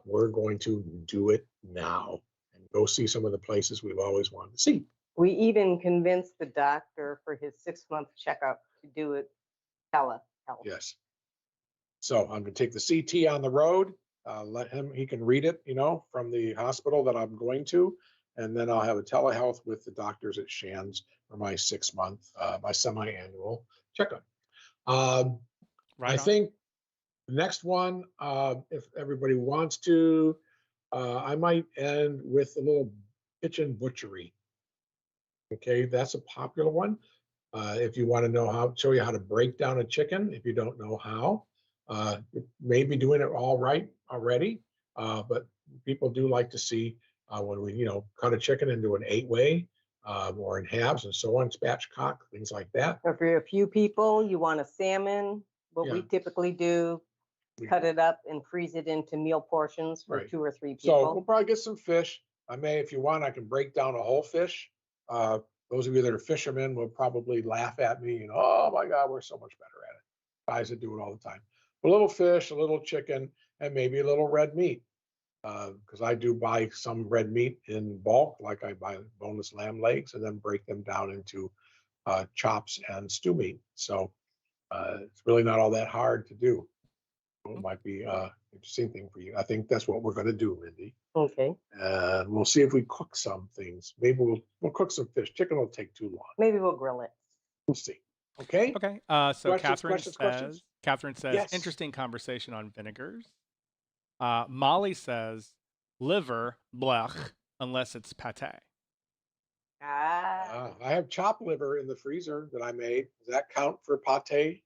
S1: We're going to do it now and go see some of the places we've always wanted to see.
S2: We even convinced the doctor for his 6-month checkup to do it telehealth.
S1: Yes. So I'm going to take the CT on the road, let him, he can read it, you know, from the hospital that I'm going to. And then I'll have a telehealth with the doctors at Shands for my 6-month, my semi-annual checkup.
S3: Right
S1: I
S3: on.
S1: think the next one, if everybody wants to, I might end with a little kitchen butchery. Okay, that's a popular one. If you want to know how, show you how to break down a chicken, if you don't know how, you may be doing it all right already, but people do like to see when we, you know, cut a chicken into an 8-way or in halves and so on, spatchcock, things like that.
S2: Or if you're a few people, you want a salmon, what we
S1: Yeah.
S2: typically do, cut it up and freeze it into meal portions for
S1: Right.
S2: 2 or 3
S1: So we'll
S2: people.
S1: probably get some fish. I may, if you want, I can break down a whole fish. Those of you that are fishermen will probably laugh at me and, oh my God, we're so much better at it. Guys that do it all the time. A little fish, a little chicken, and maybe a little red meat. because I do buy some red meat in bulk, like I buy boneless lamb legs and then break them down into chops and stew meat. So it's really not all that hard to do. It might be interesting thing for you. I think that's what we're going to do, Mindy.
S2: Okay.
S1: And we'll see if we cook some things. Maybe we'll cook some fish. Chicken will take too long.
S2: Maybe we'll grill it.
S1: We'll see. Okay.
S3: Okay. So
S1: Questions?
S3: Catherine says,
S1: Yes.
S3: interesting conversation on vinegars. Molly says, liver, blech, unless it's pate.
S2: Ah.
S1: I have chopped liver in the freezer that I made. Does that count for pate?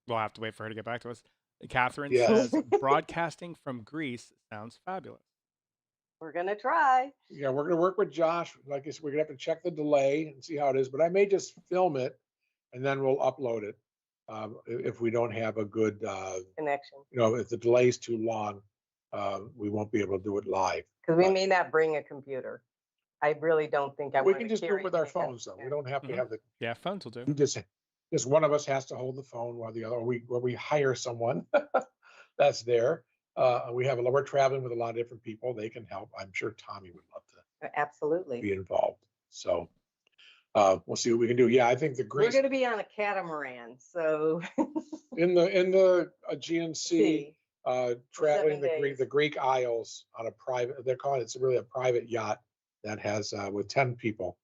S3: We'll have to wait for her to get back to us. Catherine
S1: Yes.
S3: says, broadcasting from Greece sounds fabulous.
S2: We're gonna try.
S1: Yeah, we're going to work with Josh. Like I said, we're going to have to check the delay and see how it is. But I may just film it and then we'll upload it if we don't have a good
S2: Connection.
S1: if the delay is too long, we won't be able to do it live.
S2: Because we may not bring a computer. I really don't think
S1: We can just do it with our phones, though. We don't have to have the.
S3: Yeah, phones will do.
S1: Just one of us has to hold the phone while the other, or we hire someone that's there. We're traveling with a lot of different people. They can help. I'm sure Tommy would love to
S2: absolutely
S1: be involved. So we'll see what we can do. Yeah, I think the Greece.
S2: We're going to be on a catamaran, so
S1: in the Aegean Sea, traveling the Greek Isles on a private. They're calling it's really a private yacht that has with 10 people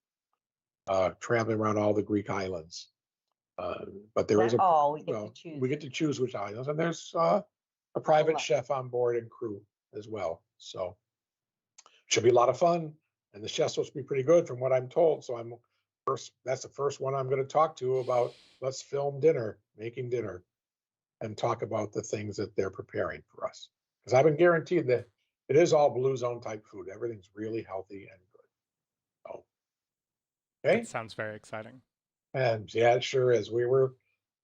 S1: traveling around all the Greek islands. But there is we get to choose which islands, and there's a private chef on board and crew as well. So should be a lot of fun, and the chef's supposed to be pretty good from what I'm told. So that's the first one I'm going to talk to about. Let's film dinner, making dinner, and talk about the things that they're preparing for us. Because I've been guaranteed that it is all Blue Zone type food. Everything's really healthy and good. So, okay.
S3: That sounds very exciting.
S1: And yeah, it sure is. We were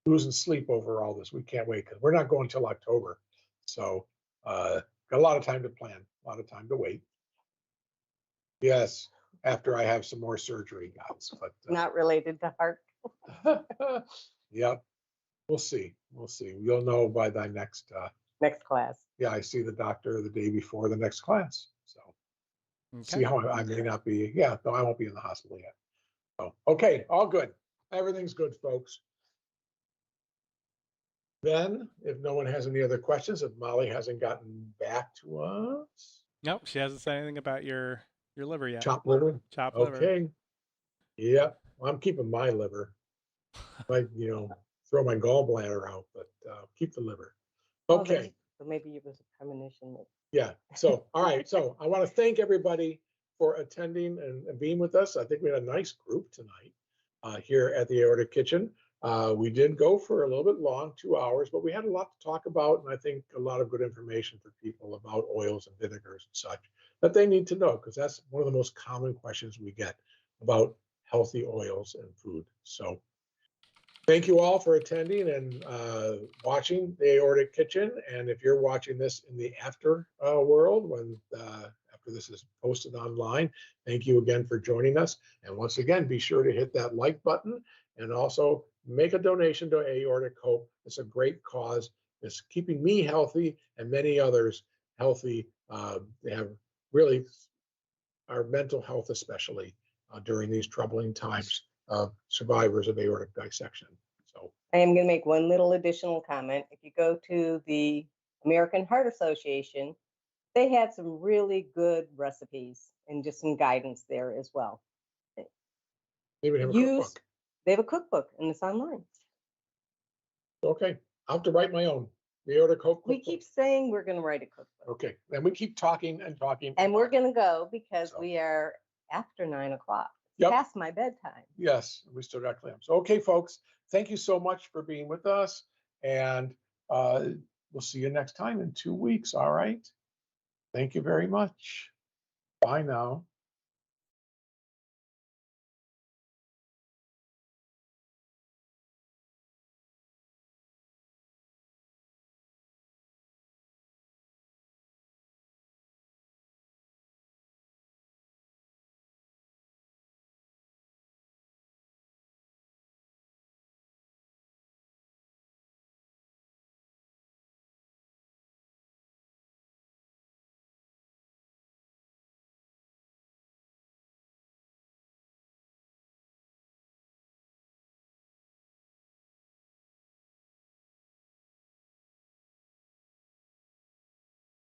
S1: losing sleep over all this. We can't wait because we're not going till October. So got a lot of time to plan, a lot of time to wait. Yes, after I have some more surgery, guys. But
S2: not related to heart.
S1: Yeah, we'll see. We'll see. You'll know by the next
S2: class.
S1: Yeah, I see the doctor the day before the next class. So see how I may not be. Yeah, no, I won't be in the hospital yet. So okay, all good. Everything's good, folks. Then, if no one has any other questions, if Molly hasn't gotten back to us.
S3: Nope, she hasn't said anything about your liver yet.
S1: Chopped liver?
S3: Chopped liver.
S1: Okay. Yeah, well, I'm keeping my liver. Like, throw my gallbladder out, but keep the liver. Okay.
S2: So maybe it was a premonition.
S1: Yeah. So, all right. So I want to thank everybody for attending and being with us. I think we had a nice group tonight here at the Aortic Kitchen. We did go for a little bit long, 2 hours, but we had a lot to talk about, and I think a lot of good information for people about oils and vinegars and such that they need to know, because that's one of the most common questions we get about healthy oils and food. So thank you all for attending and watching the Aortic Kitchen. And if you're watching this in the after world, when after this is posted online, thank you again for joining us. And once again, be sure to hit that like button and also make a donation to Aortic Hope. It's a great cause. It's keeping me healthy and many others healthy. They have really our mental health, especially during these troubling times of survivors of aortic dissection. So
S2: I am going to make one little additional comment. If you go to the American Heart Association, they had some really good recipes and just some guidance there as well.
S1: they even have a cookbook.
S2: They have a cookbook and it's online.
S1: Okay, I'll have to write my own. The Aortic Hope cookbook.
S2: We keep saying we're going to write a cookbook.
S1: Okay, and we keep talking and talking.
S2: And we're going to go because we are after 9 o'clock.
S1: Yep.
S2: Past my bedtime.
S1: Yes, we still got clams. Okay, folks, thank you so much for being with us. And we'll see you next time in 2 weeks. All right. Thank you very much. Bye now.